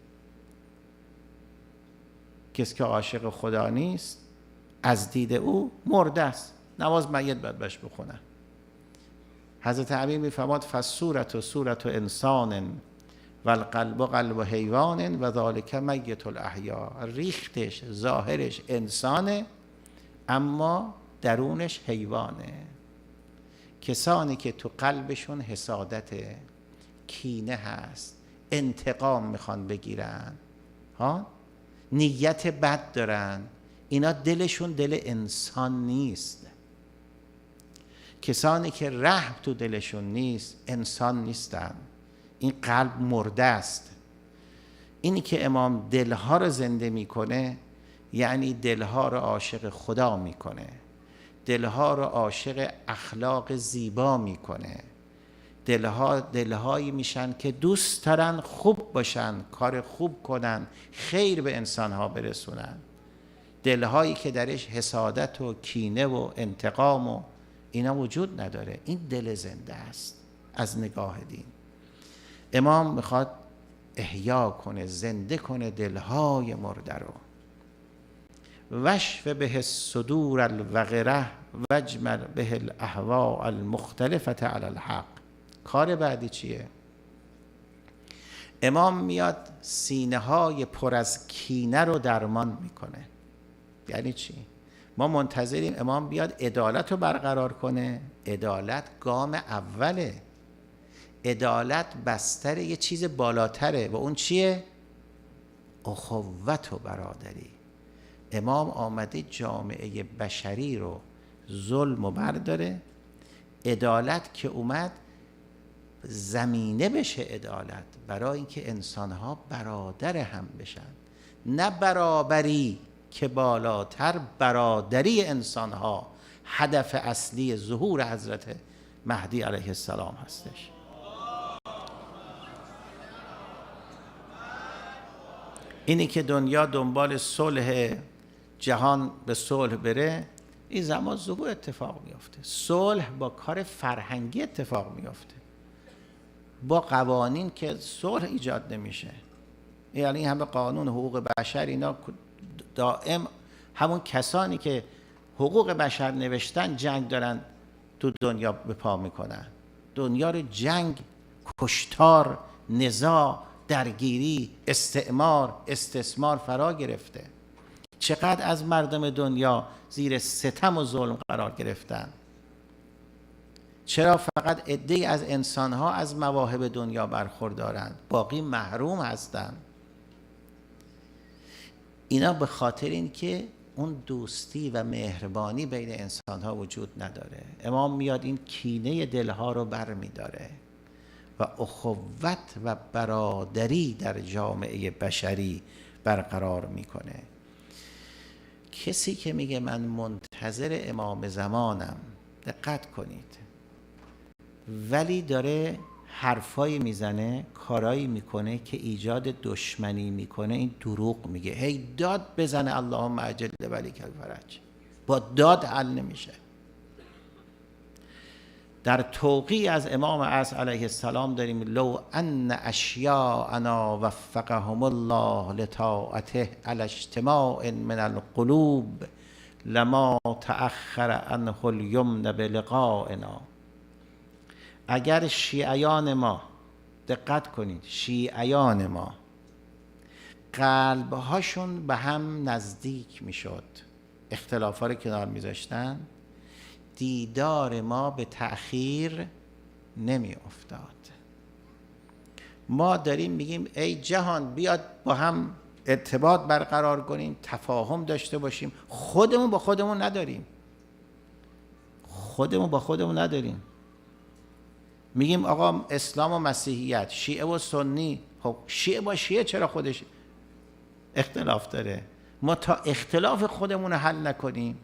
S10: کسی که عاشق خدا نیست از دید او مرده است، نماز میت باید بهش بخونه. حضرت امیر میفرماد فالصورة صورة انسان و القلب قلب حیوان و ذالک میت الاحیا. ریختش ظاهرش انسانه اما درونش حیوانه. کسانی که تو قلبشون حسادت، کینه هست، انتقام میخوان بگیرن، نیت بد دارن، اینا دلشون دل انسان نیست. کسانی که رحم تو دلشون نیست انسان نیستن، این قلب مرده است. اینی که امام دلها رو زنده میکنه یعنی دلها رو عاشق خدا میکنه، دلها رو عاشق اخلاق زیبا میکنه. دلهایی میشن که دوست دارن خوب باشن، کار خوب کنن، خیر به انسانها برسونن. دلهایی که درش حسادت و کینه و انتقام و اینا وجود نداره. این دل زنده است از نگاه دین. امام میخواد احیا کنه، زنده کنه دلهای مرده رو. وشف به الصدور الوغره وجمل به الاهواء المختلفه علی الحق. کار بعدی چیه؟ امام میاد سینه های پر از کینه رو درمان میکنه. یعنی چی؟ ما منتظریم امام بیاد عدالت رو برقرار کنه. عدالت گام اوله. عدالت بستر یه چیز بالاتره و اون چیه؟ اخوت و برادری. امام آمده جامعه بشری رو ظلم و برداره. عدالت که اومد زمینه بشه عدالت برای اینکه انسانها برادر هم بشن. نه برابری که بالاتر برادری انسانها هدف اصلی ظهور حضرت مهدی علیه السلام هستش. اینی که دنیا دنبال صلح، جهان به صلح بره، این زمان ظهور اتفاق میافته. صلح با کار فرهنگی اتفاق میافته، با قوانین که صلح ایجاد نمیشه. یعنی همه قانون حقوق بشر اینا دائم همون کسانی که حقوق بشر نوشتن جنگ دارن تو دنیا به پا میکنن. دنیا رو جنگ، کشتار، نزاع، درگیری، استعمار، استثمار فرا گرفته. چقدر از مردم دنیا زیر ستم و ظلم قرار گرفتن. چرا فقط عده‌ای از انسانها از مواهب دنیا برخوردارند، باقی محروم هستند؟ اینا به خاطر این که اون دوستی و مهربانی بین انسانها وجود نداره. امام میاد این کینه دلها رو بر میداره و اخوت و برادری در جامعه بشری برقرار میکنه. کسی که میگه من منتظر امام زمانم، دقت کنید، ولی داره حرفایی میزنه، کارایی میکنه که ایجاد دشمنی میکنه، این دروغ میگه. هی داد بزنه اللهم عجل ولیک الفرج، با داد حل نمیشه. در توقیع از امام عصر علیه السلام داریم لو ان اشیاءنا وفقهم الله لطاعته علی اجتماع من القلوب لما تأخر عنه الیمن بلقائنا. اگر شیعیان ما، دقت کنید، شیعیان ما قلبهاشون به هم نزدیک میشد، اختلافا رو کنار میذاشتن، دیدار ما به تأخیر نمی افتاد. ما داریم میگیم ای جهان بیاد با هم ارتباط برقرار کنیم، تفاهم داشته باشیم. خودمون با خودمون نداریم. خودمون با خودمون نداریم. میگیم آقا اسلام و مسیحیت، شیعه و سنی. خب شیعه با شیعه چرا خودش اختلاف داره؟ ما تا اختلاف خودمون رو حل نکنیم،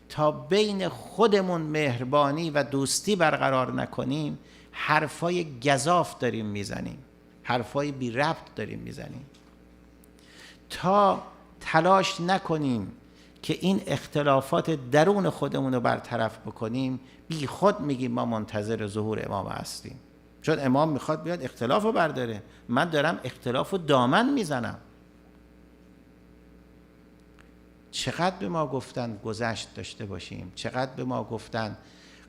S10: تا بین خودمون مهربانی و دوستی برقرار نکنیم، حرفای گزاف داریم میزنیم، حرفای بی ربط داریم میزنیم. تا تلاش نکنیم که این اختلافات درون خودمون رو برطرف بکنیم، بی خود میگیم ما منتظر ظهور امام هستیم. چون امام میخواد بیاد اختلاف رو برداره. من دارم اختلاف رو دامن میزنم. چقدر به ما گفتن گذشت داشته باشیم، چقدر به ما گفتن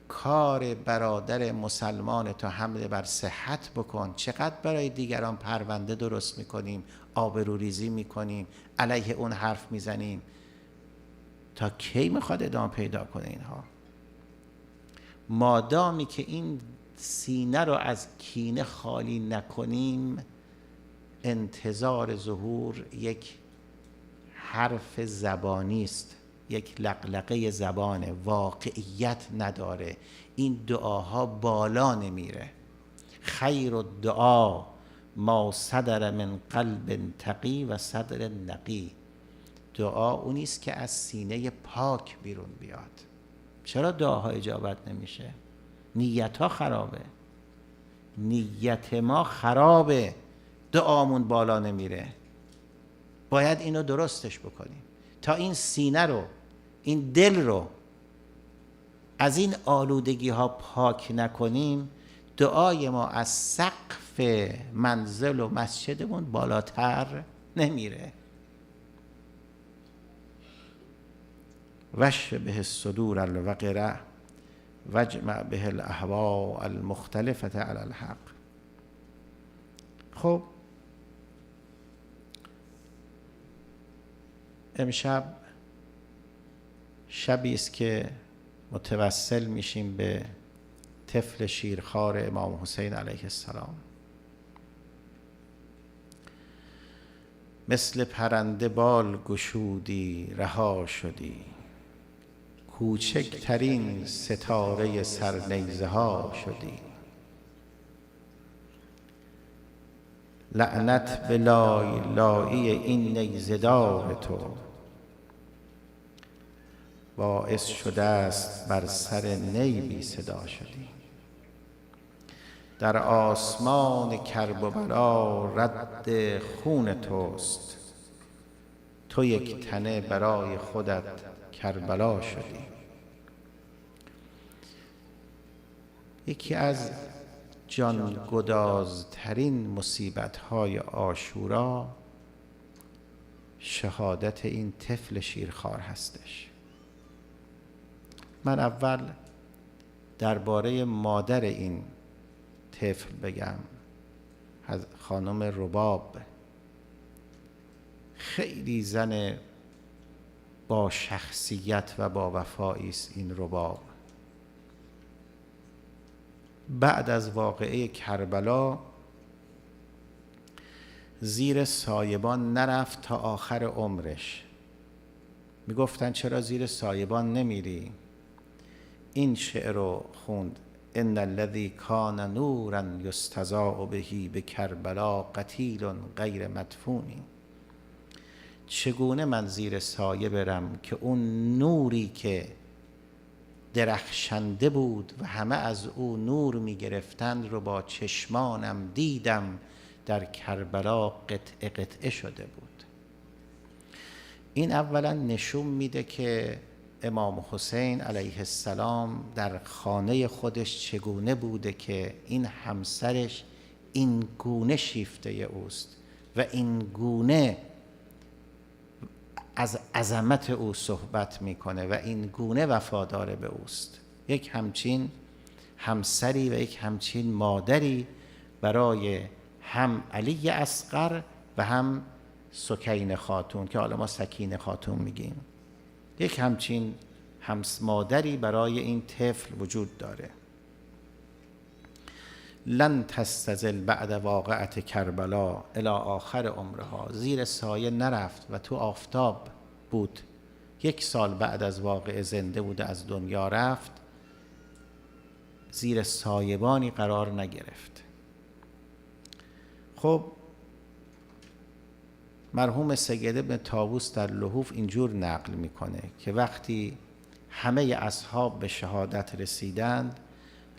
S10: کار برادر مسلمان تا حمله بر صحت بکن، چقدر برای دیگران پرونده درست میکنیم، آبروریزی میکنیم، علیه اون حرف میزنیم. تا کی میخواد ادامه پیدا کنه اینها؟ مادامی که این سینه رو از کینه خالی نکنیم، انتظار ظهور یک حرف زبانی است، یک لقلقه زبانه، واقعیت نداره. این دعاها بالا نمیره. خیر الدعا ما صدر من قلب تقی و صدر نقی. دعا اونی است که از سینه پاک بیرون بیاد. چرا دعاها اجابت نمیشه؟ نیت ها خرابه، نیت ما خرابه، دعامون بالا نمیره. باید اینو درستش بکنیم تا این سینه رو، این دل رو از این آلودگی ها پاک نکنیم. دعای ما از سقف منزل و مسجدمون بالاتر نمیره. وشف به الصدور الوقره واجمع به الاهواء المختلفه علی الحق. خب امشب شبی است که متوسل میشیم به طفل شیرخوار امام حسین علیه السلام. مثل پرنده بال گشودی رها شدی، کوچکترین ستاره سرنیزه ها شدی. لعنت به لایی این نیزدار تو، باعث شده است بر سر نی بی صدا شدی. در آسمان کرب و بلا رد خون توست، تو یک تنه برای خودت کربلا شدی. یکی از جانگدازترین مصیبت‌های عاشورا شهادت این طفل شیرخوار هستش. من اول درباره مادر این طفل بگم، از خانم رباب. خیلی زن با شخصیت و با وفایی است این رباب. بعد از واقعه کربلا زیر سایبان نرفت تا آخر عمرش. میگفتن چرا زیر سایبان نمیری؟ این شعر رو خوند: ان الذی کان نورا یستضاء به بکربلا قتیل غیر مدفونی. چگونه من زیر سایه برم که اون نوری که درخشنده بود و همه از او نور می گرفتند رو با چشمانم دیدم در کربلا قطعه قطعه شده بود. این اولا نشون میده که امام حسین علیه السلام در خانه خودش چگونه بوده که این همسرش این گونه شیفته اوست و این گونه از عظمت او صحبت میکنه و این گونه وفادار به اوست. یک همچین همسری و یک همچین مادری برای هم علی اصغر و هم سکینه خاتون که حالا ما سکینه خاتون میگیم، یک همچین مادری برای این طفل وجود داره. لن تستزل بعد واقعت کربلا الی آخر عمرها. زیر سایه نرفت و تو آفتاب بود. 1 سال بعد از واقعه زنده بود، از دنیا رفت، زیر سایبانی قرار نگرفت. خب مرحوم سید ابن طاووس در لحوف اینجور نقل میکنه که وقتی همه اصحاب به شهادت رسیدند،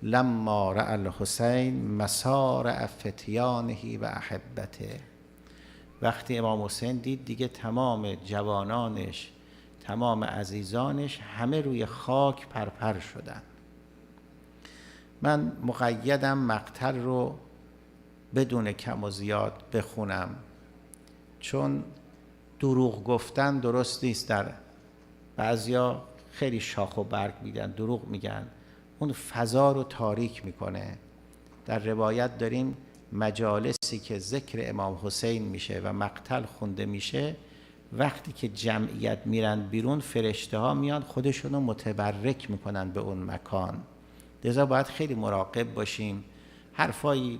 S10: لما رأى الحسین مسارع فتیانه و احبته، وقتی امام حسین دید دیگه تمام جوانانش، تمام عزیزانش همه روی خاک پرپر شدن. من مقیدم مقتل رو بدون کم و زیاد بخونم، چون دروغ گفتن درست نیست. در بعضیا خیلی شاخ و برگ میدن، دروغ میگن، اون فضا رو تاریک میکنه. در روایت داریم مجالسی که ذکر امام حسین میشه و مقتل خونده میشه، وقتی که جمعیت میرن بیرون، فرشته ها میان خودشونو متبرک میکنن به اون مکان. لذا باید خیلی مراقب باشیم حرفایی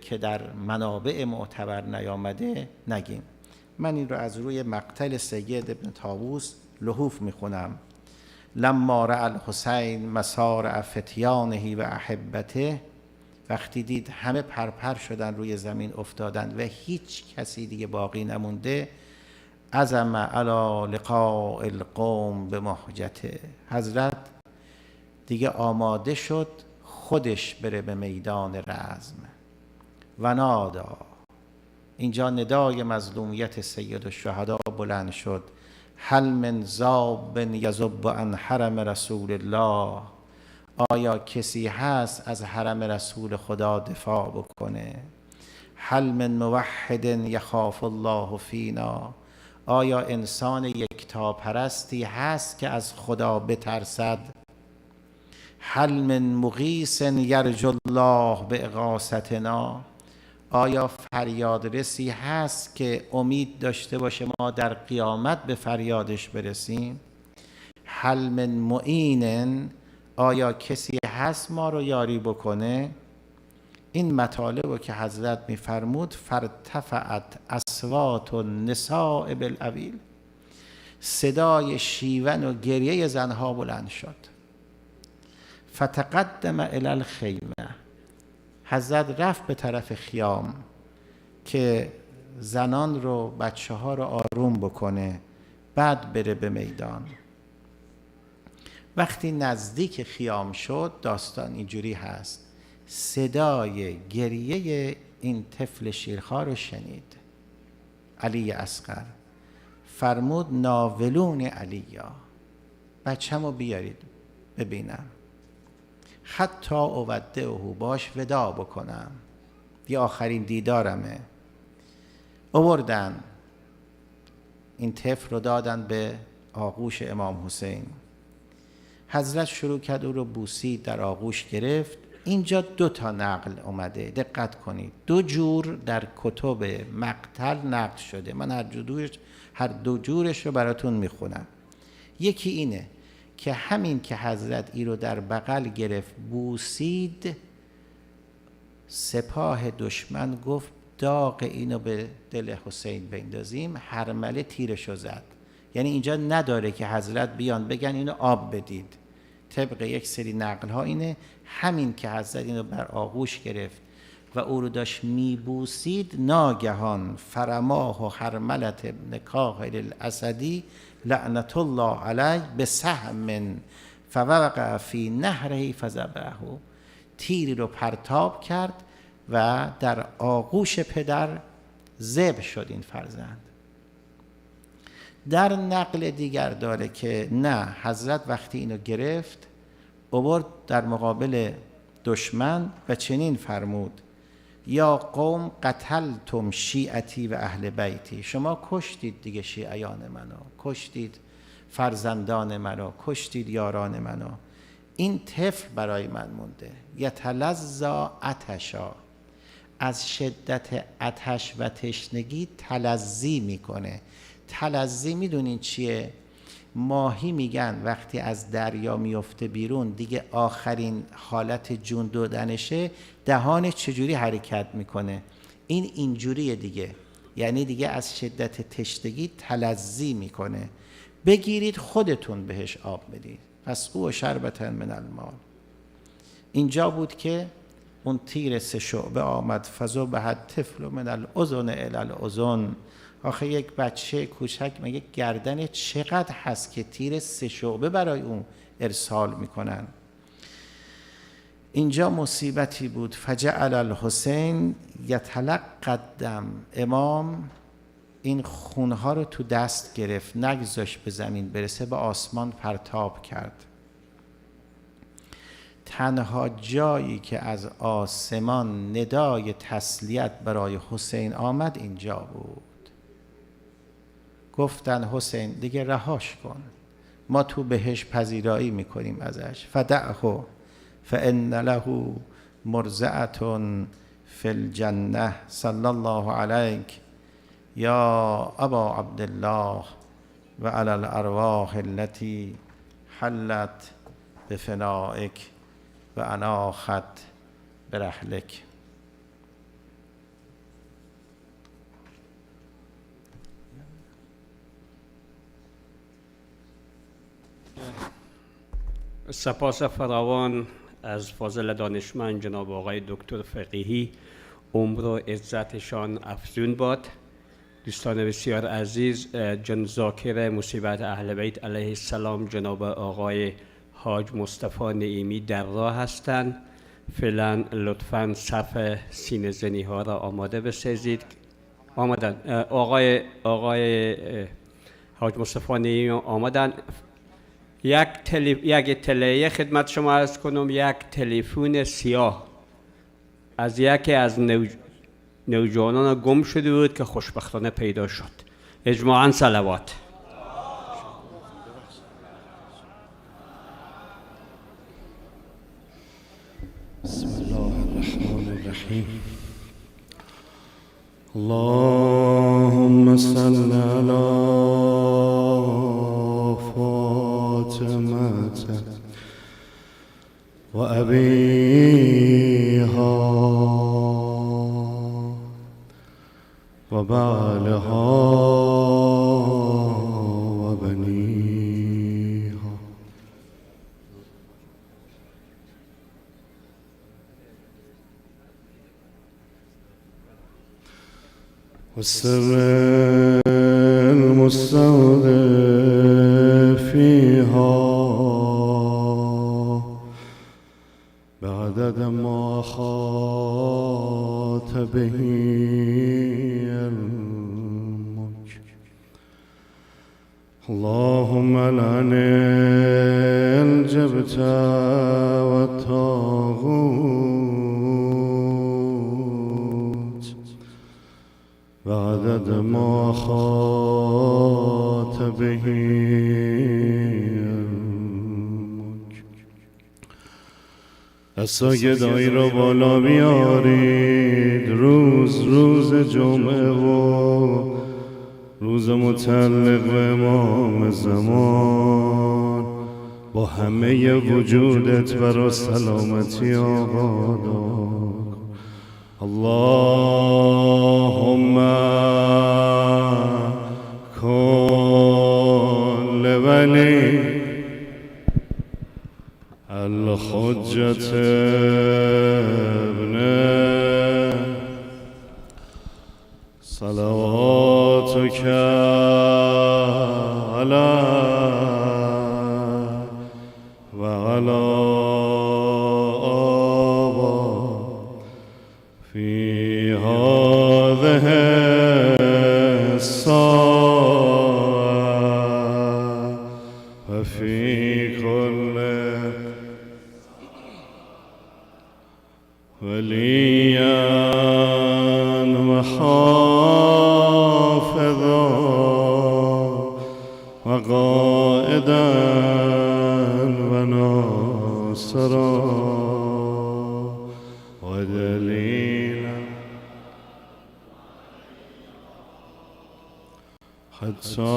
S10: که در منابع معتبر نیامده نگیم. من این رو از روی مقتل سید ابن طاووس لحوف میخونم. لما رأى الحسین مسارع فتیانه و احبته، وقتی دید همه پرپر شدن، روی زمین افتادن و هیچ کسی دیگه باقی نمونده، عزم علی لقاء القوم به مهجته، حضرت دیگه آماده شد خودش بره به میدان رزم. و نادا، اینجا ندای مظلومیت سید الشهدا بلند شد: هل من ذاب یذب عن حرم رسول الله. آیا کسی هست از حرم رسول خدا دفاع بکنه؟ هل من موحد یخاف الله فینا. آیا انسان یکتاپرستی هست که از خدا بترسد؟ هل من مغیث یرجو الله باغاثتنا. آیا فریادرسی هست که امید داشته باشه ما در قیامت به فریادش برسیم؟ هل من معین. آیا کسی هست ما رو یاری بکنه؟ این مطالب رو که حضرت میفرمود: فرتفعت اصوات النساء بالاویل، صدای شیون و گریه زنها بلند شد. فتقدم الی الخیمه، حضرت رفت به طرف خیام که زنان رو، بچه ها رو آروم بکنه، بعد بره به میدان. وقتی نزدیک خیام شد، داستان اینجوری هست: صدای گریه این طفل شیرخوار رو شنید. علی اصغر فرمود ناولون علیا، بچه‌مو بیارید ببینم، حتی اودعه باش ودا بکنم، یه آخرین دیدارمه. آوردن این طفل رو، دادن به آغوش امام حسین. حضرت شروع کرد او رو بوسید، در آغوش گرفت. اینجا 2 تا نقل اومده، دقت کنید، 2 جور در کتب مقتل نقل شده. من هر دو جورش رو براتون میخونم. یکی اینه که همین که حضرت ای رو در بغل گرفت بوسید، سپاه دشمن گفت داغ اینو به دل حسین بندازیم، هرمله تیرشو زد. یعنی اینجا نداره که حضرت بیان بگن اینو آب بدید. طبق یک سری نقل ها اینه همین که حضرت اینو بر آغوش گرفت و او رو داشت میبوسید، ناگهان فرماه و هرملت ابن کاهل الاسدی لعنت الله علیه به سهم فوقع فی نهره فذبحه، تیری رو پرتاب کرد و در آغوش پدر ذبح شد این فرزند. در نقل دیگر داره که نه، حضرت وقتی اینو گرفت آورد در مقابل دشمن و چنین فرمود: یا قوم قتلتم شیعتی و اهل بیتی، شما کشتید دیگه شیعیان منو، کشتید فرزندان منو، کشتید یاران منو. این طفل برای من مونده. یتلظا عطشا، از شدت عطش و تشنگی تلظی میکنه. تلظی میدونین چیه؟ ماهی میگن وقتی از دریا میفته بیرون دیگه آخرین حالت جون دادنشه، دهانش چجوری حرکت میکنه؟ این اینجوریه دیگه، یعنی دیگه از شدت تشنگی تلظی میکنه. بگیرید خودتون بهش آب بدید. فسقوا شربة من الماء. اینجا بود که اون تیر 3 شعبه آمد، فذبح الطفل من الاذن الی الاذن. آخه یک بچه کوچک مگه گردن چقدر هست که تیر 3 شعبه برای اون ارسال میکنن؟ اینجا مصیبتی بود. فجعل الحسین یتلقى الدم، امام این خونها رو تو دست گرفت، نگذاشت به زمین برسه، به آسمان پرتاب کرد. تنها جایی که از آسمان ندای تسلیت برای حسین آمد اینجا بود. گفتن حسین دیگه رهاش کن، ما تو بهش پذیرایی میکنیم ازش. فدعه فان له مرضعة فی الجنه صلی الله علیک یا ابا عبدالله و علی الارواح التي حلت بفنائک و اناخت برحلک.
S1: سپاس فراوان از فاضل دانشمند جناب آقای دکتر فقیهی، عمر و عزتشان افزون باد. دوستان بسیار عزیز، جن ذاکر مصیبت اهل بیت علیه السلام جناب آقای حاج مصطفی نعیمی در راه هستند. فعلا لطفاً صف سینه زنی ها را آماده بسازید. آمدن آقای حاج مصطفی نعیمی آمدن. یک اطلاعیه خدمت شما عرض کنم، یک تلفن سیاه از یکی از نوجوانان گم شده بود که خوشبختانه پیدا شد. اجماعاً صلوات.
S7: بسم الله الرحمن الرحیم. اللهم صل علی فاطمة و ابیها و بعلها و بنیها. والسر المستودع فيها بعدد ما أحاط به علمك. اللهم لعن الجبت والطاغوت بعدد ما أحاط به علمك. دستای گدایی را بالا بیارید. روز جمعه و روز متعلق به امام زمان با همه وجودت برا سلامتی آباد. اللهم کن لولی الحجة ابن صلواتك على وعلى آبا في هذه الساعة وفي كل وليا وحافظا وقائدا وناصرا ودليلا حتى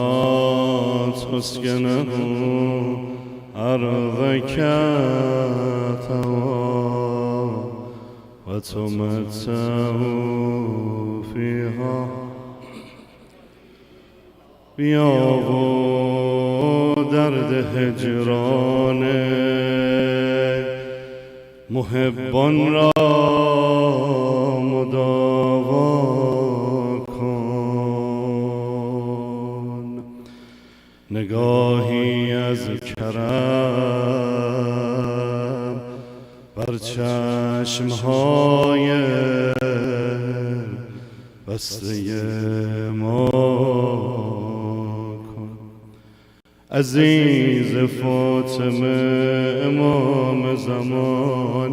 S7: تسكنه أرضك طوعا وتمتعوا فيها. بیا و درد هجران محبان را مداوا کن. نگاهی از کرم بر چشمهای بسته ما کن. عزیز فاطمه امام زمان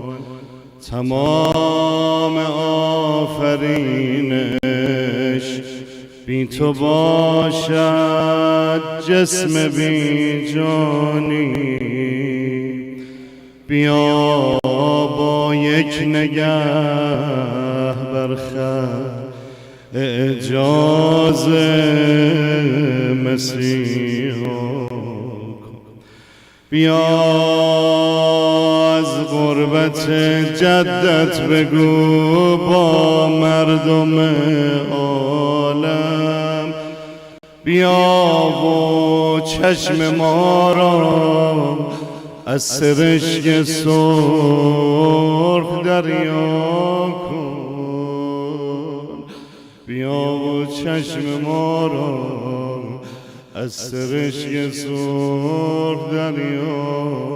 S7: تمام آفرینش بی تو باشد جسم بی جانی. بیا با یک نگه برخط اعجاز مسیحا کن. بیا از غربت جدت بگو با مردم عالم. بیا و چشم ما را از سرشک سرخ دریا کن. بیا و چشم ما را از سرشک سرخ دریا.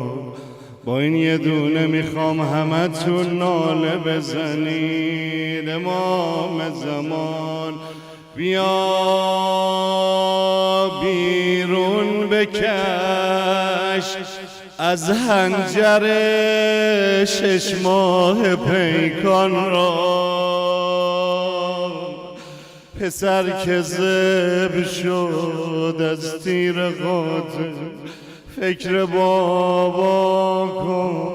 S7: با این یه دونه میخوام همه تون ناله بزنید. امام زمان بیا بیرون بکش از حنجر 6 ماه پیکان را. پسر که ذبح شد از تیر قاتل فکر بابا کن.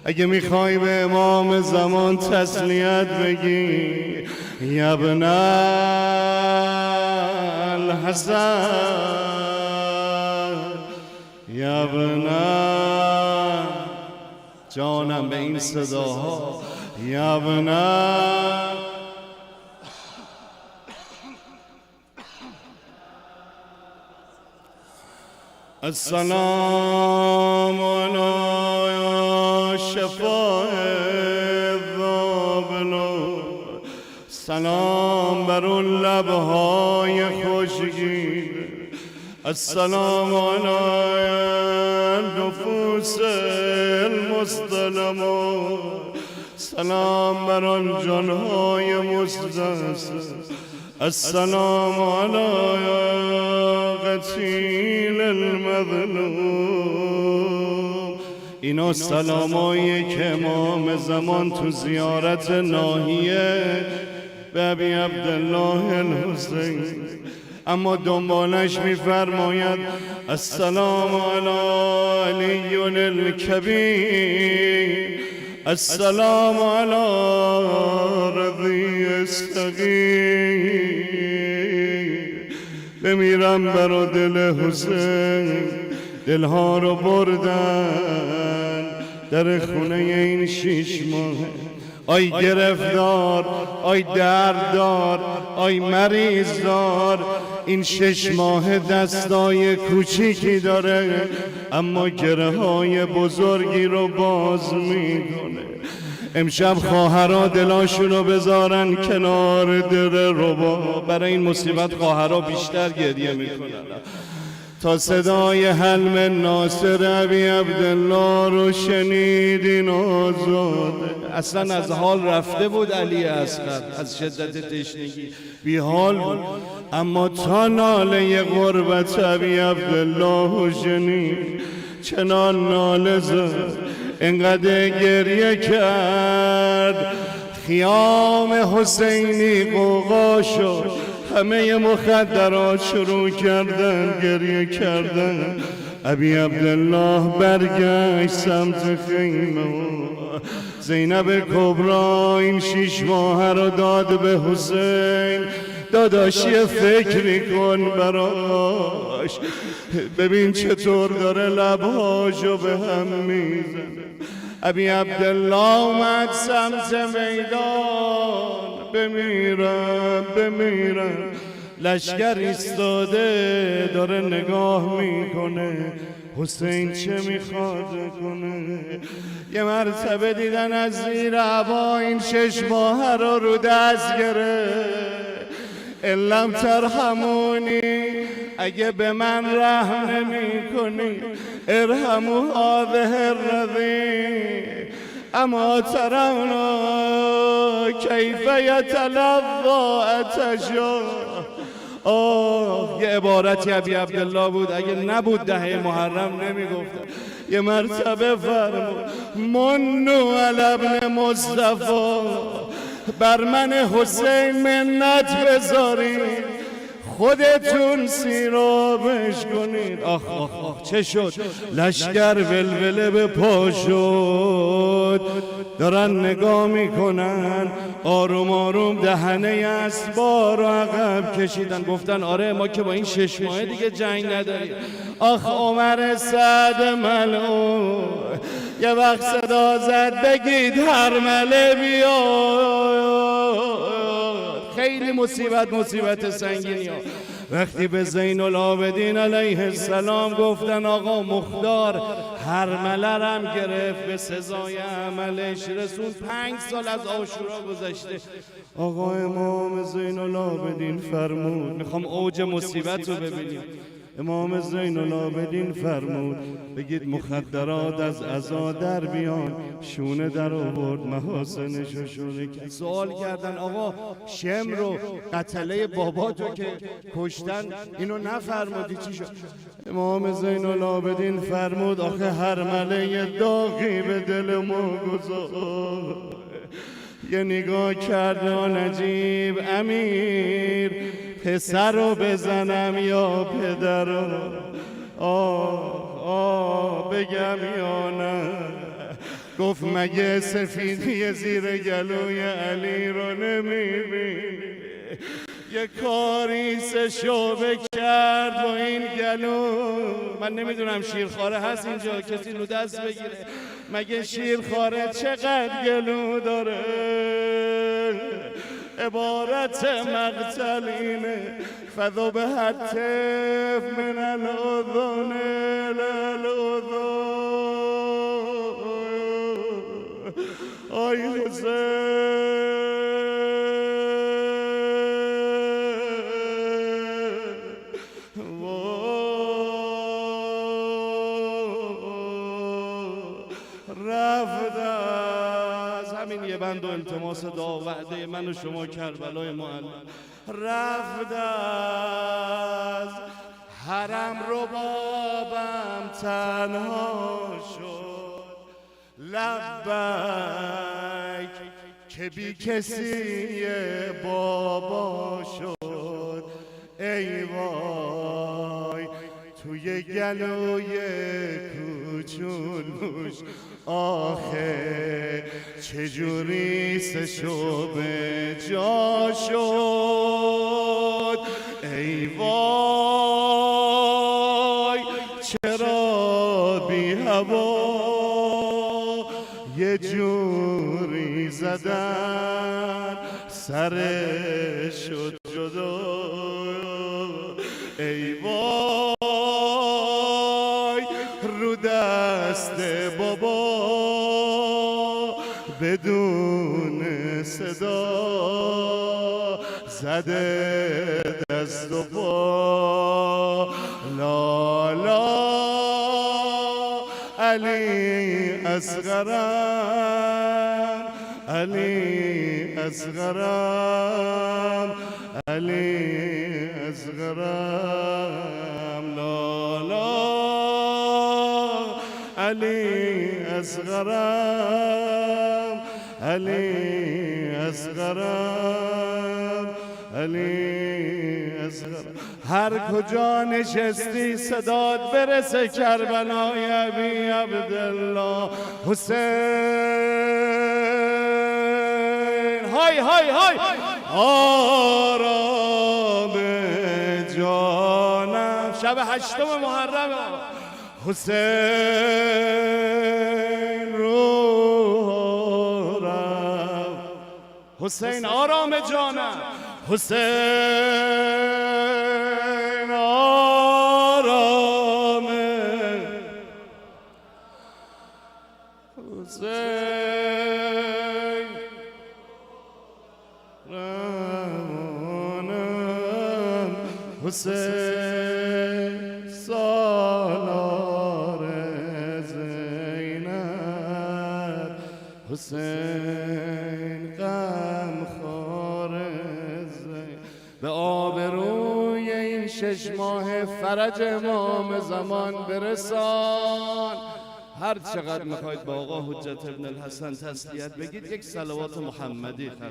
S7: اگه میخوای به امام زمان تسلیت بگی یا ابن الحسن یا ابن جانم به این صداها یا ابن السلام علی شفاء الذابل. سلام السلام بر اون لبهای خوشگیر، السلام علی نفوس المظلمه، سلام بر آن جانهای مستضعف، السلام علی قتیل المظلوم. اینا سلامایی که امام زمان تو زیارت ناحیه به ابی عبدالله الحسین، اما دنبالش میفرماید السلام علی علی الکبیر، السلام علی رضی الصغیر. بمیرم بر دل حسین، دلها رو بردن در خونه این 6 ماه. آی گرفتار، آی درددار، آی مریضدار، این 6 ماه دستای کوچیکی داره اما گره های بزرگی رو باز میکنه. امشب خواهرها دلاشون رو بذارن کنار در ربا. برای این مصیبت خواهرها بیشتر گریه میکنن تا صدای حلم ناصر ابی عبدالله رو شنیدین آزاده. اصلا از حال رفته بود علی اصغر، از شدت تشنگی بی حال بود، اما تا ناله غربت ابی عبدالله رو شنید چنان ناله زد، انقدر گریه کرد خیام حسینی قوقا شد، همه مخدرات شروع کردن گریه کردن. ابی عبدالله برگشت سمت خیمه، زینب کبرا این 6 ماه رو داد به حسین. داداشی فکری کن براش، ببین چطور داره لبهاشو به هم میزنه. ابی عبدالله اومد سمت میدان، بمیرم لشکر ایستاده داره نگاه میکنه حسین چه میخواد کنه. یه مرتبه دیدن از زیر عبا این 6 ماه رو دست گرفت. لم ترحمونی، اگه به من رحم نمی کنی ارحمو هذه الرضی، اما ترونا کیف یتلظا عطشا. یه عبارتی ابی عبدالله بود اگه نبود دهه محرم نمیگفتم. یه مرتبه فرمود منو علی ابن مصطفی، بر من حسین منت بذارید، خودتون سیرابش کنید. آخ چه شد؟ لشکر ولوله به پا شد، دارن نگاه میکنن، آروم آروم دهنه اسبا رو عقب کشیدن. گفتن آره ما که با این 6 ماه دیگه جنگ نداریم. آخ عمر سعد ملعون یه وقت صدا زد بگید هرمله بیاد. خیلی مصیبت سنگینی ها. وقتی به زین العابدین علیه السلام گفتن آقا مختار هرمله هم گرفت، به سزای عملش رسون، 5 سال از عاشورا گذشته. آقا امام زین العابدین فرمود، میخوام اوج مصیبت رو ببینیم. امام زین العابدین فرمود بگید مخدرات از عزا در بیان. شونه در آورد، محاسنش رو شونه کرد. سوال کردن آقا شمر رو قتله باباتو که کشتن اینو نفرمودی چی شد؟ امام زین العابدین فرمود آخه هرمله داغی به دل ما گذاشت. یه نگاه کرد نجیب امیر، پسر رو بزنم یا پدر رو؟ بگم یا نه؟ گفت مگه سفیدی زیر گلوی علی رو نمیبینی؟ یه کاری شعبه کرد با این گلو. من نمیدونم شیرخواره هست اینجا کسی رو دست بگیره. مگه شیرخواره چقدر گلو داره؟ عبارت مقتل اینه فذوب حتف من الاذن للاذن. آی حسین پیوند و التماس دعا وعده من و شما کربلای معلم. رفت از حرم رو بابم تنها شد، لبیک که بی کسی بابا شد. ای وای توی گلوی کوچولوش آخه چجوری سشو به جا شد. ای وای چرا بی هوا یه جوری زدن سرش شد جدا. ای وای رو دست بابا بدون صدا زده دست و پا. لا لا علی اصغرم، علی اصغرم، علی اصغرم. لا لا علی اصغرم، علی اصغرم، علی اصغرم. هر کجا نشستی صدات برسه کربلای ابی عبدالله حسین. های های های آرام جانم. شب 8 محرم حسین رو رفت. حسین آرام جانم، حسین آرام، حسین روانم، حسین سالار زینب، حسین غمخوار زینب. به آبروی این 6 ماه فرج امام زمان برسان. هر چقدر میخواید با آقا حجت ابن الحسن تسلیت بگید یک صلوات محمدی خطر.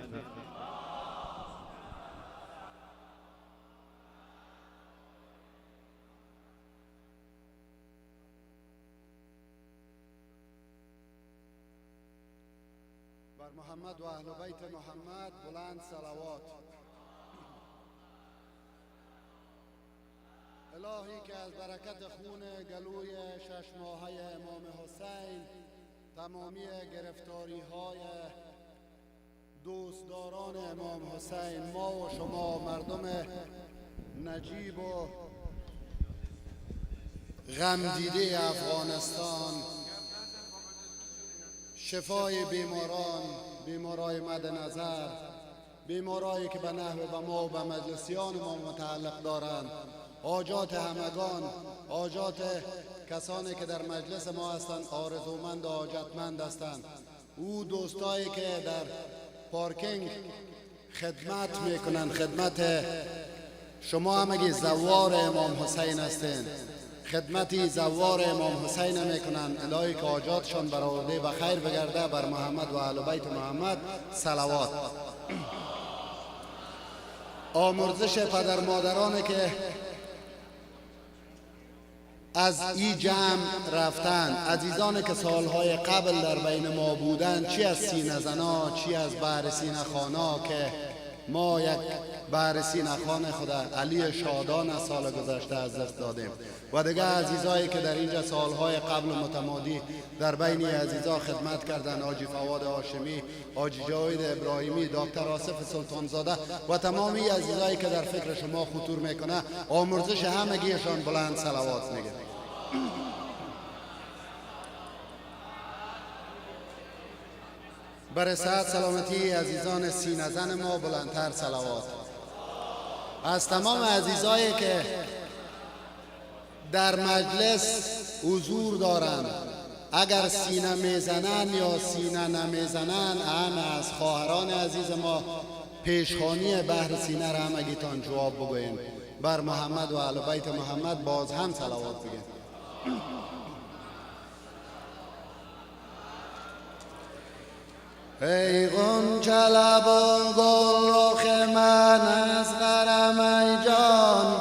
S11: بر محمد و اهل بیت محمد بلند صلوات. الهی که از برکت خون گلوی 6 ماهه امام حسین تمامی گرفتاری های دوستداران امام حسین، ما و شما مردم نجیب و غمدیده افغانستان شفای بیماران، بیمارای مد نظر، بیمارایی که به نحو ما و به مجلسیان ما متعلق دارند، حاجات همگان، حاجات کسانی که در مجلس ما هستند آرزومند و حاجتمند هستند. او دوستایی که در پارکینگ خدمت میکنند، خدمت شما همگی زوار امام حسین هستند، خدمتی زوار امام حسین میکنند. الهی که حاجاتشان برآورده و خیر بگرده. بر محمد و اهل بیت محمد صلوات. آمرزش پدر مادرانی که از این جمع رفتن، عزیزانی که سالهای قبل در بین ما بودند، چی از سینه زنا، چی از بحر سینه خانا که ما یک بحر سینه خان خدا علی شادان از سال گذشته از دست دادیم، و دیگه عزیزایی که در اینجا سالهای قبل متمادی در بین عزیزا خدمت کردند، حاجی فواد هاشمی، حاجی جاوید ابراهیمی، دکتر آصف سلطانزاده و تمامی عزیزایی که در فکر شما خطور میکنه، آمرزش همگیشان بلند صلوات میگه. برای صحت سلامتی عزیزان سینه زن ما بلندتر صلوات. از تمام عزیزایی که در مجلس حضور دارند، اگر سینه میزنن یا سینه نمیزنن، همه از خواهران عزیز ما پیشخوانی بحر سینه را همگیتان جواب بگوین. بر محمد و اهل بیت محمد باز هم صلوات بگین. ای غنچه لبان گل رخ من از غرم ای جان،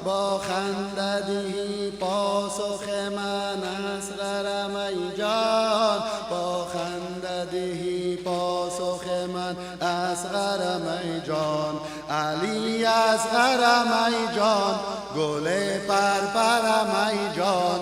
S11: با خندگی پاسخ من از غرم ای جان، با خندگی پاسخ من از غرم ای جان. علی از غرم ای جان، گل پرپرم ای جان.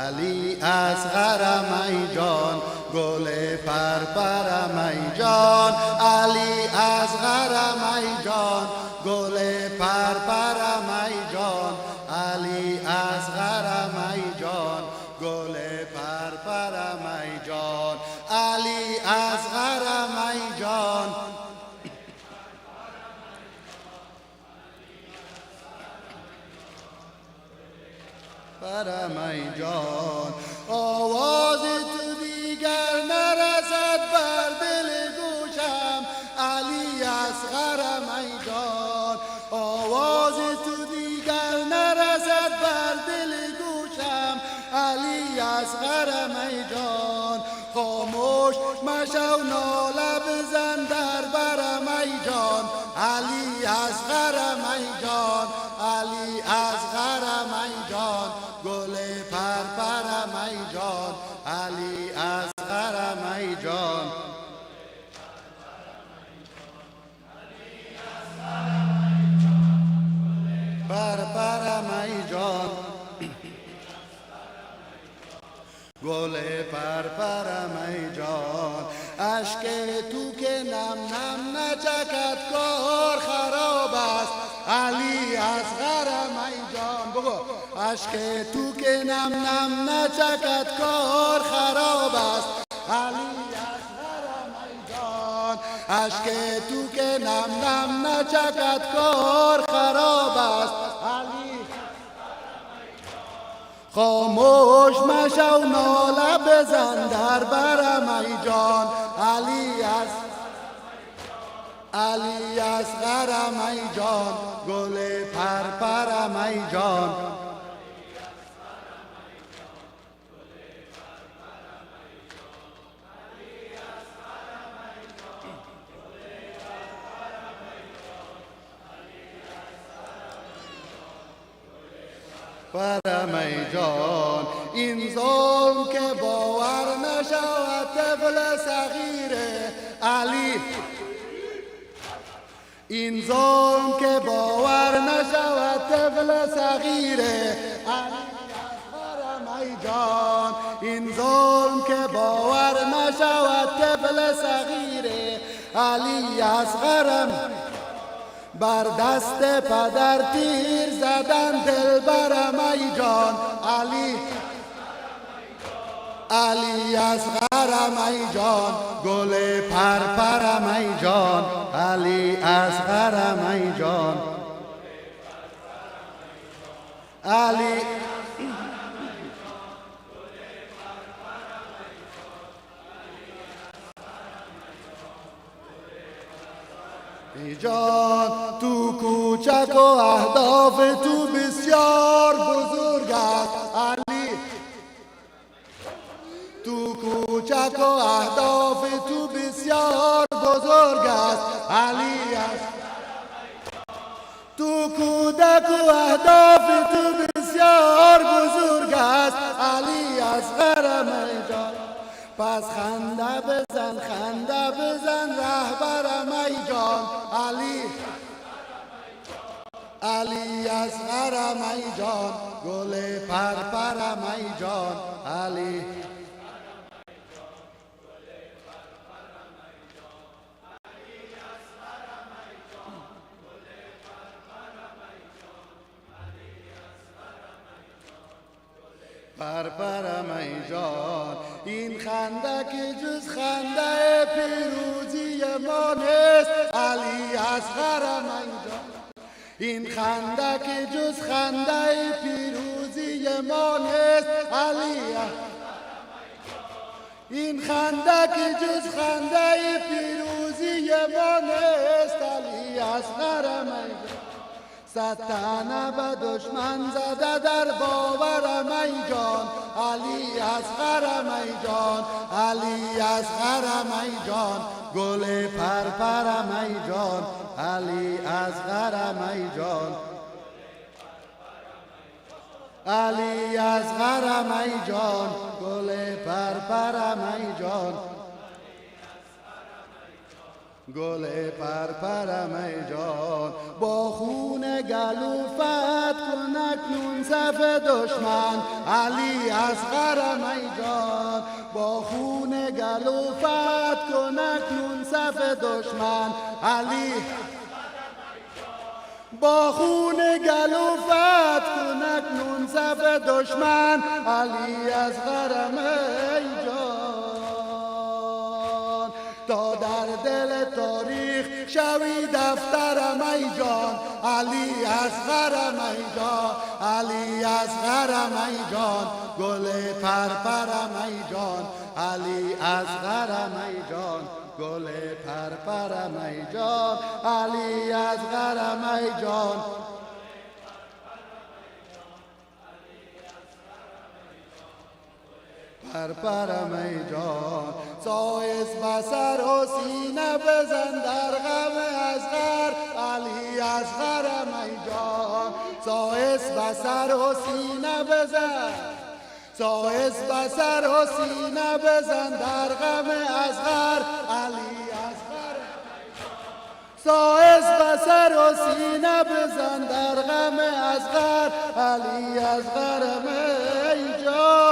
S11: علی از غرم ای جان، گل پرپرم ای جان. علی از غرم ای جان، گل پرپرم ای جان. علی از غرم ای جان، گل پرپرم ای جان. علی از غرم ای جان. پرم ای جان. آواز تو دیگر نرسد بر دل گوشم، علی اصغرم ای جان. آواز تو دیگر نرسد بر دل گوشم، علی اصغرم ای جان. خاموش مشو ناله بزن در برم ای جان، علی اصغرم ای جان. علی اصغرم ای جان، گل پرپرم ای جان. علی اصغرم ای جان. پرپرم ای جان، گل پرپرم ای جان. اشک تو که نم نم نچکد کار خراب است، علی اصغرم ای جان. بگو اشک تو که نم نم نچکد کار خراب است، علی اصغرم ای جان. اشک تو که نم نم نچکد کار خراب است، علی. خاموش مشو ناله بزن در برم ای جان، علی علی اصغرم ای جان، گل پرپرم ای جان. پرم ای جان. این ظلم که باور نشود طفل صغیره، علی. این ظلم که باور نشود طفل صغیره، علی اصغرم ای جان. این ظلم که باور نشود طفل صغیره، علی اصغرم. بر دست پدر تیر زدن دلبرم ای جان، علی. علی اصغرم ای جان، گل پرپرم ای جان. علی اصغرم ای جان. علی ای جان. تو کوچک و اهداف تو بسیار بزرگ است، علی. تو کوچک و اهداف تو بسیار بزرگ است، علی است. تو کودک و اهداف تو بسیار بزرگ است، علی اصغرم ای جان. پس خنده بزن رهبرم ای جان، علی. علی اصغرم ای جان، گل پرپرم ای جان، علی. پرپرم ای جان. این خنده که جز خنده پیروزی ما نیست، علی اصغرم ای جان. این خنده که جز خنده پیروزی ما نیست، علی. این خنده که جز خنده پیروزی ما نیست. علی اصغر میدان صد تنه به دشمن زده در باور میدان. علی اصغر میدان، علی اصغر میدان، گل پرپر میدان. علی اصغر میدان، علی اصغر میدان، گل پرپر میدان، گل پرپر میدان. با خون گلوفت کن اکنون صف دشمن. علی اصغر میدان، با خون گلوفت کن اکنون صف دشمن. علی با خون گلوفت کن اکنون صف دشمن. علی اصغر میدان، تا در دل تاریخ شوی دفتر میدان. علی اصغر میدان، علی اصغر میدان، گل پرپر میدان. علی اصغر میدان، گل پرپر میدان. علی اصغر میدان، پرپر میدان. سایز بسر و سینه بزن در غم اصغر. علی اصغر میدان، سایز بسر و سینه بزن، سایز بسر و سینه بزن در غم اصغر. علی اصغر سایز بسر و سینه بزن در غم اصغر. علی اصغر میدان،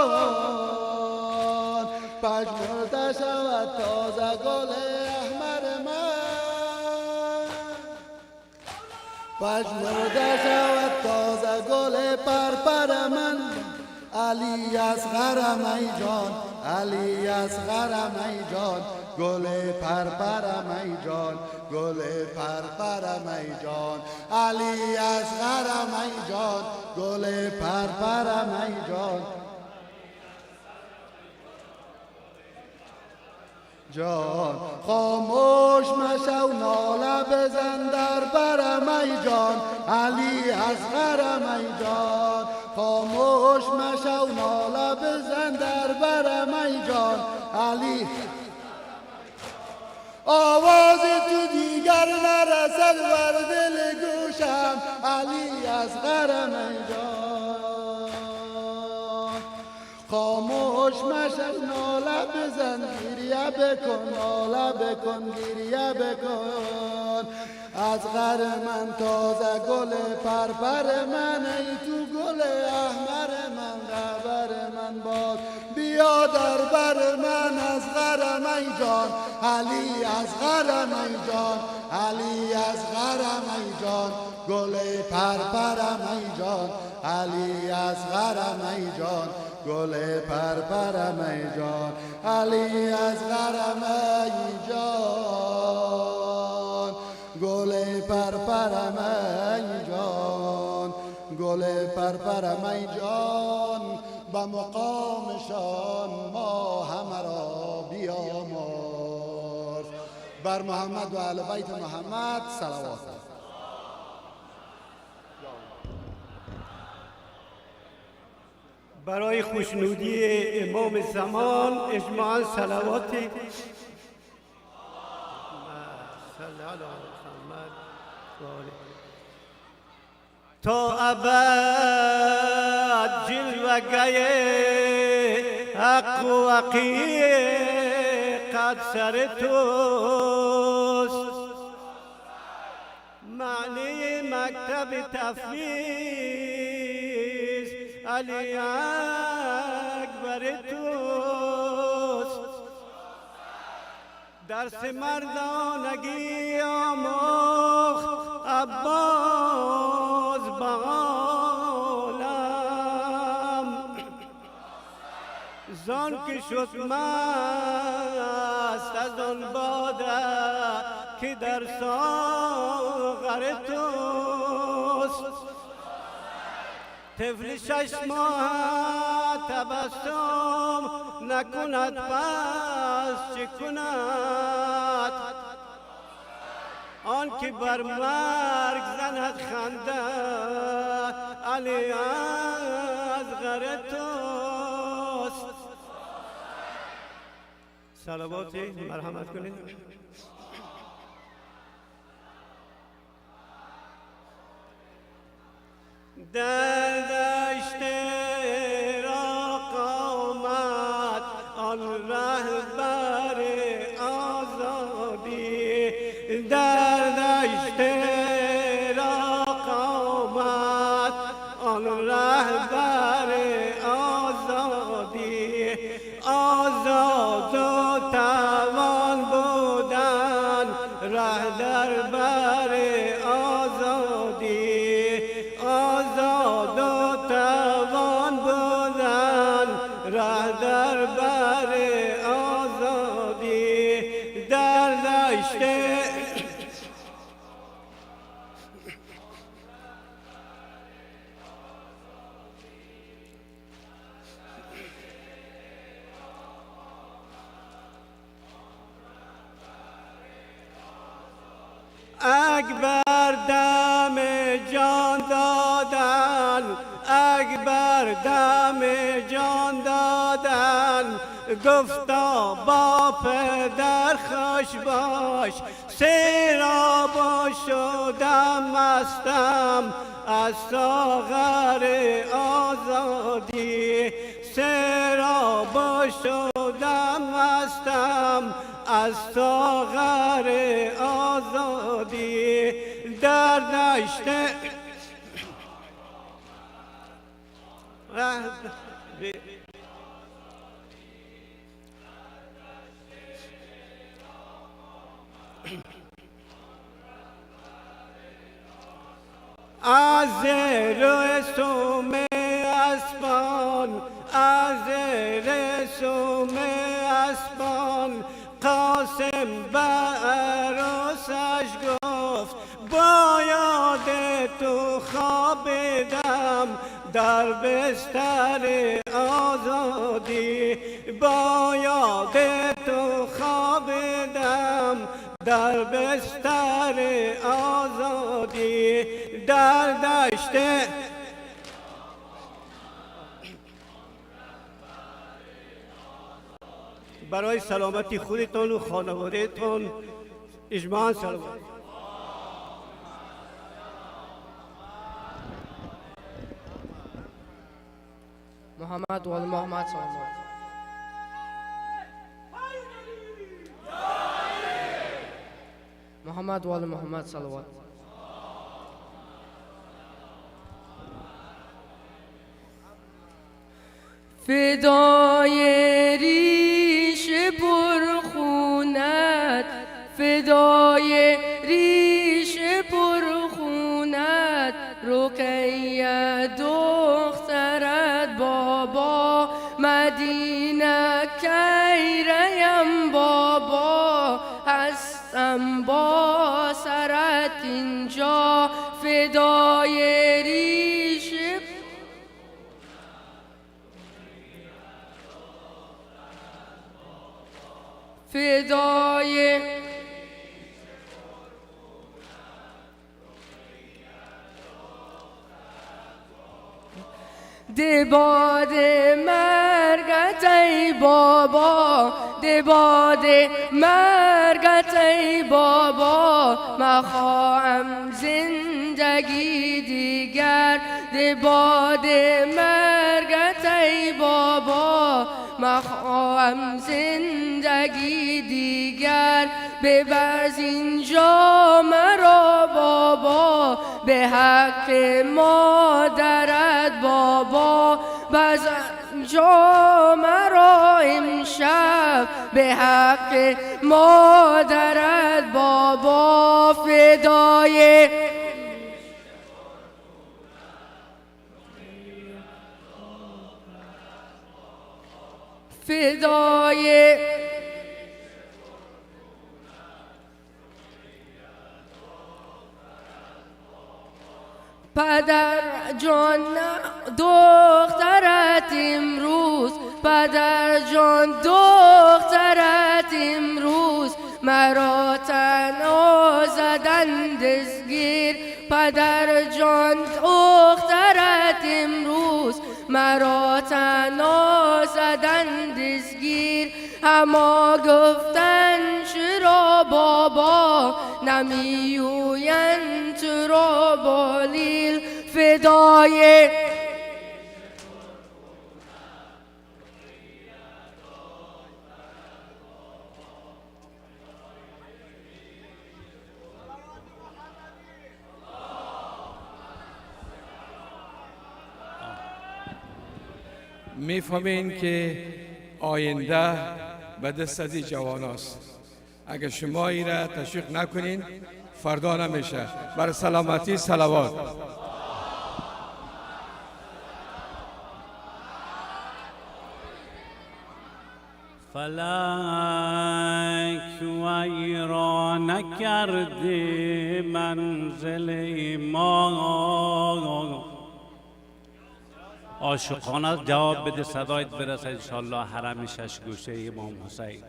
S11: پژمرده شود تازه گل احمر من، پژمرده شود تازه گل پرپر من. علی اصغر میدان، علی اصغر میدان، گل پرپر میدان، گل پرپر میدان. علی اصغر میدان، گل پرپر میدان. جان خاموش مشو ناله بزن در بر میدان. علی اصغر میدان، خاموش مشو ناله بزن در بر میدان. علی آواز تو دیگر نرسد بر دل گوشم. علی اصغر میدان، خاموش مشو ناله بزن، گریه بکن، ناله بکن، گریه بکن. اصغر من تازه گل پرپر من، ای تو گل احمر من، خبر من باد بیا در بر من. اصغر میدان، علی اصغر میدان، علی اصغر میدان، گل پرپر میدان. علی اصغر میدان، گل پرپر میدان. علی اصغر میدان، گل پرپر میدان، گل پرپر میدان. به مقامشان ما همه را بیامرز. بر محمد و اهل بیت محمد صلوات.
S12: برای خوشنودی امام زمان اجماعاً صلواتی تا ابد جلوگه حق و حقیقت سر توست. معنی مکتب تفویض علی اکبر توست. درس مردانگی آموخت عباس به عالم، زان که شد مست از آن باده که در ساغر توست. طفل 6 ماهت تبسم نکند پس چه کند؟ آن که بر مرگ زند خنده علی از غر توست. صلواتی مرحمت کنید. در دشت عراق آمد آن رهبر آزادی، در دشت عراق آمد آن رهبر آزادی، آزاد و توان بودن ره در بر آزادی، آزاد و توان بودن ره در بر آزادی، در دشت اکبر دم جان دادن، اکبر دم جان دادن، گفتا با پدر خوش باش، سیراب شدم مستم از ساغر آزادی، سیراب شدم مستم از ساغر آزادی، در دشت از رسوم اسبان، از رسوم اسبان، قاسم به عروسش گفت باید تو خوابیدم در بستر آزادی، باید تو خوابیدم در بستر آزادی، در دشت برای سلامتی خودتان و خانوادهتان اجماعاً سلامت.
S13: محمد و محمد صلوات. محمد و محمد صلوات.
S14: فدای ریش پرخونت، فدای ریش پرخونت، رقیه دخترت بابا، مدینه کیریم بابا، هستم با سرت اینجا، فدای ریش فدای دباد مرگت ای بابا، دباد مرگت ای بابا، مخواهم زندگی دیگر، دباد مرگت ای بابا، مخواهم زندگی دیگر، ببر اینجا مرا بابا، به حق مادرت بابا، بزن جا مرا امشب، به حق مادرت بابا، فدای فدای پدر جان دخترت امروز پدر جان دخترت امروز مرا تنها زدن دستگیر پدر جان دخترت امروز مرا تنها زدن دستگیر اما گفتن چرا بابا نمیوین چرا بالیل فدای
S15: میفهمین که آینده به دست از این جوان است. اگر شما این را تشویق نکنین فردا نمیشه. بر سلامتی صلوات.
S16: فلک ویران کرده منزل ما عاشقانه جواب بده صدایت برسه انشاءالله حرم شش گوشه امام حسین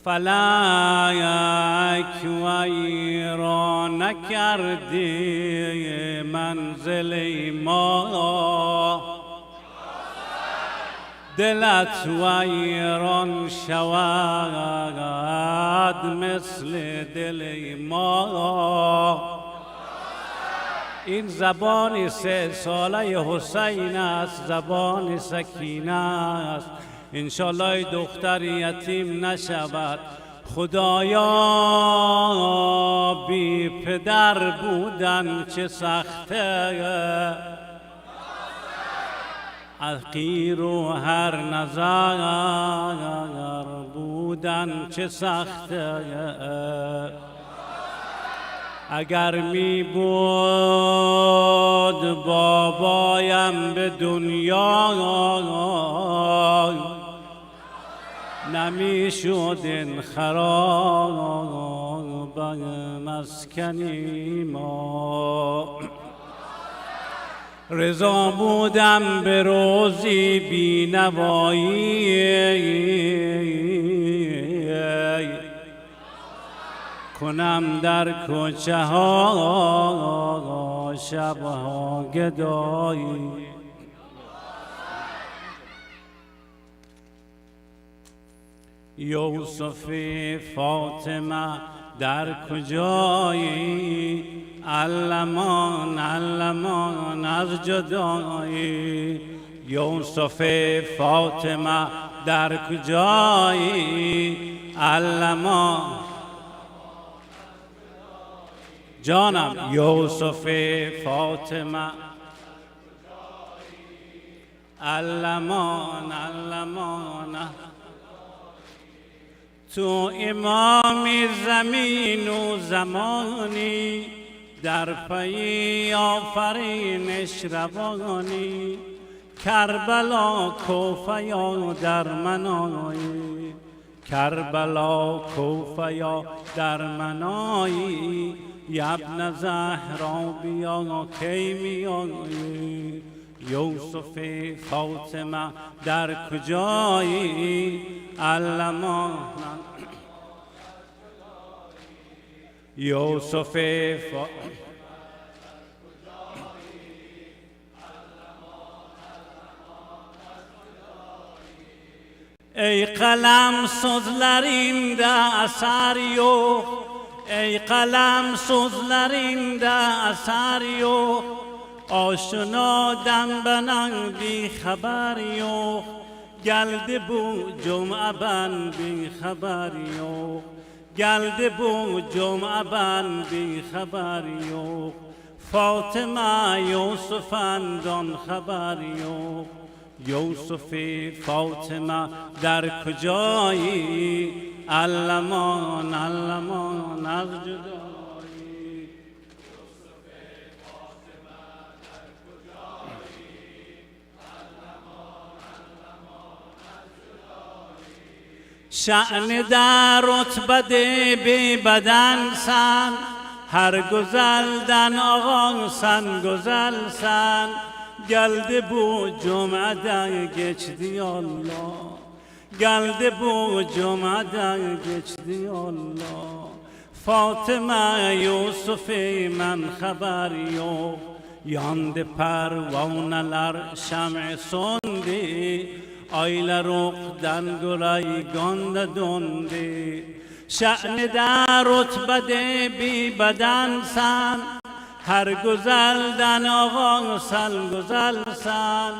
S16: فلک ویران کرده منزل ما دلت ویران شود مثل دل ما این زبان 3 ساله حسین است زبان سکینه است انشالله دختر یتیم نشود خدایا بی پدر بودن چه سخته حقیر و هر نظر بودن چه سخته اگر می بود بابایم به دنیا نمی شد این خراب مسکنی ما رضا بودم به روزی بی نوایی کنم در کوچه ها شبها گدایی یوسف فاطمه در کجایی علمان علمان از جدایی یوسف فاطمه در کجایی علمان جانم یوسف فاطمه علمان علمان تو امامی زمین و زمانی در پی آفرینش روانی کربلا کوفه یا در منایی کربلا کوفه یا در منایی ابن زهرا بیا کی میایی یوسف فاطمه در کجایی علمان یوسف فاطمه ای قلم sözlerinde asar yok ey قلم sözlerinde asar yok آشنا دنبنان بی خبر yok geldi bu cuma ben بی خبر yok geldi bu cuma ben بی خبر yok فاطمه یوسفندان خبر yok یوسف فاطمه در کجایی علمان علمان از جدایی شأن در رتبه به بدن سن هر گزلدن آقا سن گزل سن geldi bu cumada geçti Allah. Geldi bu cumada geçti Allah. Fatıma Yusuf'i men haber yok. Yandı pervaneler şem'i söndü. Aylar okdan guraygonda döndü. Şe'ni de rütbede bir bedensen. Her güzelden ağan sen güzelsen.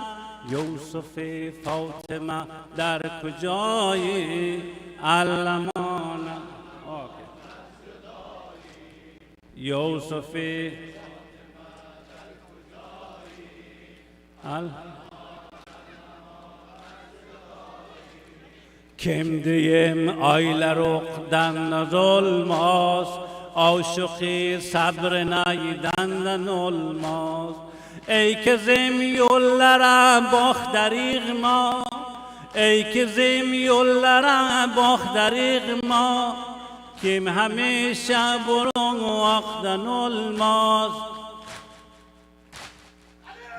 S16: Yusuf-i Fatıma در کجایی علمانه یوسف kim diyeyim aylar okdan olmaz, aşıkı sabrınaydan olmaz. Ey kızım yollara bak derigma, ey kızım yollara bak derigma. Kim hamishe burun akdan olmaz.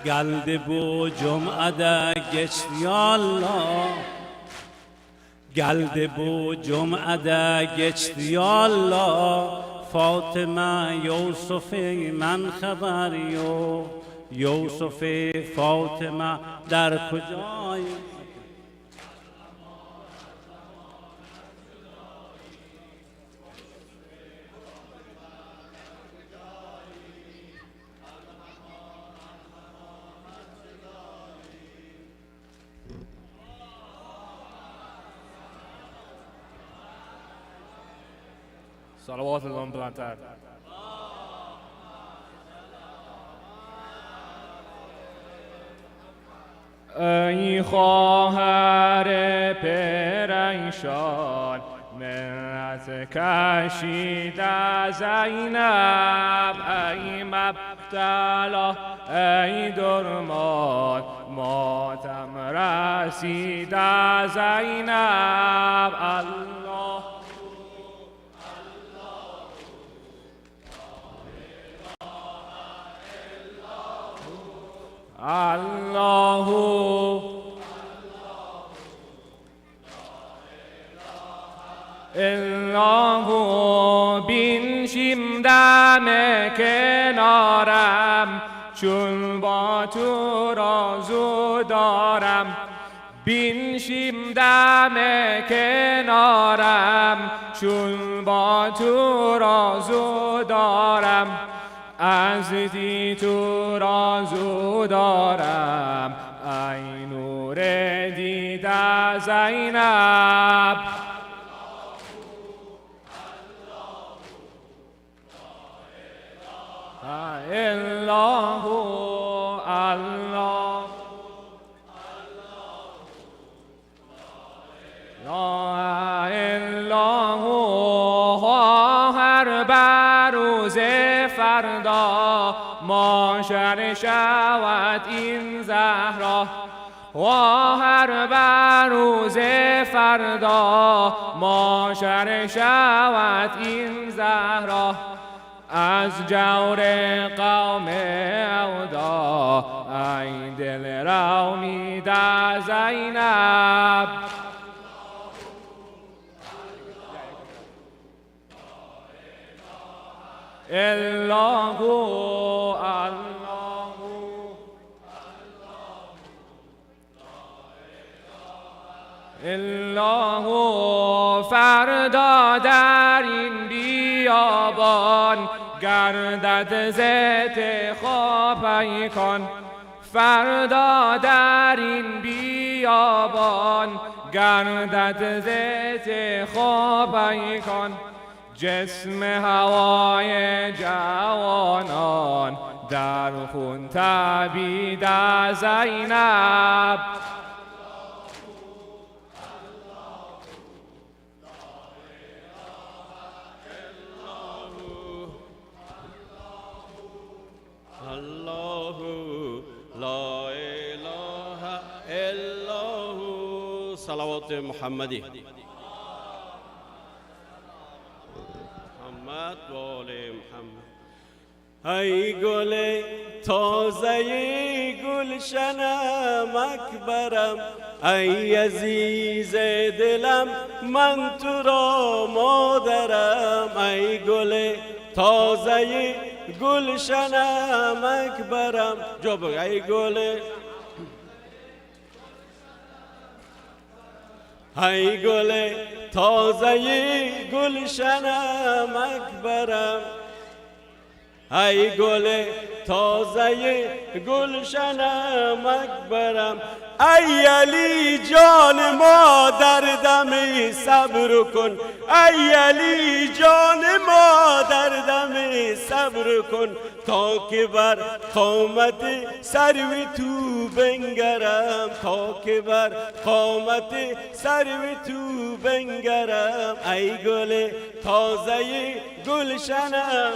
S16: Geldi bu cumada geçti Allah. Geldi bu cumada geçti Allah. Fatıma Yusuf'i men haber yok. Yusuf-i Fatıma در کجایی
S17: صلوات الله بلندتر. ای خواهر پریشان منت کشید زینب، ای مبتلا ای درمان ماتم رسید زینب. الله الله الله بنشیم دم کنارم، چون با تو رازو دارم. بنشیم دم کنارم، چون با تو رازو دارم. از دی تو رازو دارم، ای نور دیده زینب. الله الله لا الله. هر بروز فردا ماشر شود این زهرا. و هر بروز فردا ماشر شود این زهرا. از جور قوم اودا ای دل رامیده زینب. الله الله الله. فردا در این بیابان گردد زیت خواب پیکان. فردا در این بیابان گردد زیت خواب پیکان. جسم هوای جوانان در خون تبید زینب.
S1: الله لا اله الا هو. صلوات محمدی محمد و آل محمد. ای گل تازه گلشنم اکبرم، ای عزیز دلم من تو را مادرم. ای گل تازه گلشنم اکبرم، جا بگو ای گل، ای گل تازه گلشنم اکبرم، ای گل تازه گلشنم اکبرم. ای علی جان ما در دم صبر کن، ای علی جان ما در دم صبر کن، تا که بر قامت سرو تو بنگرم، تا که بر قامت سرو تو بنگرم. ای گل تازه گلشنم،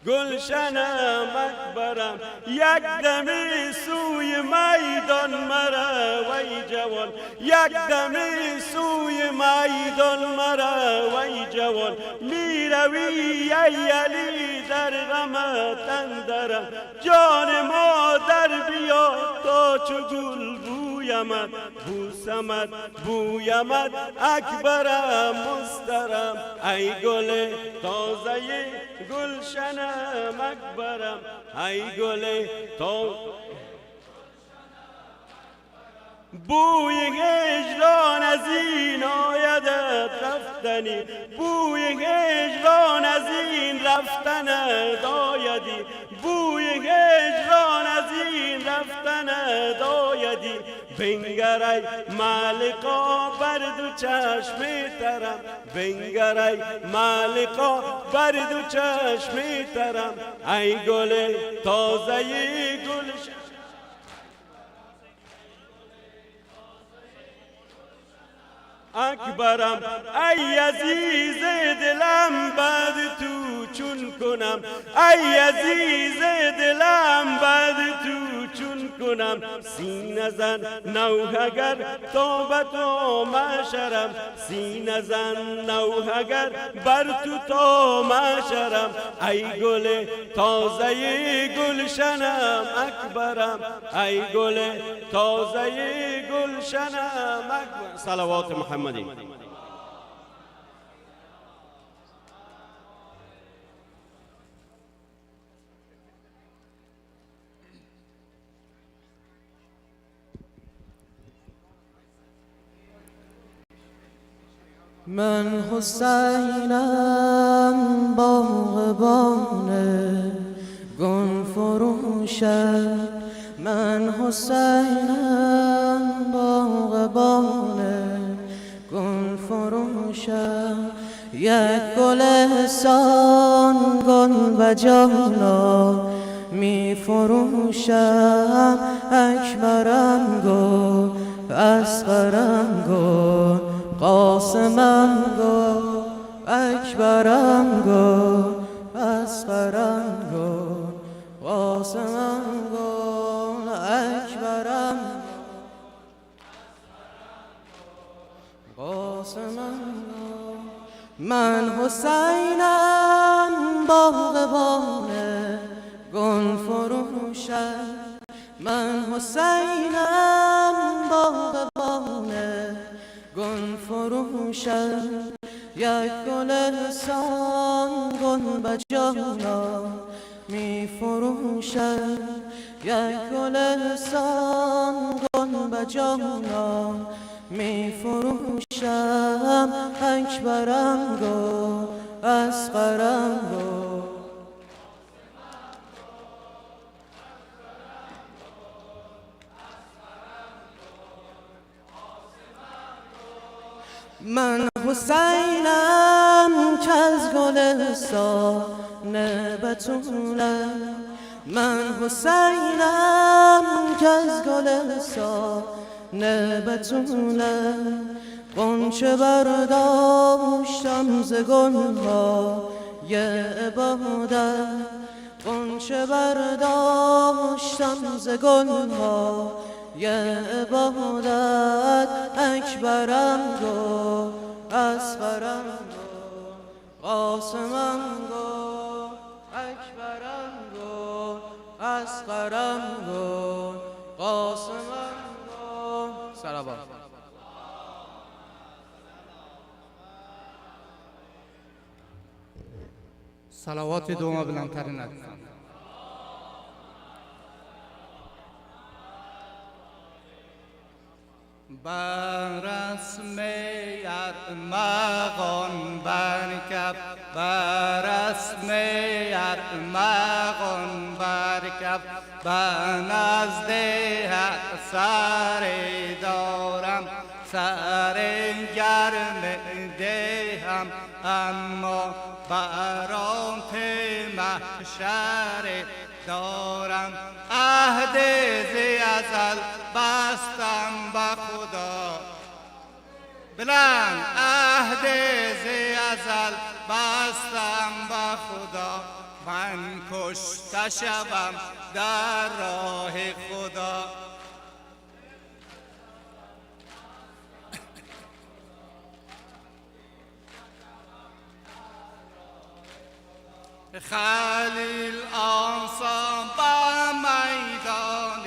S1: گلشنم اکبرم. یک دمی سوی میدان مرا وی جوان، یک دمی سوی میدان مرا وی جوان. می روی ای علی در غمت اندرم، جان مادر بیا تا چو گل بویمت، بوسمت بویمت اکبرم مسترم. ای گل تازه گلشنم اکبرم، ای گل تا بوی هجران از این آیدت رفتنی، بوی هجران از این رفتنت آیدی، بوی هجران از این رفتنت آیدی. بنگر ای مالقا بر دو چشم ترم، بنگر ای مالقا بر دو چشم ترم. ای گل تازه گلشن اکبرم، ای عزیز دلم بعد تو چون کنم، ای عزیز دلم بعد تو چون کنم. سینه زن نوحگر تا به تو محشرم، سینه زن نوحگر بر تو تا محشرم. ای گل تازه گلشنم اکبرم، ای گل تازه گلشنم اکبرم. صلوات محمدی.
S18: من حسینم باغبان گل فروشم، من حسینم باغبان گل فروشم. یک گلستان گل به جانا می فروشم، اکبرم گل اصغرم گل قاسمم گل، اکبرم گل اصغرم گل قاسمم گل، اکبرم قاسمم گل. من حسینم باغبان گل فروشم، من حسینم باغبان گل فروشم. یک گلستان گل به جانا می فروشم، یک گلستان گل به جانا می فروشم، اکبرم گل اصغرم گل. من حسینم که از گلستان بتولم، من حسینم که از گلستان بتولم. غنچه برداشتم ز گل‌های عبادت، غنچه برداشتم ز گل‌های عبادت، اکبرم گل اصغرم گل قاسمم گو اکبرم گو اصغرم گو قاسمم گو سلام.
S7: صلوات دوما بلندتر ندیدم. بر اسم ارمغان برکب، بر اسم ارمغان برکب، به نزد حق سر دارم، سر گرم دهم، اما برات محشر دارم. عهد ز ازل بستم به خدا، بلند عهد ز ازل بستم به خدا، من کشته شوم در راه خدا. خلیل آنسان با میدان،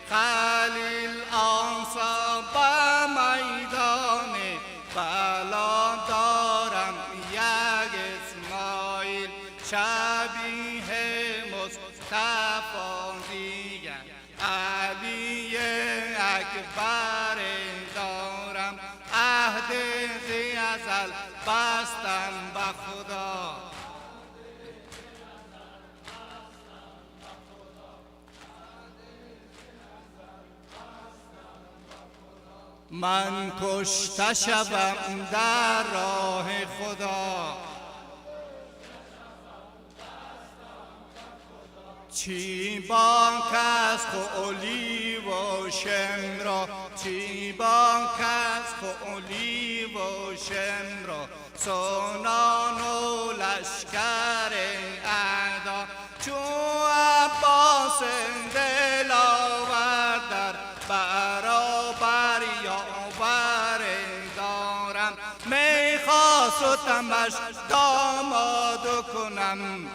S7: خلیل آنسان با میدان، بلا دارم یک اسماعیل شبیه مصطفی دیگر، علی اکبر دارم، عهد ز ازل بستم به خدا. من کشته شوم در راه خدا، چی بانک از قولی و شمرا، چی بانک از قولی و شمرا، سنان و لشکر اعدا، چون عباس دلاور در برابر یاور دارم، میخواستمش داماد کنم،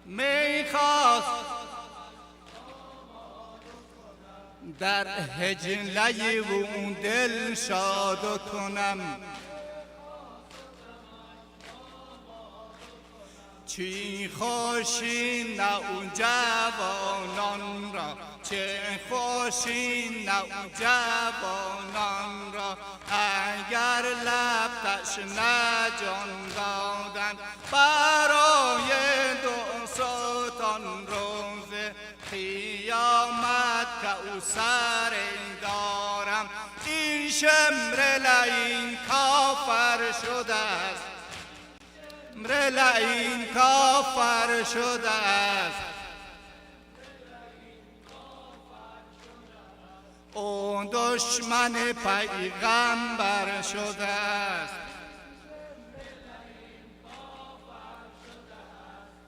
S7: میخواست در هجله و دل شاد کنم، چی خوشی نوجوانان را، چه خوشی نوجوانان را، اگر لب تشنه جان دادن برای دوستان روز قیامت کوثر دارم. این شمر لعین کافر شده است، شمر لعین کافر شده است، او دشمن پیغمبر شده است.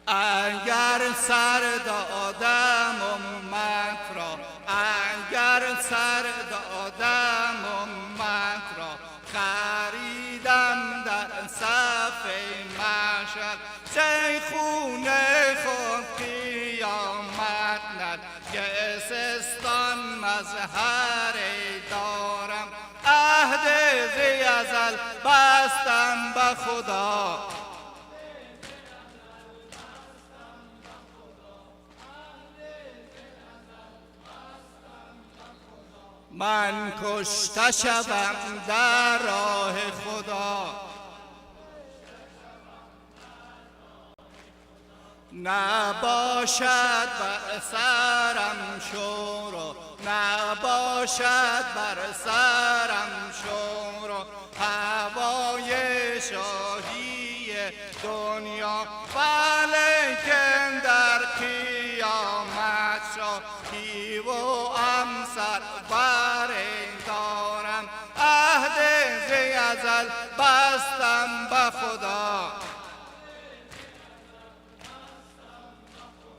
S7: اگر سر دادم امت را، اگر سر دادم امت را، خریدم در صف محشر، شیخون خود قیامت نرگسستان مظهر دارم، عهد ز ازل بستم به خدا. من کشته شوم در راه خدا، نباشد بر سرم شور، نباشد بر سرم شور، هوای شاهی دنیا، ولیکن در قیامت شاهی و امسر بر دارم، عهد ز ازل بستم به خدا.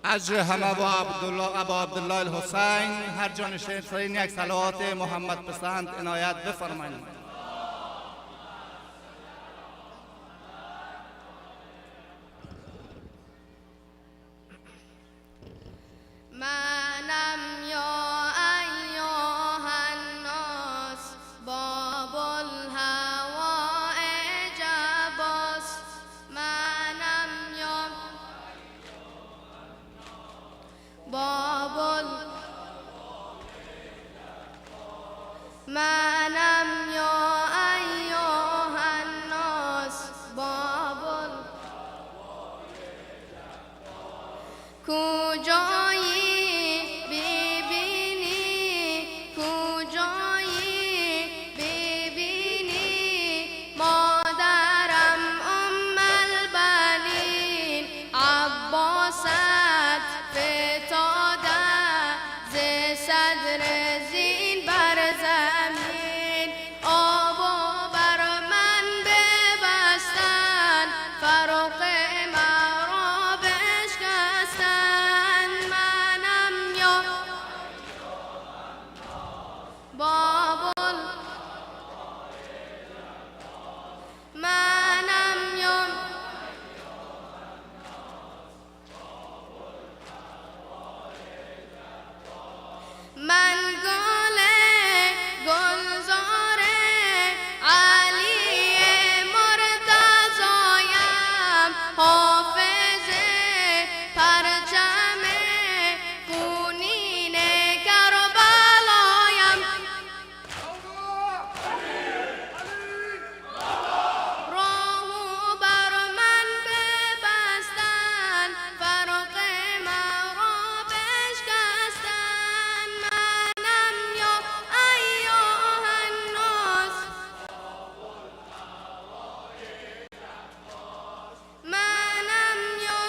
S7: اجر همه با ابا عبدالله الحسین، هر جانشین یک صلوات محمد پسند عنایت بفرمایید.
S14: بابل منم یا ایها الناس بابل کجایی ببینی کجایی ببینی مادرم ام البنین عباست فتاده ز صدر زین بر زمین آبو بر من ببستن فروغ مرا بشکستن منم یا بابل منم یا من گلزار علی مرتضایم حافظ پرچم خونین کربلایم راهو بر من ببستن فروغ مرا بشکستن منم یا ایها الناس منم یا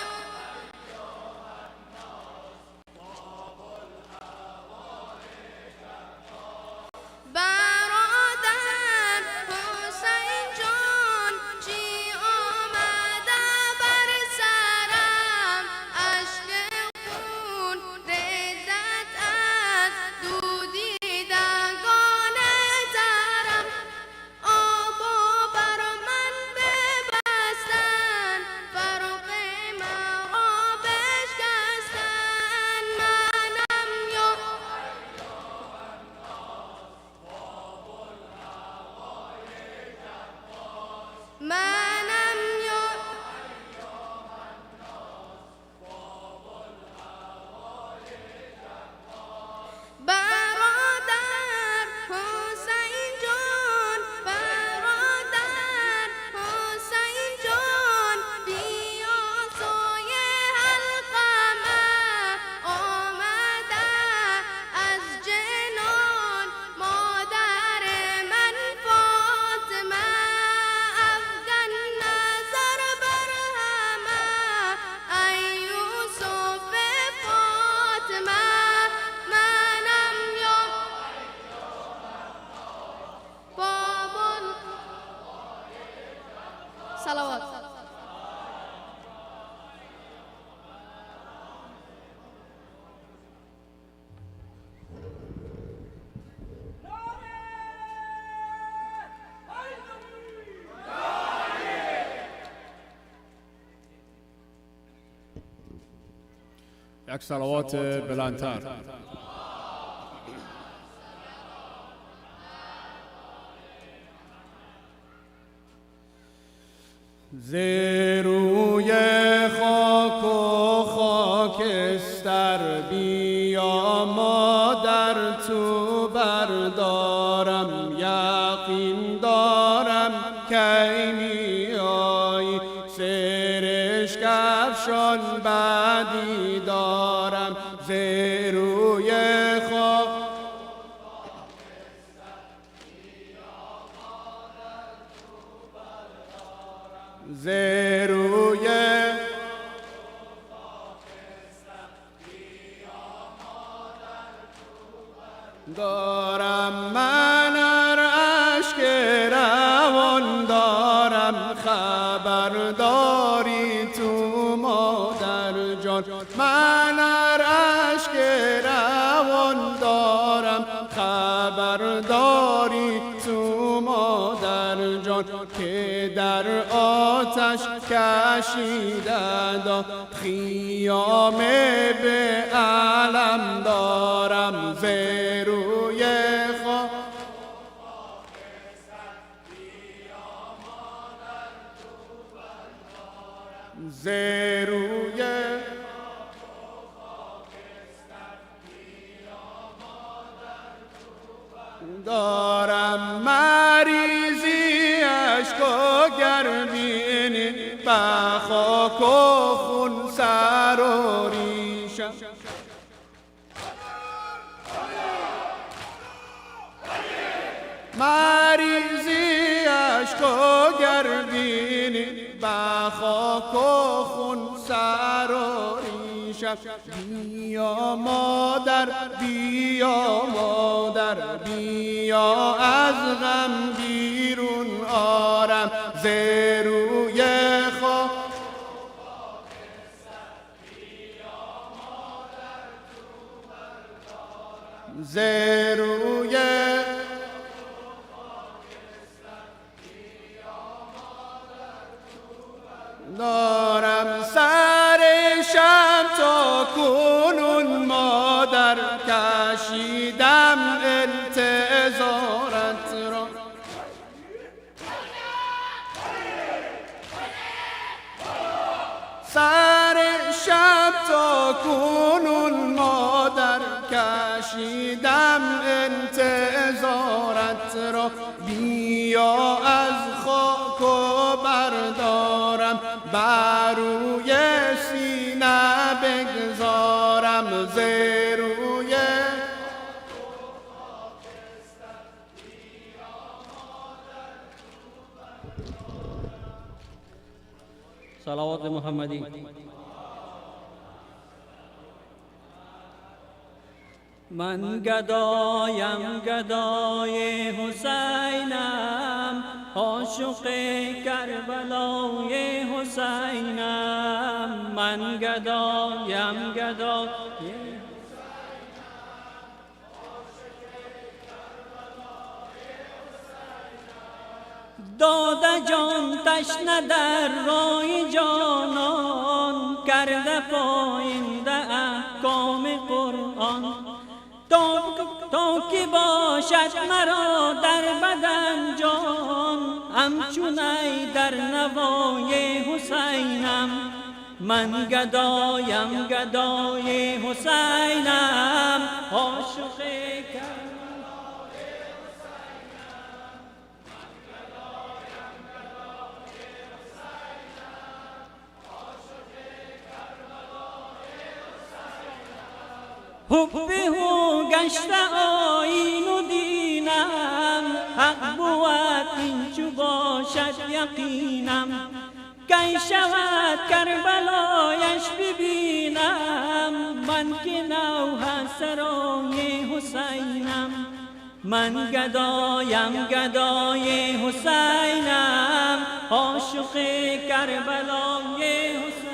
S14: برادر حسین جان چی آمده بر سرم اشک خون ریزد از دودیدگان ترم آبو بر من ببستن فروغ مرا بشکستن منم یا منم یا برادر حسین جان برادر حسین جان بیا سوی حلقمه آمده از جنان مادر من فاطمه افغان نظر بر همه ای یوسف فاطمه منم یا بابل صلوات
S19: یک صلوات بلندتر. ز روی خاک و خاکستر بیا مادر تو بردارم یقین دارم کی میایی سرش کفشان بعدی دارم ز روی خاک ز روی دارم من ار اشک روان دارم خبرداری تو مادر جان من ار اشک روان دارم خبرداری تو مادر جان که در آتش کشیده دا خیامه به علم دارم ز روی خاک ز روی دارم مریضی عشق و گربینی به خاک و خون سر و ریشم مریضی عشق و گربینی به خاک و خون سر و ریشم بیا مادر بیا مادر بیا از غم بیرون آرم ز روی خاک ز روی دارم سرشم تا کنون مادر کشیدم انتظارت را سرشم تا کنون مادر کشیدم انتظارت را بیا از خاک و بردارم بر روی سینه بگذارم ز روی
S20: صلوات محمدی. من گدایم گدای حسینم عاشق کربلای حسینم من گدایم گدای داده جان تشنه در رای جانان کرده پاینده احکام قرآن تا که باشد مرا در بدن جان همچون ای در نوای حسینم من گدایم گدای حسینم عاشق حبه گشته آیین و دینم حق بود این چو باشد یقینم کی شود کربلایش ببینم من که نوحه سرای حسینم من گدایم گدای حسینم عاشق کربلای حسینم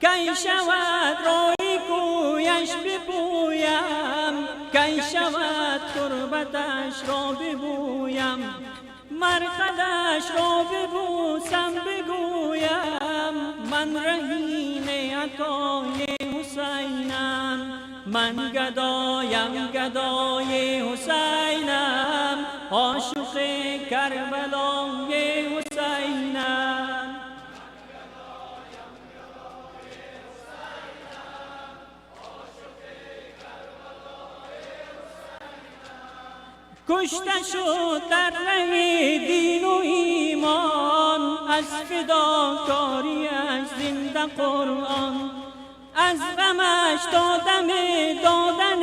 S20: کی شود رای کویش بپویم کی شود تربتش را ببویم مرقدش را ببوسم بگویم من رهین عطای حسینم من گدایم گدای حسینم عاشق کربلای حسینم کشته شد در ره دین و ایمان از فداکاریش زنده قرآن از غمش تا دم دادن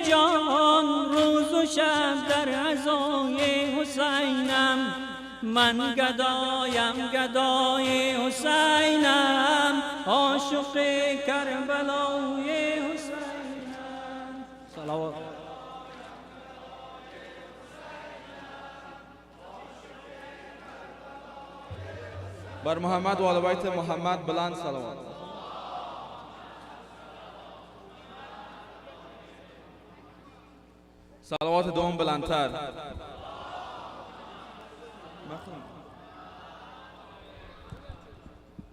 S20: جان روز و شب در عزای حسینم من گدایم گدای حسینم عاشق کربلای حسینم صلوات
S21: بر محمد و آل بیت محمد بلند صلوات. صلوات دوم بلندتر.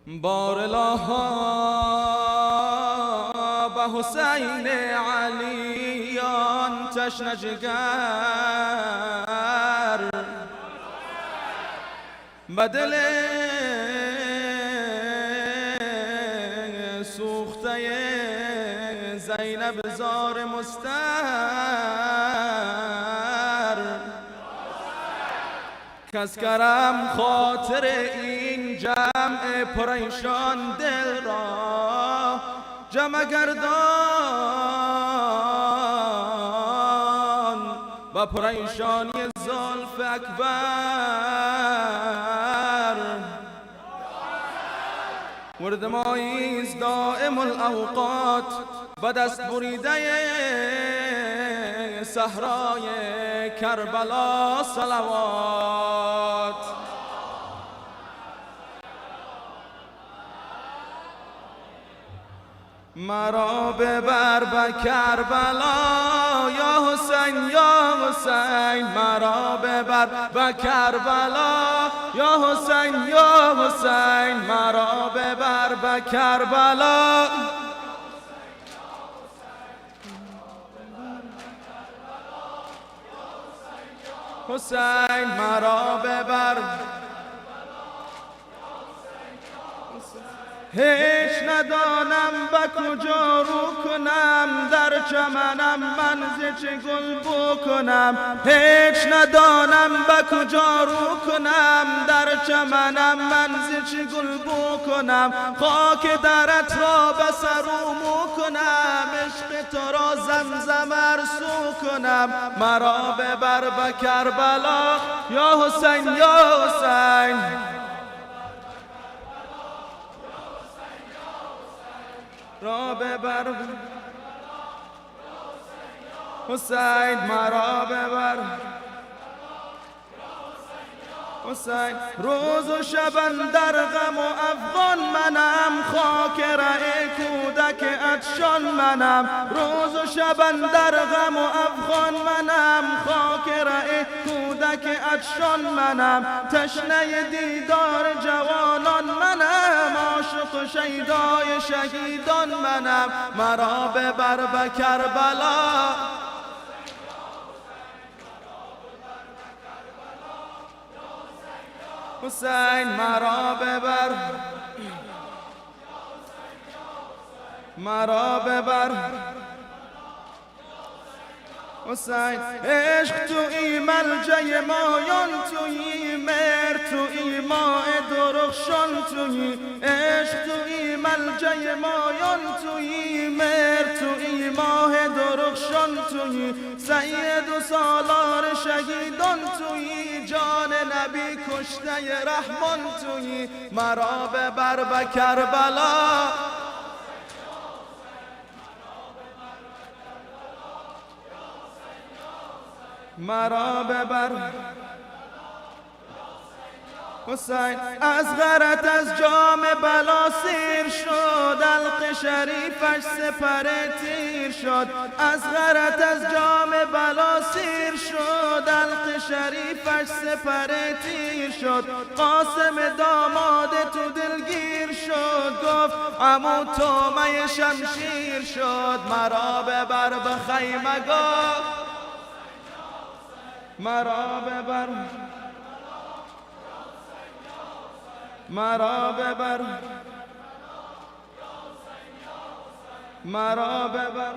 S21: بار الله به حسین علیان تشنه جگر به دل
S19: زینب زار مستر کس کرم خاطر این جمع پریشان دل را جمع گردان و پریشانی زلف اکبر ورد ماییز دائم الاوقات و دست بریده صحرای کربلا صلوات مرا ببر به کربلا یا حسین یا حسین مرا ببر به کربلا یا حسین یا حسین مرا ببر به کربلا حسین مرا ببر هیچ ندانم به کجا رو کنم در چمنم من ز چه گل بو کنم هیچ ندانم به کجا رو کنم در چمنم من ز چه گل بو کنم خاک درت را به سر و مو کنم عشق تو را زمزم ارسو کنم مرا ببر به کربلا یا حسین یا حسین را ببر حسین مرا ببر حسین روز و شب در غم و افغان منم خاک ره کودک عطشان منم روز و شب در غم و افغان منم خاک ره کودک عطشان منم تشنه دیدار جوانان منم عاشق و شیدای شهیدان منم مرا ببر به کربلا حسین مرا ببر مرا ببر حسین عشق توی ملجای مایان توی مهر توی ماه درخشان توی عشق توی ملجای مایان توی مهر توی ماه درخشان توی سید و سالار شهیدان توی جان نبی کشته رحمان توی مرا ببر به کربلا مرا ببر حسین از غرت از جام بلا سیر شد علق شریفش سپر تیر شد از غرت از جام بلا سیر شد علق شریفش سپر تیر شد قاسم داماد تو دلگیر شد گفت عمو تومه شمشیر شد مرا ببر به خیمگاه مرا ببر مرا ببر مرا ببر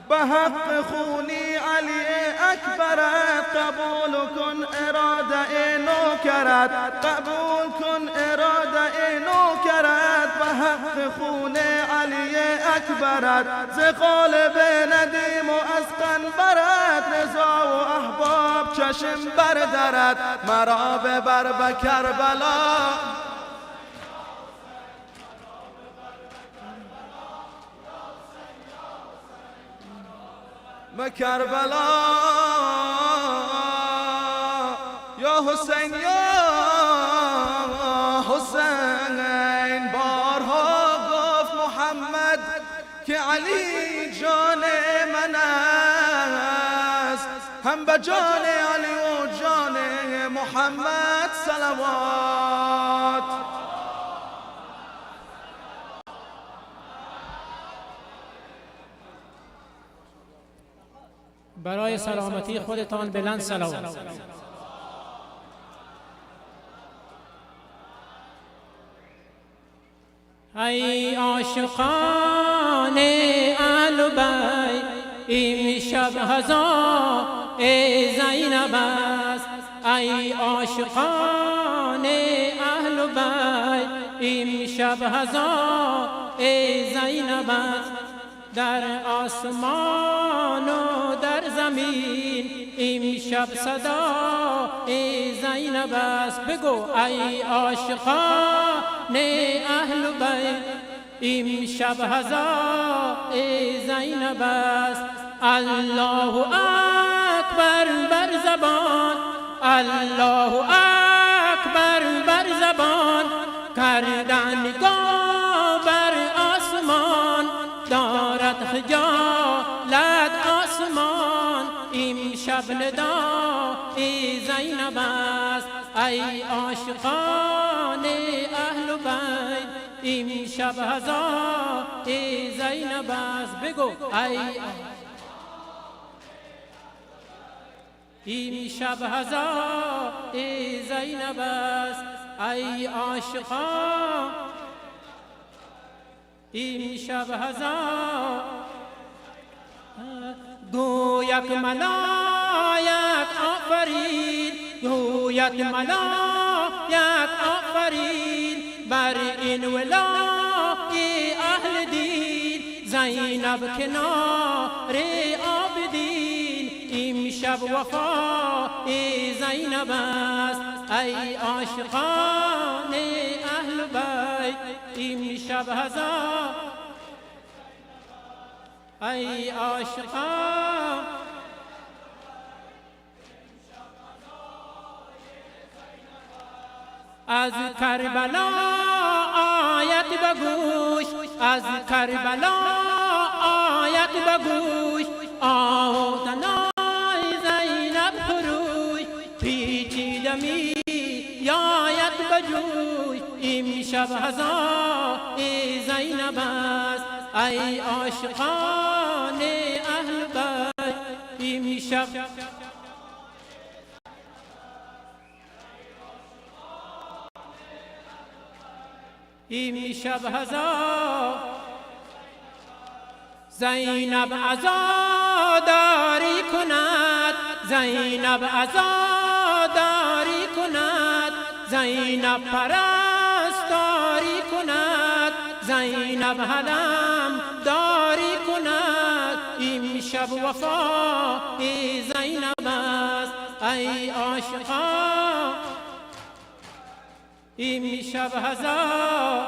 S19: به حق خونی علی اکبرت قبول کن اراده نوکرت قبول کن اراده نوکرت به حق خون علی اکبرت ز قالب ندیم و از قنبرت رضا و احباب چشم بردرد مرا ببر به کربلا به کربلا یا حسین یا حسین بارها گفت محمد که علی جان من است هم به جان علی و جان محمد صلوات
S2: برای سلامتی خودتان بلند صلوات. ای عاشقان اهل بیت امشب هزار زینب است. ای عاشقان اهل بیت امشب هزار زینب است. در آسمان و در زمین امشب صدا زینب است. بگو ای عاشقان اهل بیت امشب هزار زینب است. الله اکبر بر زبان، الله اکبر بر زبان، کردن نگاه بر آسمان، دارد خجالت آسمان. امشب ندا زینب است. ای عاشقان اهل بیت امشب هزار زینب است. بگو ای امشب هزار زینب است. ای عاشقان امشب هزار. گوید ملایک آفرین، گوید ملایک آفرین بر این ولای اهل دین. زینب کنار عابدین امشب وفا زینب است. ای عاشقان اهل بیت امشب هزار. ای عاشقان از کربلا آیت بگوش، از کربلا آیت بگوش، آهوتنای زینب خروش، پیچیده می یایت بجوش. امشب هزار زینب است. ای عاشقان اهل بیت امشب امشب هزار. زینب عزاداری کند، زینب عزاداری کند، زینب پرستاری کند، زینب حلم داری کند. امشب وفا زینب است. ای عاشقان امشب هزار.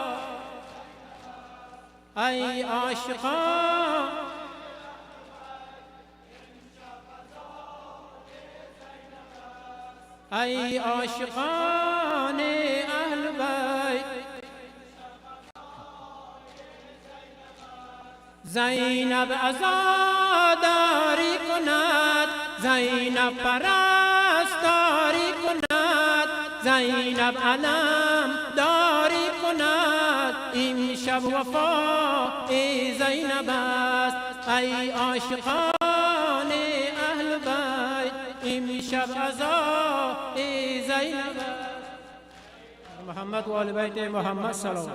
S2: ای عاشقان ای عاشقان اهل بیت زینب عزاداری کند، زینب پرستاری کند، زینب علم داری کند. امشب وفا زینب است. ای عاشقان اهل بیت امشب عزا زینب است. محمد و آل بیت محمد صلوات.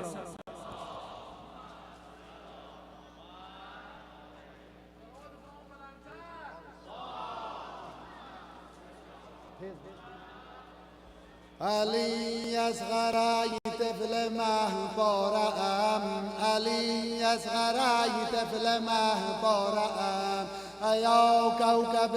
S11: علی اصغر طفل مهبارم، علی اصغر طفل مهبارم، ایا کوكب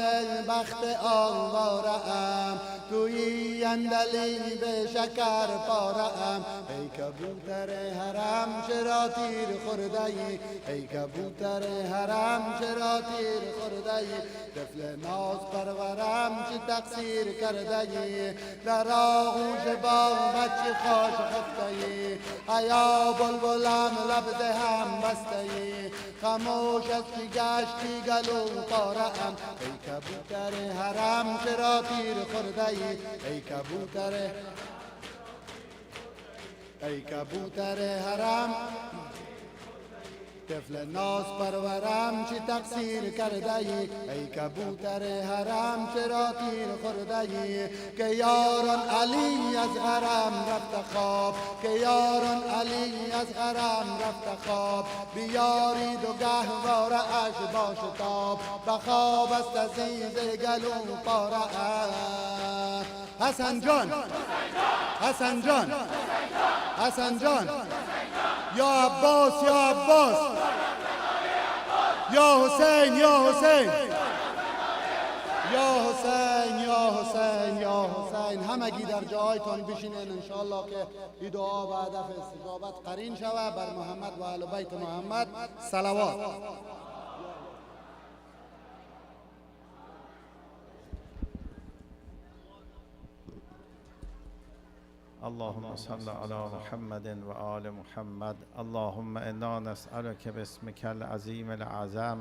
S11: بخت آوارم، توی اندلی به شکر پارم. ای کبوتر حرم چرا تیر خورده‌ای، ای کبوتر حرم چرا تیر خورده‌ای، طفل ناز پرورم چه تقصیر کرده‌ای، در آغوش با بچه خاش خفته‌ای، ایا بلبلم لب دهم بسته‌ای، خاموش از کی گشتی گلو پارم. ای کبوتر حرم چرا تیر خورده‌ای، ای کبوتر ای کبوتر حرم طفل ناز پرورم چی تقصیر کرده ای ای کبوتر حرم چرا تیر خورده ای که یاران علی از حرم رفت خواب که یاران علی از حرم رفت خواب بیارید و گهواره اش با شتاب بخواب است عزیز گلو پاره حسن جان حسن جان حسن جان یا عباس یا عباس یا حسین یا حسین یا حسین یا حسین یا حسین همگی در جایتان بشینین انشاءالله که این دعا به هدف استجابت قرین شود بر محمد و اهل بیت محمد صلوات.
S10: اللهم صل على محمد وآل محمد. اللهم انا نسألك باسمك العظيم الأعظم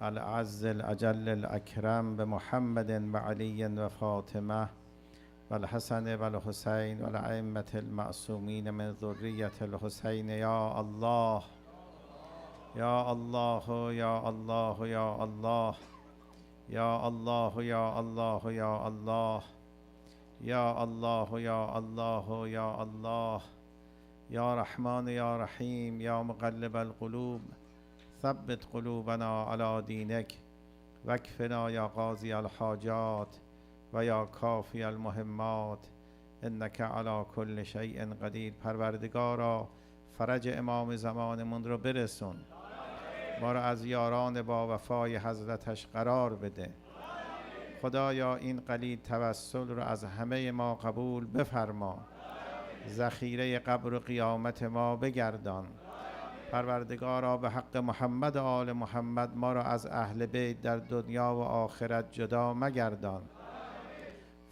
S10: العز الأجل الأكرم بمحمد وعلي وفاطمة والحسن والحسين والأئمة المعصومين من ذرية الحسين يا الله يا الله يا الله يا الله يا الله يا الله يا الله يا الله يا الله يا الله يا رحمن يا رحيم يا مقلب القلوب ثبت قلوبنا على دينك واكفنا يا قاضي الحاجات ويا كافي المهمات انك على كل شيء قدير. پروردگارا فرج امام زمانمون رو برسون، ما رو از یاران با وفای حضرتش قرار بده. خدایا این قلیل توسل رو از همه ما قبول بفرما، ذخیره قبر و قیامت ما بگردان. پروردگارا به حق محمد و آل محمد ما را از اهل بیت در دنیا و آخرت جدا مگردان.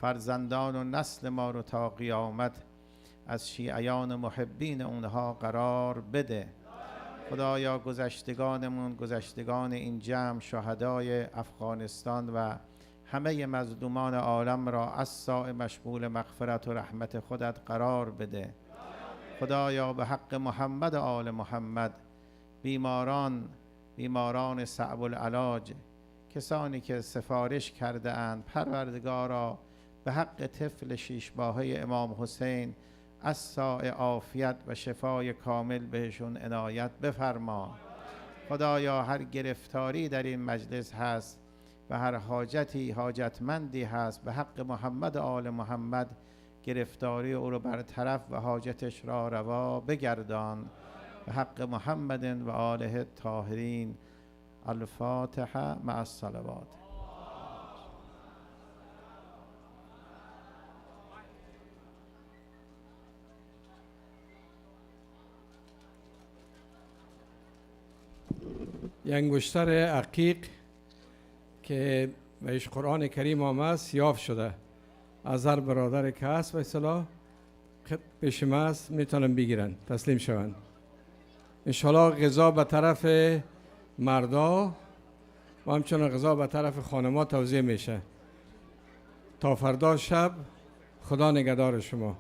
S10: فرزندان و نسل ما رو تا قیامت از شیعیان و محبین اونها قرار بده. خدایا گذشتگانمون، گذشتگان این جمع، شهدای افغانستان و همه مظلومان عالم را از سایه مشمول مغفرت و رحمت خودت قرار بده. خدایا به حق محمد و آل محمد بیماران صعب العلاج، کسانی که سفارش کرده اند، پروردگارا به حق طفل شیشباهه امام حسین از سایه عافیت و شفای کامل بهشون عنایت بفرما. خدایا هر گرفتاری در این مجلس هست و هر حاجتی حاجتمندی هست، به حق محمد و آل محمد گرفتاری او رو برطرف و حاجتش را روا بگردان. به حق محمد و آله الطاهرین. الفاتحه مع الصلوات.
S15: یک انگشتر عقیق که بهش قرآن کریم آمد یافت شده از هر برادر که هست و اصطلاح پیش ما است، میتونن بگیرن تسلیم شوند. انشالله غذا به طرف مردا و همچنان غذا به طرف خانم‌ها توزیع میشه. تا فردا شب خدا نگهدار شما.